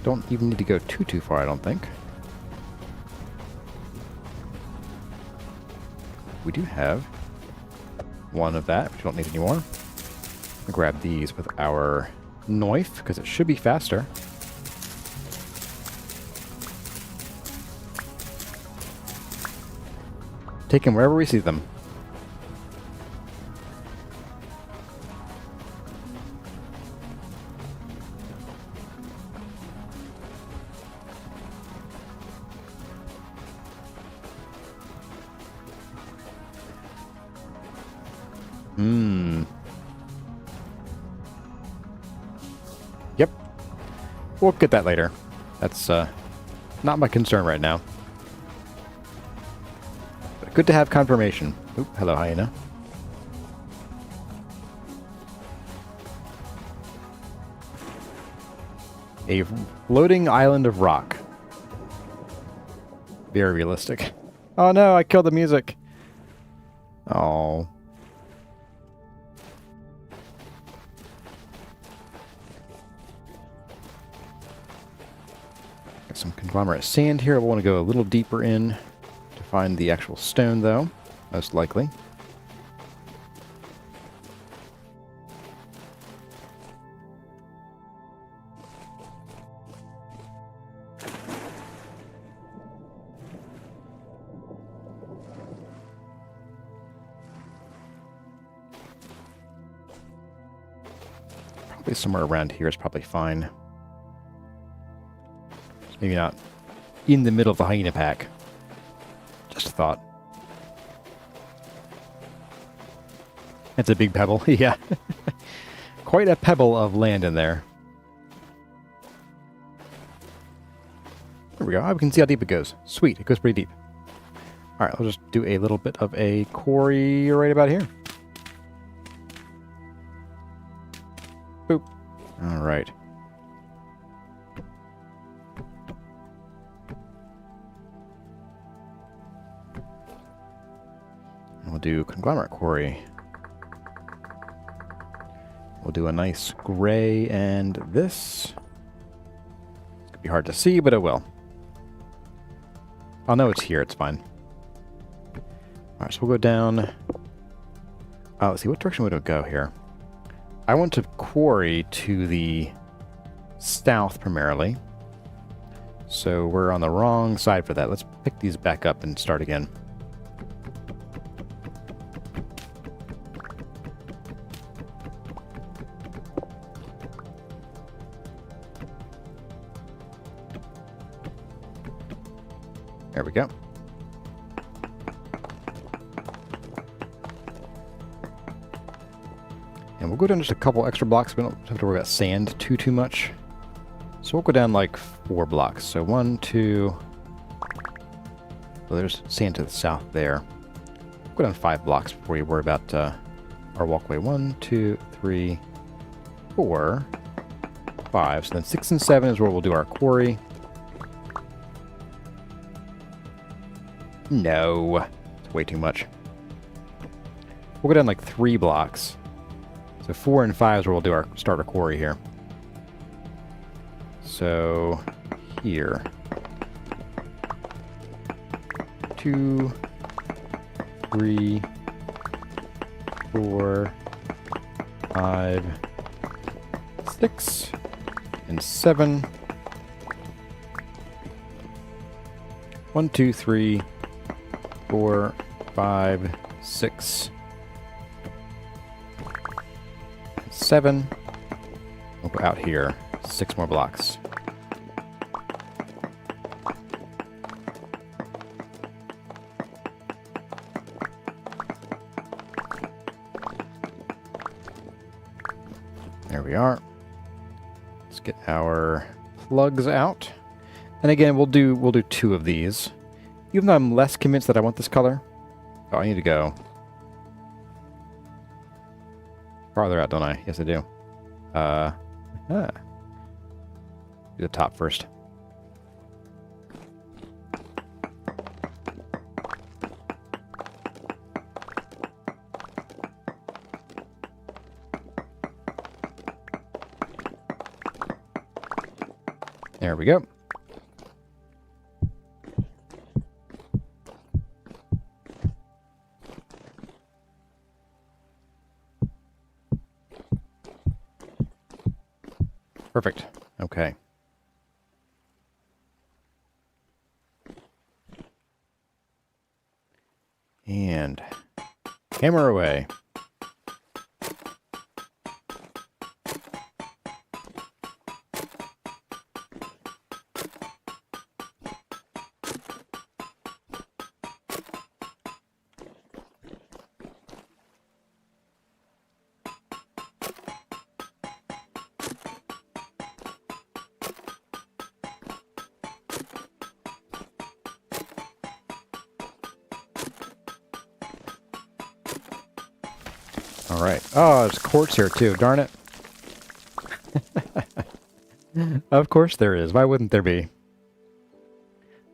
Don't even need to go too far, I don't think. We do have one of that, which we don't need anymore. I'll grab these with our knife, because it should be faster. Take them wherever we see them. Yep. We'll get that later. That's not my concern right now. But good to have confirmation. Oop, hello, hyena. A floating island of rock. Very realistic. Oh no, I killed the music. Oh. Got some conglomerate sand here. I want to go a little deeper in to find the actual stone, though, most likely. Probably somewhere around here is probably fine. Maybe not in the middle of the hyena pack. Just a thought. It's a big pebble. Yeah. Quite a pebble of land in there. There we go. Oh, we can see how deep it goes. Sweet. It goes pretty deep. All right, I'll just do a little bit of a quarry right about here. Boop. All right. We'll do conglomerate quarry. We'll do a nice gray and this. It's gonna be hard to see, but it will. I'll know it's here, it's fine. Alright, so we'll go down. Let's see, what direction would it go here? I want to quarry to the south primarily. So we're on the wrong side for that. Let's pick these back up and start again. There we go. And we'll go down just a couple extra blocks. We don't have to worry about sand too much. So So we'll go down like 4 blocks. So 1, 2... Well, there's sand to the south there. We'll go down 5 blocks before you worry about our walkway. 1, 2, 3, 4, 5. So then 6 and 7 is where we'll do our quarry. No. It's way too much. We'll go down like 3 blocks. So 4 and 5 is where we'll do our start our quarry here. So here. 2, 3, 4, 5, 6, and 7. 1, 2, 3, 4, 5, 6, 7. We'll go out here. 6 more blocks. There we are. Let's get our plugs out. And again, we'll do 2 of these. Even though I'm less convinced that I want this color. Oh, I need to go farther out, don't I? Yes, I do. Do the top first. There we go. Perfect. Okay. And hammer away. All right. Oh, there's quartz here too. Darn it. Of course there is. Why wouldn't there be?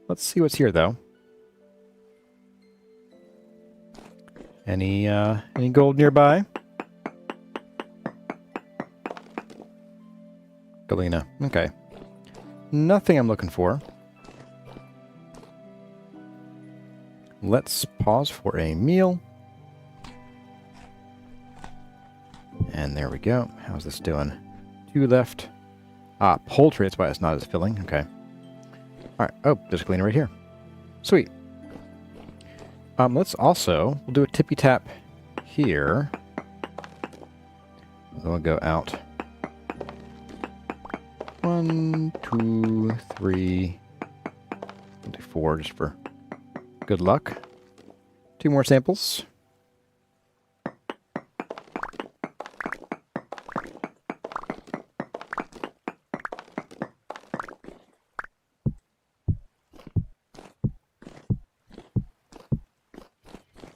Let's see what's here though. Any gold nearby? Galena. Okay. Nothing I'm looking for. Let's pause for a meal. And there we go. How's this doing? 2 left. Ah, poultry. That's why it's not as filling. Okay. All right. Oh, there's a cleaner right here. Sweet. Let's also, we'll do a tippy tap here. We'll go out. 1, 2, 3, 4, just for good luck. 2 more samples.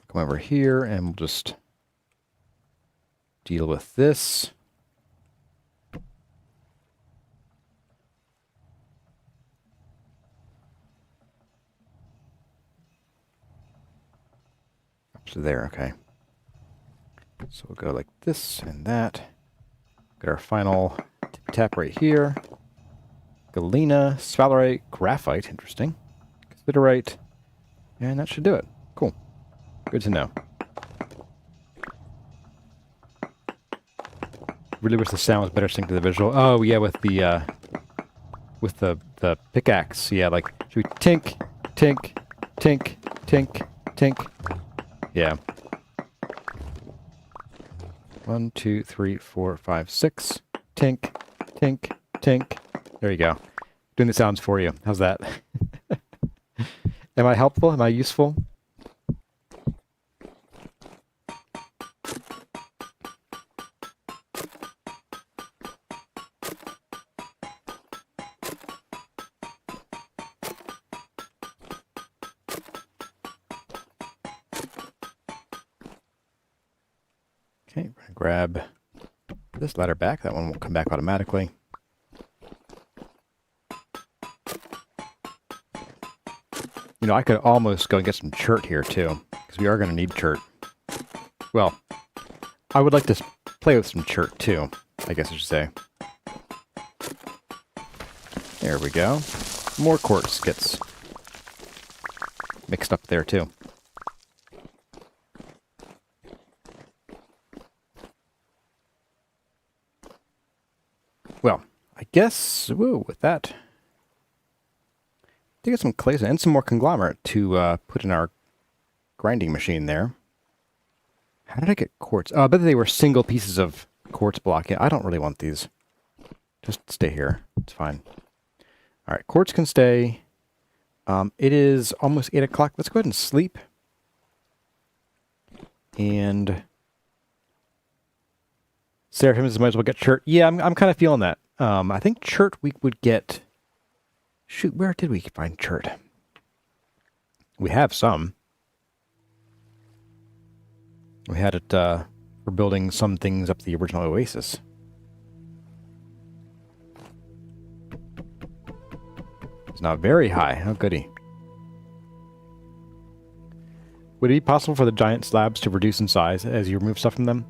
Come over here and we'll just deal with this. Up to there, okay. So we'll go like this and that. Get our final tippy tap right here. Galena, sphalerite, graphite, interesting. Considerite, and that should do it. Cool. Good to know. Really wish the sound was better synced to the visual. Oh yeah, with the pickaxe. Yeah, like should we tink, tink, tink, tink, tink? Yeah. 1, 2, 3, 4, 5, 6. Tink, tink, tink. There you go. Doing the sounds for you. How's that? Am I helpful? Am I useful? Okay, we're gonna grab this ladder back. That one won't come back automatically. You know, I could almost go and get some chert here too, because we are going to need chert. Well, I would like to play with some chert too, I guess I should say. There we go. More quartz gets mixed up there too. Well, I guess, woo, with that, to get some clay and some more conglomerate to put in our grinding machine there. How did I get quartz? Oh, I bet they were single pieces of quartz block. Yeah, I don't really want these. Just stay here. It's fine. All right, quartz can stay. It is almost 8 o'clock. Let's go ahead and sleep. And Seraphim might as well get chert. Yeah, I'm kind of feeling that. I think chert we would get. Shoot, where did we find chert? We have some. We had it for building some things up the original oasis. It's not very high. Oh, goody. Would it be possible for the giant slabs to reduce in size as you remove stuff from them?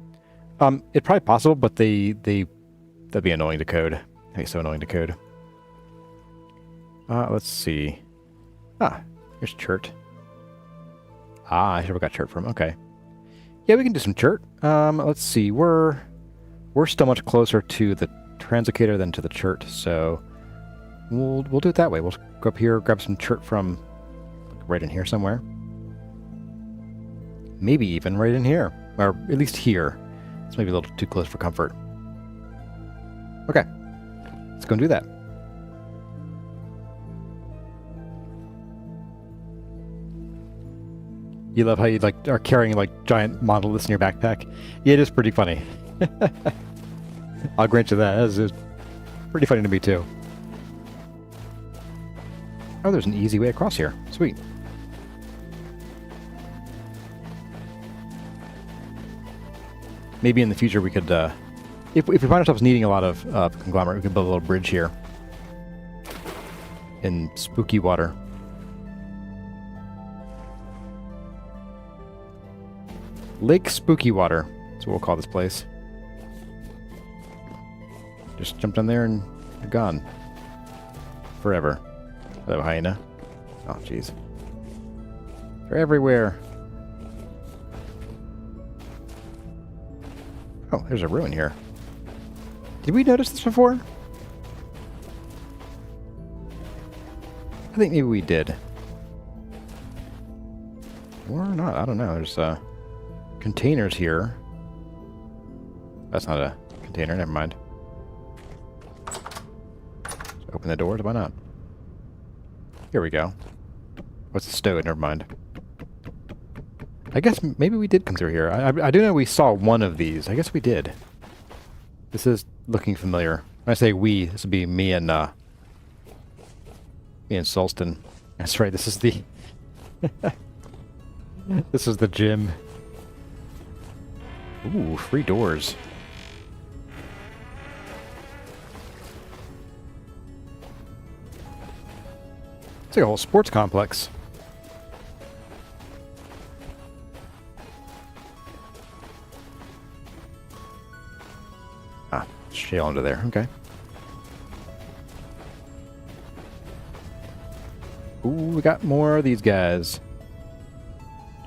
It's probably possible, but that'd be annoying to code. That'd be so annoying to code. Let's see. Ah, here's chert. Ah, I should have got chert from. Okay. Yeah, we can do some chert. Let's see. We're still much closer to the translocator than to the chert, so we'll do it that way. We'll go up here, grab some chert from right in here somewhere. Maybe even right in here, or at least here. It's maybe a little too close for comfort. Okay, let's go and do that. You love how you are carrying giant monoliths in your backpack. Yeah, it is pretty funny. I'll grant you that. It's pretty funny to me too. Oh, there's an easy way across here. Sweet. Maybe in the future we could, if we find ourselves needing a lot of conglomerate, we could build a little bridge here in spooky water. Lake Spooky Water. That's what we'll call this place. Just jump down there and you're gone. Forever. Hello, hyena. Oh, jeez. They're everywhere. Oh, there's a ruin here. Did we notice this before? I think maybe we did. Or not, I don't know. There's containers here. That's not a container, never mind. Just open the doors, why not? Here we go. What's the stove? Never mind. I guess maybe we did come through here. I do know we saw one of these. I guess we did. This is looking familiar. When I say we, this would be me and Sulston. That's right, this is the this is the gym. Ooh, free doors. It's like a whole sports complex. Ah, shale under there. Okay. Ooh, we got more of these guys.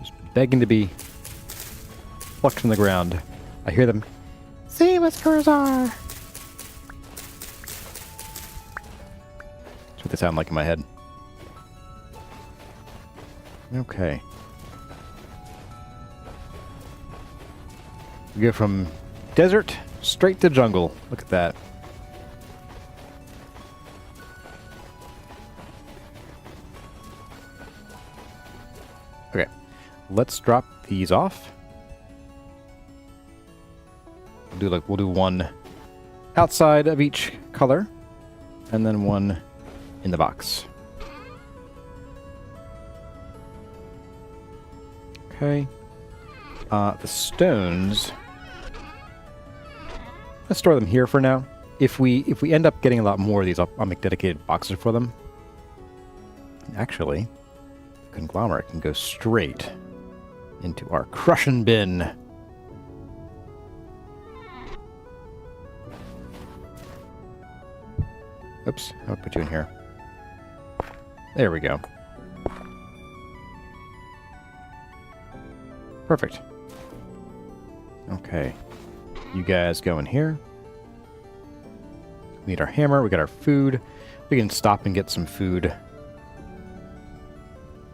Just begging to be plucked from the ground. I hear them. See what screws are. That's what they sound like in my head. Okay. We go from desert straight to jungle. Look at that. Okay. Let's drop these off. We'll do one outside of each color, and then one in the box. Okay. The stones. Let's store them here for now. If we end up getting a lot more of these, I'll make dedicated boxes for them. Actually, conglomerate can go straight into our crushing bin. Oops, I'll put you in here. There we go. Perfect. Okay. You guys go in here. We need our hammer, we got our food. We can stop and get some food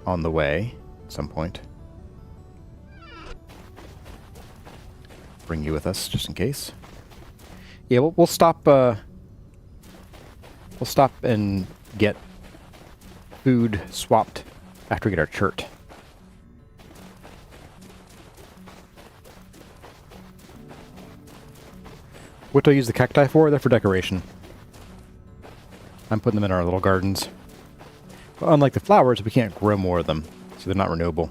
on the way at some point. Bring you with us just in case. Yeah, we'll stop and get food swapped after we get our chert. What do I use the cacti for? They're for decoration. I'm putting them in our little gardens. But unlike the flowers, we can't grow more of them, so they're not renewable.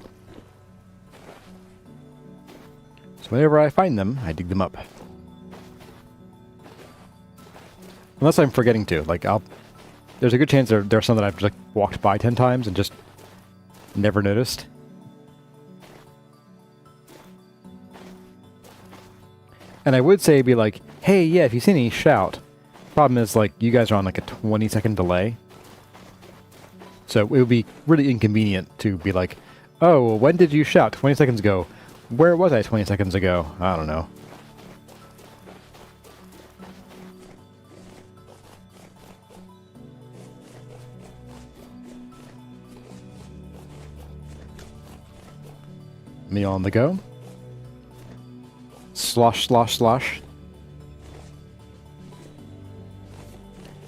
So whenever I find them, I dig them up. Unless I'm forgetting to. Like, there's a good chance there are some that I've just walked by 10 times and just never noticed. And I would say, be like, hey, yeah, if you see any, shout. Problem is, like, you guys are on like a 20-second delay. So it would be really inconvenient to be like, oh, well, when did you shout? 20 seconds ago. Where was I 20 seconds ago? I don't know. Meal on the go. Slosh, slosh, slosh.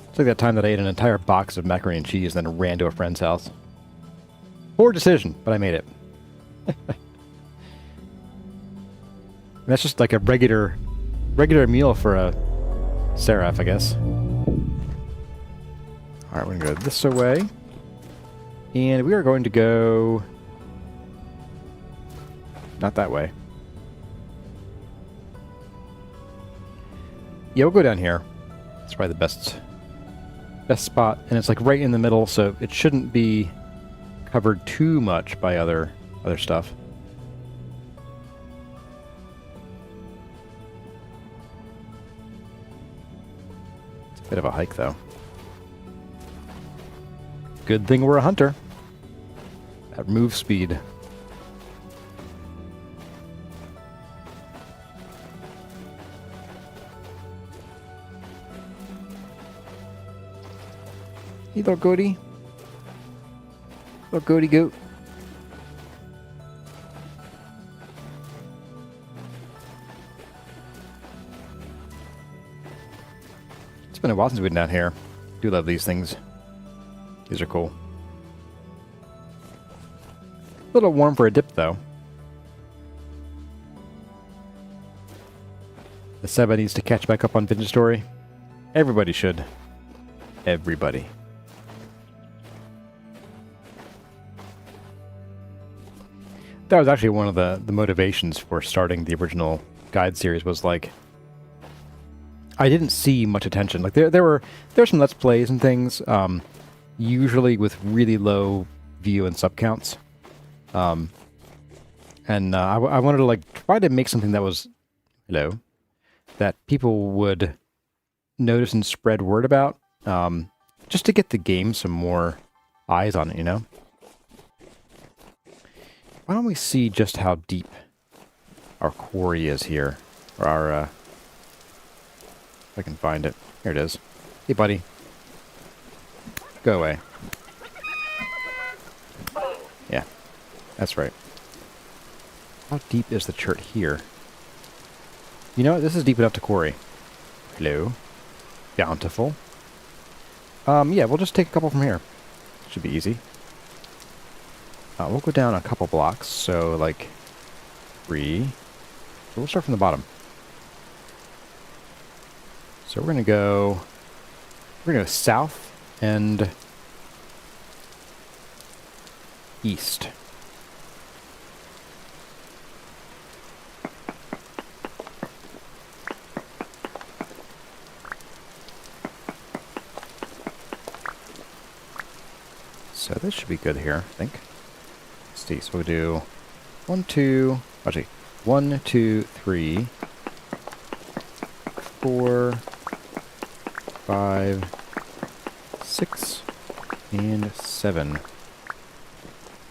It's like that time that I ate an entire box of macaroni and cheese and then ran to a friend's house. Poor decision, but I made it. That's just like a regular meal for a seraph, I guess. Alright, we're going to go this way. And we are going to go... not that way. Yeah, we'll go down here. It's probably the best spot, and it's like right in the middle, so it shouldn't be covered too much by other stuff. It's a bit of a hike, though. Good thing we're a hunter. At move speed. Hey, little goaty. Little goaty goat. It's been a while since we've been down here. Do love these things. These are cool. A little warm for a dip, though. The Seba needs to catch back up on Vintage Story. Everybody should. Everybody. That was actually one of the motivations for starting the original guide series, was like, I didn't see much attention. Like there were some Let's Plays and things, usually with really low view and sub counts. I wanted to like try to make something that was that people would notice and spread word about, just to get the game some more eyes on it, you know? Why don't we see just how deep our quarry is here? Or our, if I can find it. Here it is. Hey, buddy. Go away. Yeah, that's right. How deep is the chert here? You know what? This is deep enough to quarry. Hello. Bountiful. Yeah, we'll just take a couple from here. Should be easy. We'll go down a couple blocks, so like 3. We'll start from the bottom. So we're gonna go south and east. So this should be good here, I think. Let's see, so we'll do 1, 2, actually, 1, 2, 3, 4, 5, 6, and 7.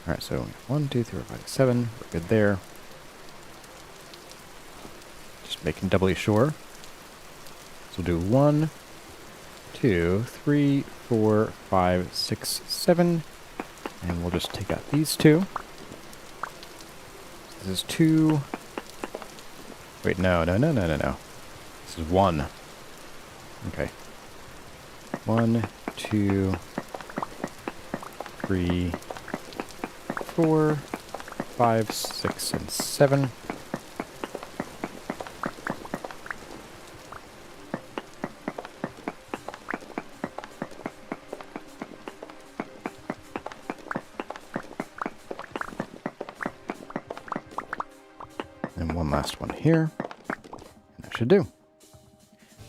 Alright, so 1, 2, 3, 4, 5, 7. We're good there. Just making doubly sure. So we'll do 1, 2, 3, 4, 5, 6, 7. And we'll just take out these two. This is 2. Wait, no. This is 1. Okay. 1, 2, 3, 4, 5, 6, and 7. And one last one here. And that should do.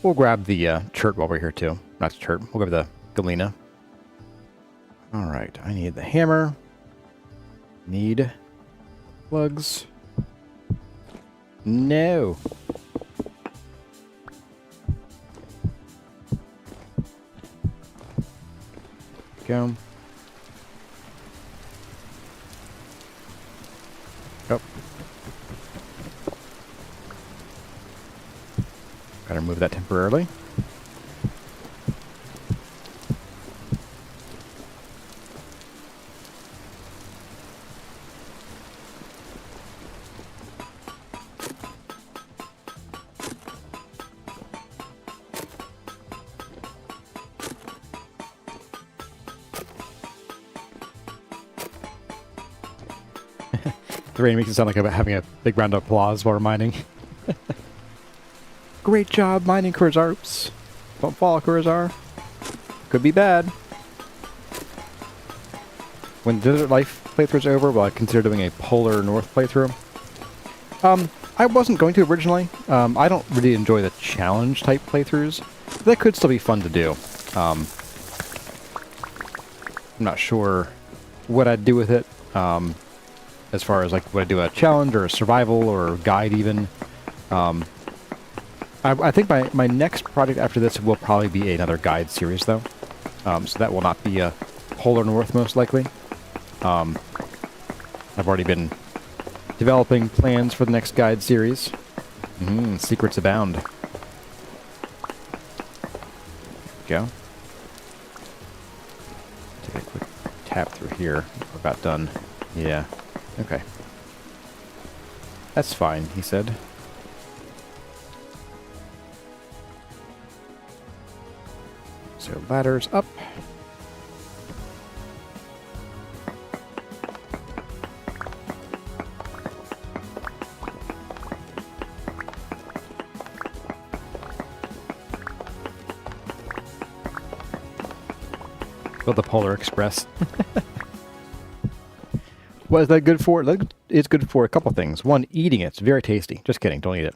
We'll grab the chert while we're here too. Not the chert. We'll grab the galena. All right. I need the hammer. Need plugs. No. Go. Oh. Gotta remove that temporarily. The rain makes it sound like I'm having a big round of applause while we're mining. Great job mining, Kurzar. Oops. Don't fall, Kurzar. Could be bad. When Desert Life playthrough's over, will I consider doing a Polar North playthrough? I wasn't going to originally. I don't really enjoy the challenge type playthroughs. That could still be fun to do. I'm not sure what I'd do with it. As far as like, would I do a challenge or a survival or a guide even? I think my next project after this will probably be another guide series though. So that will not be a Polar North most likely. I've already been developing plans for the next guide series. Secrets abound. There we go. Take a quick tap through here. We're about done. Yeah. Okay. That's fine, he said. So ladders up. Build the Polar Express. What is that good for? It's good for a couple things. One, eating it. It's very tasty. Just kidding. Don't eat it.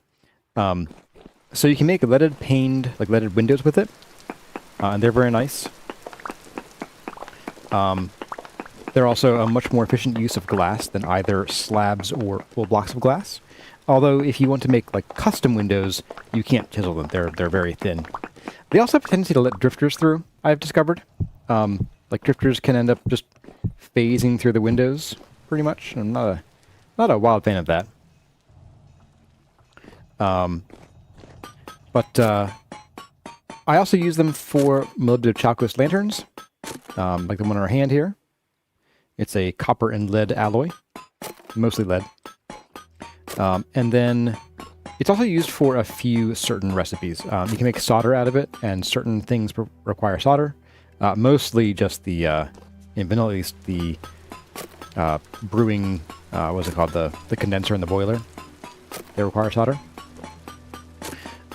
So you can make leaded paned, like leaded windows with it. And they're very nice. They're also a much more efficient use of glass than either slabs or blocks of glass. Although if you want to make like custom windows, you can't chisel them. They're very thin. They also have a tendency to let drifters through, I've discovered. Like drifters can end up just phasing through the windows, pretty much. I'm not a wild fan of that. But I also use them for molybdenum chalcos lanterns, like the one in our hand here. It's a copper and lead alloy, mostly lead. And then it's also used for a few certain recipes. You can make solder out of it, and certain things require solder. Mostly just the, in vanilla at least, the brewing, what's it called, the condenser in the boiler. They require solder.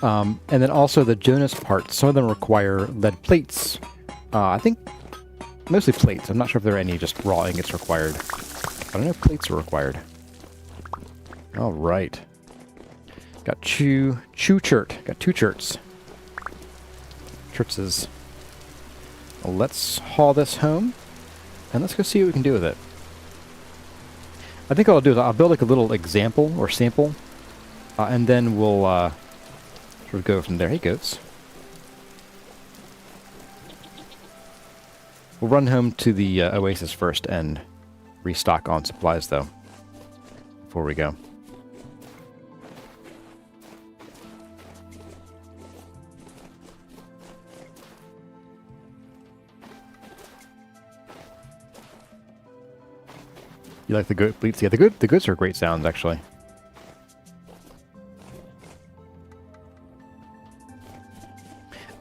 And then also the Jonas parts, some of them require lead plates. I think mostly plates. I'm not sure if there are any just raw ingots required. I don't know if plates are required. All right. Got chew chert. Got 2 cherts. Chertses. Well, let's haul this home. and let's go see what we can do with it. I think what I'll do is I'll build like a little example or sample, and then we'll sort of go from there. Hey, goats. We'll run home to the oasis first and restock on supplies, though, before we go. You like the goat bleats? Yeah, the goats are great sounds, actually.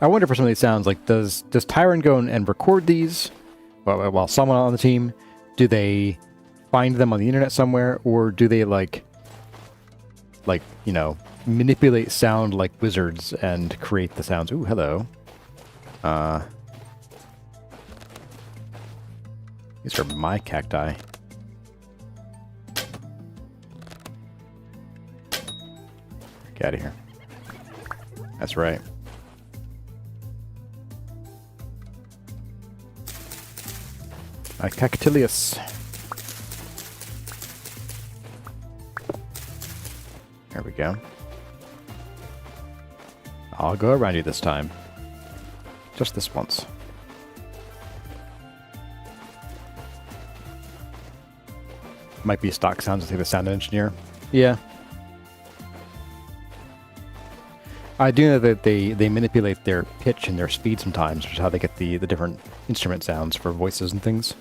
I wonder for some of these sounds, like, does Tyron go and record these while someone on the team? Do they find them on the internet somewhere, or do they like you know, manipulate sound like wizards and create the sounds? Ooh, hello. These are my cacti. Get out of here. That's right. Cactilius. There we go. I'll go around you this time. Just this once. Might be stock sounds to the sound engineer. Yeah. I do know that they manipulate their pitch and their speed sometimes, which is how they get the different instrument sounds for voices and things.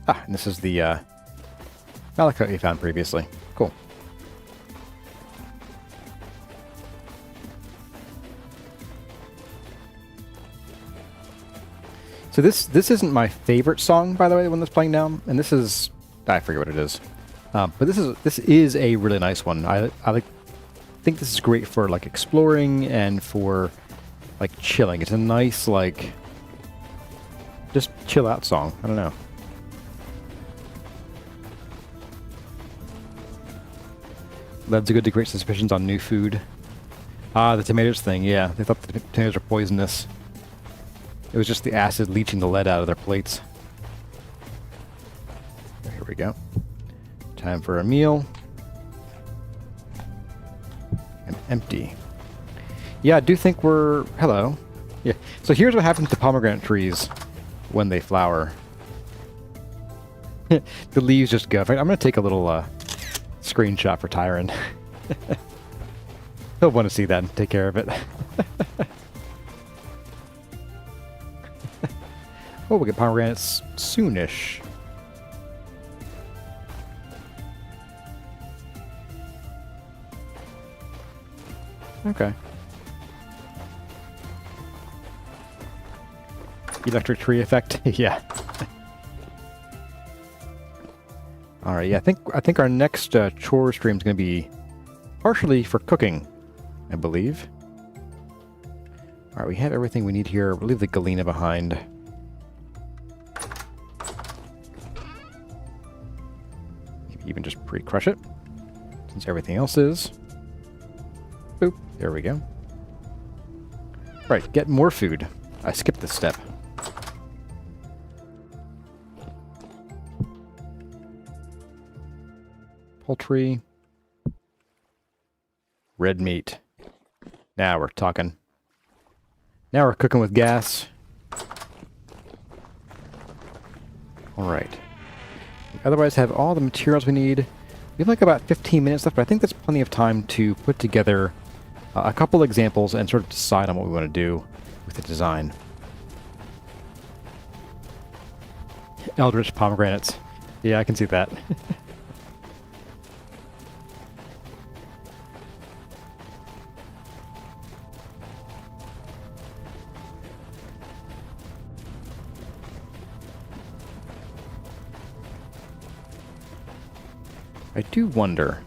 Ah, and this is the malachite we found previously. Cool. So this isn't my favorite song, by the way, the one that's playing now, and this is, I forget what it is. But this is a really nice one. I think this is great for like exploring and for like chilling. It's a nice like just chill out song. I don't know. Leads are good to create suspicions on new food. Ah, the tomatoes thing. Yeah, they thought the tomatoes were poisonous. It was just the acid leaching the lead out of their plates. Here we go. Time for a meal. And empty. Yeah, I do think we're... Hello. Yeah. So here's what happens to pomegranate trees when they flower. The leaves just go. In fact, I'm going to take a little screenshot for Tyron. He'll want to see that and take care of it. Oh, we'll get pomegranates soonish. Okay. Electric tree effect. Yeah. All right. Yeah, I think our next chore stream is going to be partially for cooking, I believe. All right, we have everything we need here. We'll leave the galena behind. Even just pre-crush it, since everything else is. Boop. There we go. Right, get more food. I skipped this step. Poultry. Red meat. Now we're talking. Now we're cooking with gas. All right. We otherwise have all the materials we need. We have like about 15 minutes left, but I think that's plenty of time to put together a couple examples and sort of decide on what we want to do with the design. Eldritch pomegranates. Yeah, I can see that. I do wonder.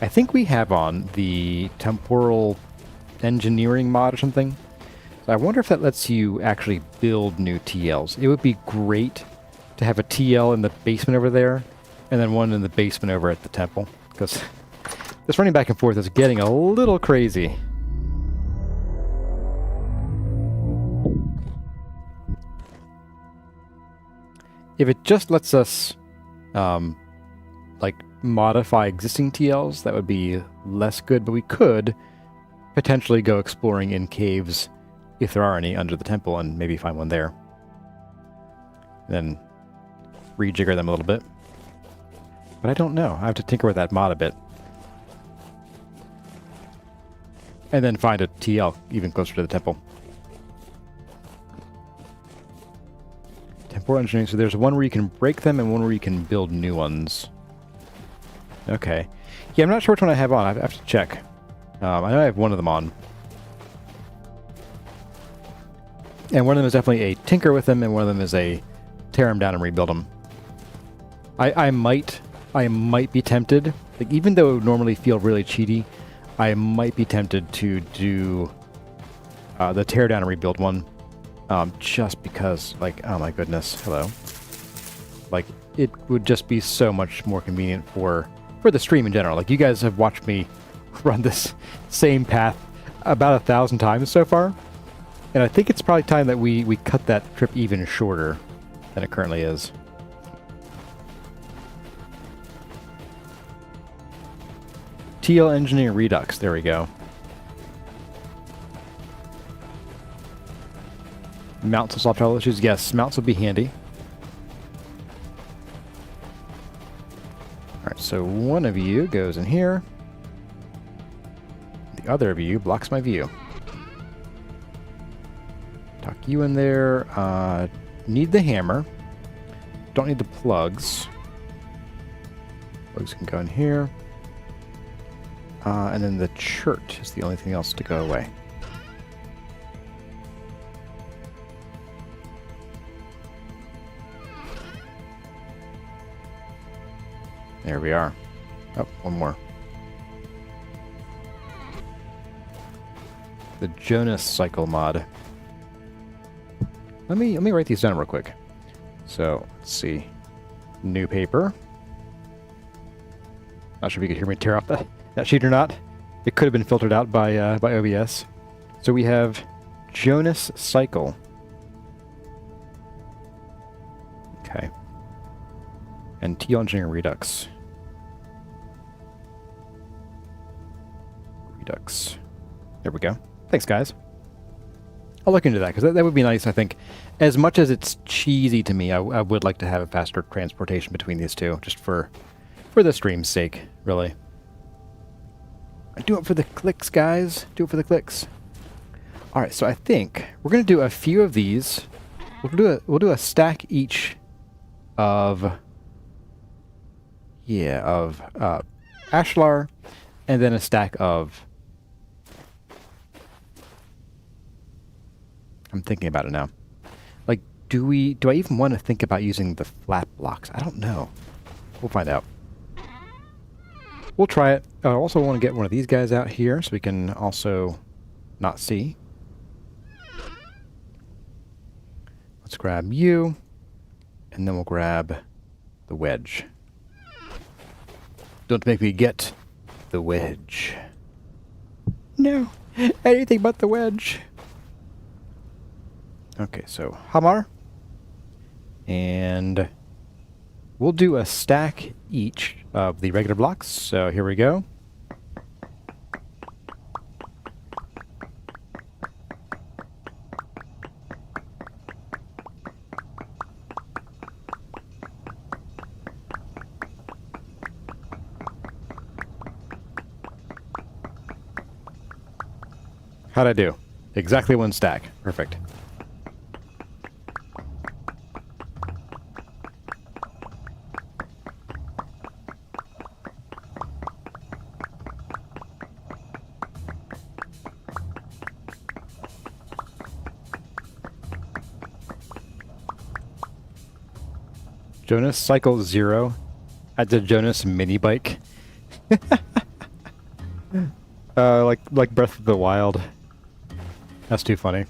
I think we have on the temporal engineering mod or something. So I wonder if that lets you actually build new TLs. It would be great to have a TL in the basement over there, and then one in the basement over at the temple. Because this running back and forth is getting a little crazy. If it just lets us, like, modify existing TLs, that would be less good, but we could potentially go exploring in caves, if there are any, under the temple, and maybe find one there. And then rejigger them a little bit. But I don't know. I have to tinker with that mod a bit. And then find a TL even closer to the temple. Temporal engineering. So there's one where you can break them and one where you can build new ones. Okay. Yeah, I'm not sure which one I have on. I have to check. I know I have one of them on. And one of them is definitely a tinker with them, and one of them is a tear them down and rebuild them. I might be tempted, like, even though it would normally feel really cheaty, I might be tempted to do the tear down and rebuild one, just because, like, oh my goodness, hello. Like, it would just be so much more convenient for the stream in general. Like, you guys have watched me run this same path about 1,000 times so far, and I think it's probably time that we cut that trip even shorter than it currently is. TL Engineering Redux, there we go. Mounts will solve trouble issues. Yes, mounts would be handy. Alright, so one of you goes in here. The other of you blocks my view. Tuck you in there. Need the hammer. Don't need the plugs. Plugs can go in here. And then the chert is the only thing else to go away. There we are. Oh, one more. The Jonas cycle mod. Let me write these down real quick. So, let's see. New paper. Not sure if you could hear me tear off that sheet or not. It could have been filtered out by OBS. So we have Jonas cycle. Okay. And TL Engineering Redux. Redux. There we go. Thanks, guys. I'll look into that, because that would be nice, I think. As much as it's cheesy to me, I would like to have a faster transportation between these two, just for the stream's sake, really. Do it for the clicks, guys. Do it for the clicks. Alright, so I think we're going to do a few of these. We'll do a stack each of ashlar, and then a stack of... I'm thinking about it now. Like, do I even want to think about using the flat blocks? I don't know. We'll find out. We'll try it. I also want to get one of these guys out here so we can also not see. Let's grab you, and then we'll grab the wedge. Don't make me get the wedge. No, anything but the wedge. Okay, so hammer. And we'll do a stack each of the regular blocks. So here we go. How'd I do? Exactly one stack. Perfect. Jonas Cycle 0 at the Jonas mini bike. Like Breath of the Wild. That's too funny.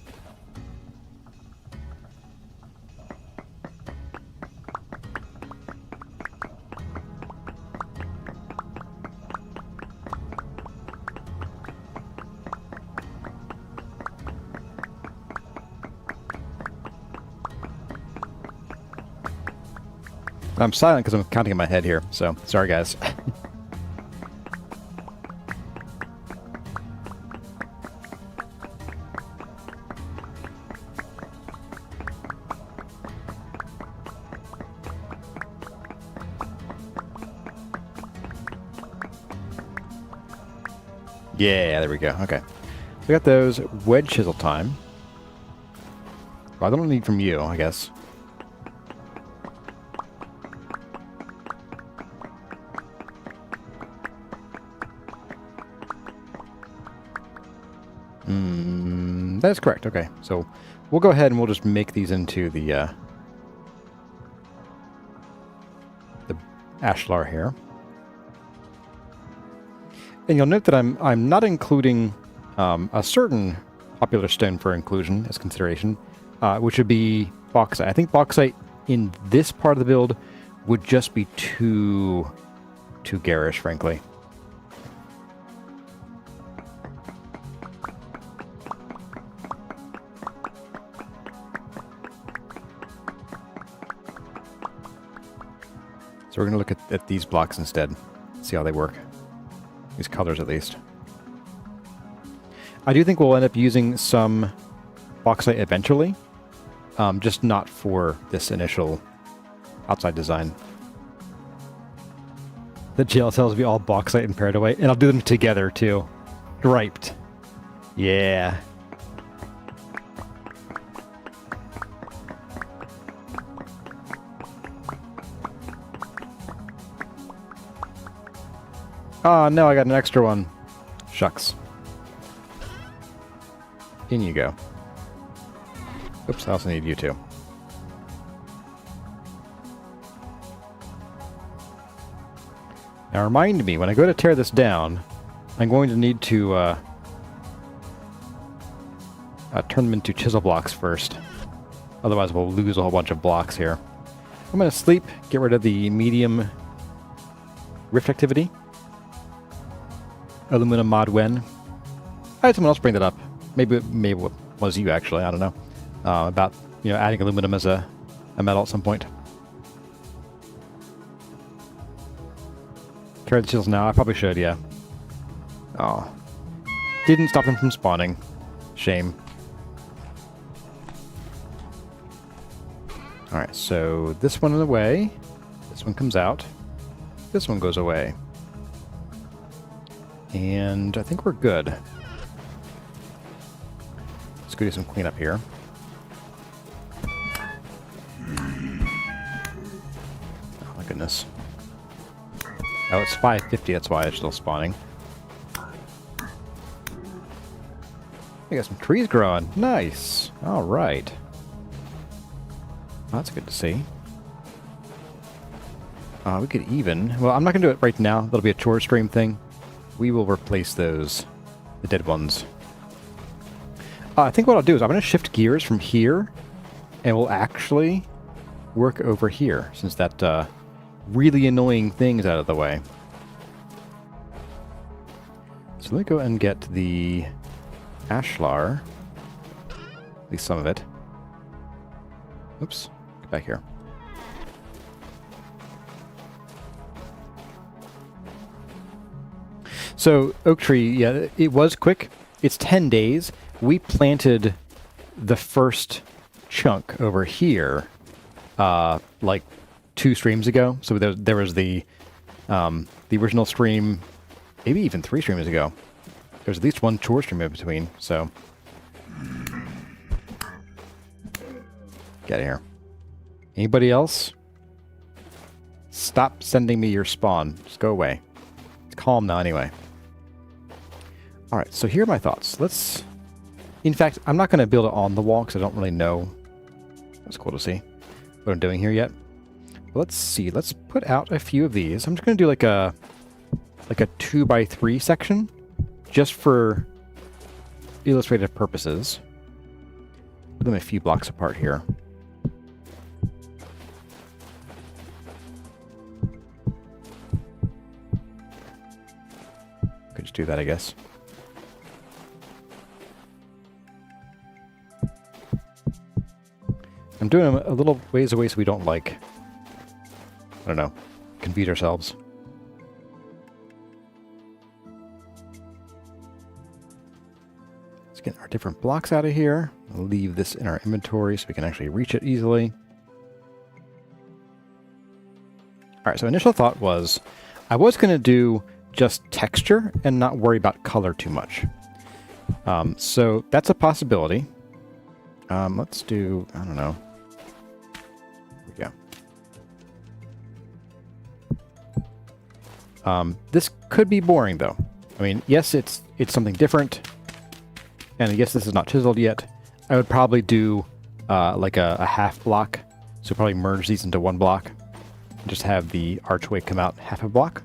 I'm silent because I'm counting in my head here, so sorry guys. Yeah, there we go. Okay. We got those. Wedge chisel time. Well, I don't need from you, I guess. That is correct. Okay, so we'll go ahead and we'll just make these into the ashlar here. And you'll note that I'm not including a certain popular stone for inclusion as consideration, which would be bauxite. I think bauxite in this part of the build would just be too garish, frankly. So we're going to look at these blocks instead, see how they work. These colors, at least. I do think we'll end up using some bauxite eventually, just not for this initial outside design. The jail cells will be all bauxite and pared away, and I'll do them together too. Striped. Yeah. Oh, no, I got an extra one. Shucks. In you go. Oops, I also need you too. Now remind me, when I go to tear this down, I'm going to need to turn them into chisel blocks first. Otherwise we'll lose a whole bunch of blocks here. I'm going to sleep, get rid of the medium rift activity. Aluminum mod when. I had someone else bring that up. Maybe it was you actually. I don't know. About adding aluminum as a metal at some point. Carry the chisels now. I probably should. Yeah. Oh, didn't stop them from spawning. Shame. All right. So this one is away. This one comes out. This one goes away. And I think we're good. Let's go do some cleanup here. Oh my goodness. Oh, it's 550, that's why it's still spawning. We got some trees growing. Nice. Alright. Well, that's good to see. We could even... Well, I'm not going to do it right now. That'll be a chore stream thing. We will replace those, the dead ones. I think what I'll do is I'm going to shift gears from here, and we'll actually work over here, since that really annoying thing is out of the way. So let me go and get the ashlar, at least some of it. Oops, get back here. So, oak tree, yeah, it was quick. It's 10 days. We planted the first chunk over here, like 2 streams ago. So there was the original stream, maybe even 3 streams ago. There's at least 1 chore stream in between, so. Get out of here. Anybody else? Stop sending me your spawn. Just go away. It's calm now anyway. Alright, so here are my thoughts. Let's... In fact, I'm not going to build it on the wall because I don't really know. That's cool to see what I'm doing here yet. But let's see. Let's put out a few of these. I'm just going to do like a 2x3 section just for illustrative purposes. Put them a few blocks apart here. Could just do that, I guess. I'm doing them a little ways away so we don't, like, I don't know, confuse ourselves. Let's get our different blocks out of here. I'll leave this in our inventory so we can actually reach it easily. All right, so initial thought was I was going to do just texture and not worry about color too much. So that's a possibility. Let's do, I don't know. Here we go. This could be boring though. I mean, yes, it's something different. And yes, this is not chiseled yet. I would probably do like a half block. So probably merge these into one block. Just have the archway come out half a block.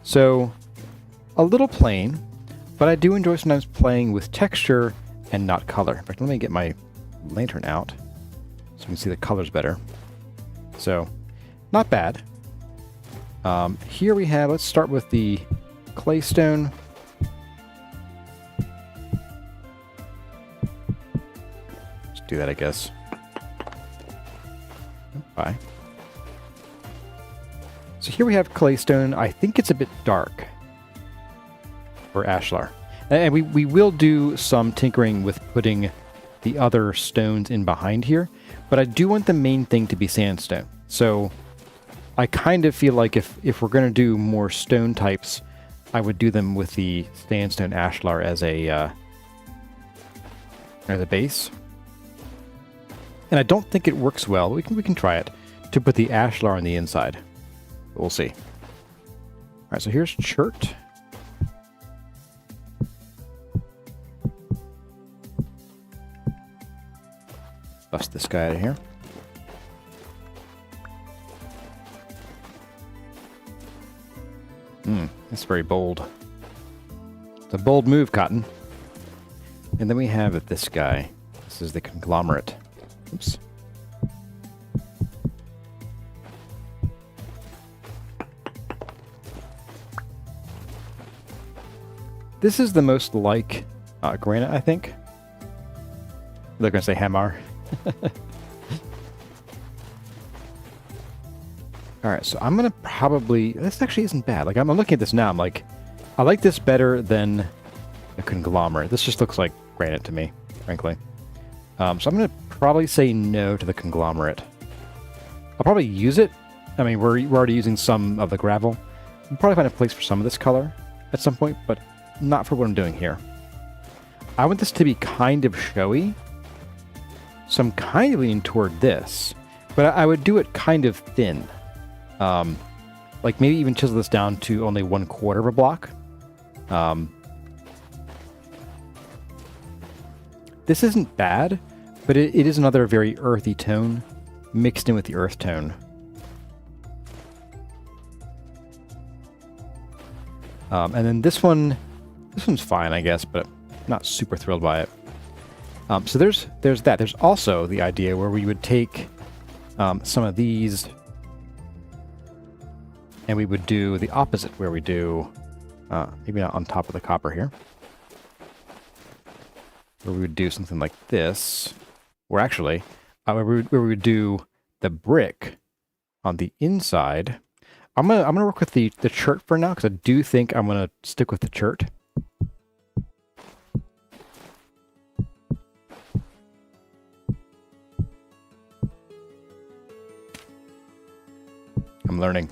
So a little plain, but I do enjoy sometimes playing with texture and not color. In fact, let me get my lantern out so we can see the colors better. So not bad. Here we have, let's start with the clay stone. Let's do that, I guess. Bye. So here we have claystone. I think it's a bit dark for ashlar. And we will do some tinkering with putting the other stones in behind here, but I do want the main thing to be sandstone. So I kind of feel like if we're going to do more stone types, I would do them with the sandstone ashlar as a base. And I don't think it works well. We can try it to put the ashlar on the inside. We'll see. All right, so here's chert. Bust this guy out of here. That's very bold. It's a bold move, Cotton. And then we have this guy. This is the conglomerate. Oops. This is the most like granite, I think. They're going to say hammer. Alright, so I'm going to probably... This actually isn't bad. Like, I'm looking at this now. I'm like, I like this better than a conglomerate. This just looks like granite to me, frankly. So I'm going to probably say no to the conglomerate. I'll probably use it. I mean, we're already using some of the gravel. We'll probably find a place for some of this color at some point, but not for what I'm doing here. I want this to be kind of showy, so I'm kind of leaning toward this, but I would do it kind of thin. Like maybe even chisel this down to only 1/4 of a block. This isn't bad, but it is another very earthy tone mixed in with the earth tone. And then this one's fine, I guess, but not super thrilled by it. So there's that. There's also the idea where we would take some of these and we would do the opposite, where we do, maybe not on top of the copper here, where we would do something like this, or actually, where we would do the brick on the inside. I'm gonna work with the chert for now, because I do think I'm gonna stick with the chert. I'm learning.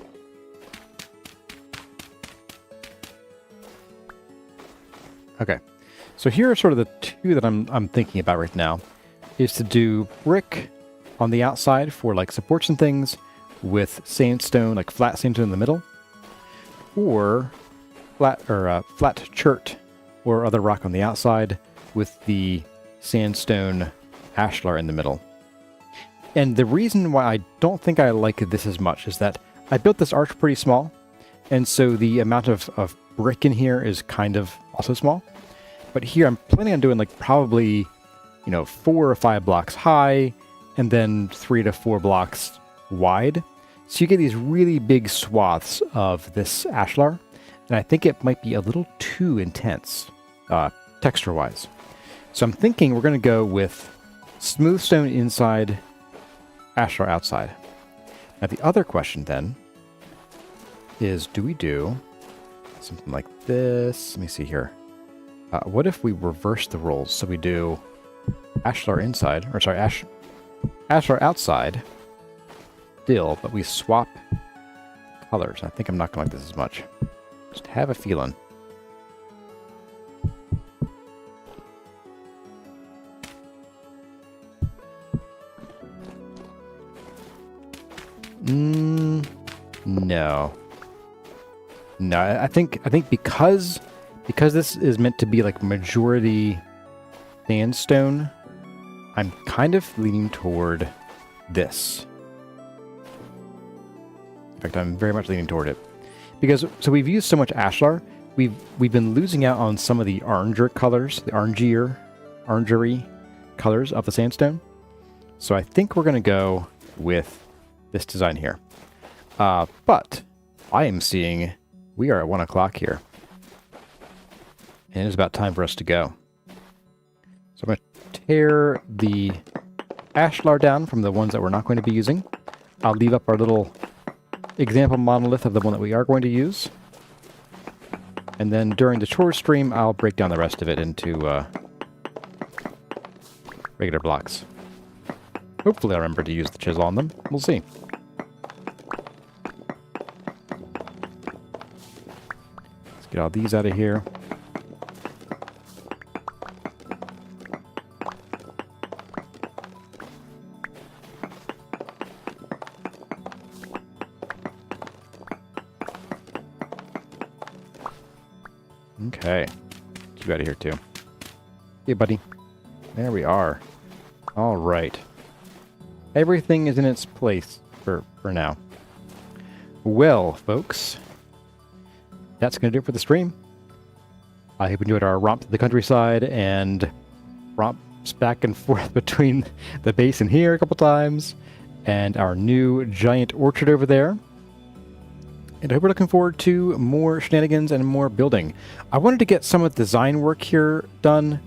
Okay, so here are sort of the two that I'm thinking about right now, is to do brick on the outside for like supports and things, with sandstone, like flat sandstone in the middle, or flat chert or other rock on the outside with the sandstone ashlar in the middle. And the reason why I don't think I like this as much is that I built this arch pretty small, and so the amount of brick in here is kind of also small. But here I'm planning on doing like probably, 4 or 5 blocks high, and then 3 to 4 blocks wide. So you get these really big swaths of this ashlar, and I think it might be a little too intense, texture-wise. So I'm thinking we're going to go with smooth stone inside, ashlar outside. Now the other question then is, do we do something like this? Let me see here. What if we reverse the roles? So we do ashlar inside, or sorry, ashlar outside still, but we swap colors. I think I'm not going to like this as much. Just have a feeling. No. No, I think because this is meant to be like majority sandstone, I'm kind of leaning toward this. In fact, I'm very much leaning toward it. Because so we've used so much ashlar, we've been losing out on some of the oranger colors, the orangery colors of the sandstone. So I think we're going to go with this design here. But I am seeing we are at 1 o'clock here. And it is about time for us to go. So I'm going to tear the ashlar down from the ones that we're not going to be using. I'll leave up our little example monolith of the one that we are going to use. And then during the chore stream, I'll break down the rest of it into regular blocks. Hopefully I'll remember to use the chisel on them. We'll see. Let's get all these out of here. Okay. Get you out of here too. Hey, buddy. There we are. All right. Everything is in its place for now. Well, folks, that's going to do it for the stream. I hope you enjoyed our romp to the countryside and romps back and forth between the base and here a couple times, and our new giant orchard over there. And I hope we're looking forward to more shenanigans and more building. I wanted to get some of the design work here done,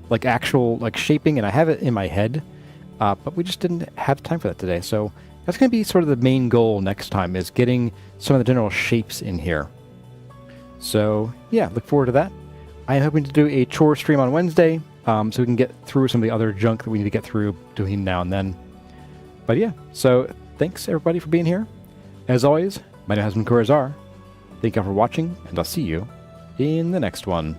like actual shaping, and I have it in my head. But we just didn't have time for that today. So that's going to be sort of the main goal next time, is getting some of the general shapes in here. So yeah, look forward to that. I am hoping to do a chore stream on Wednesday, so we can get through some of the other junk that we need to get through between now and then. But yeah, so thanks everybody for being here. As always, my name has been CarryOn. Thank you all for watching, and I'll see you in the next one.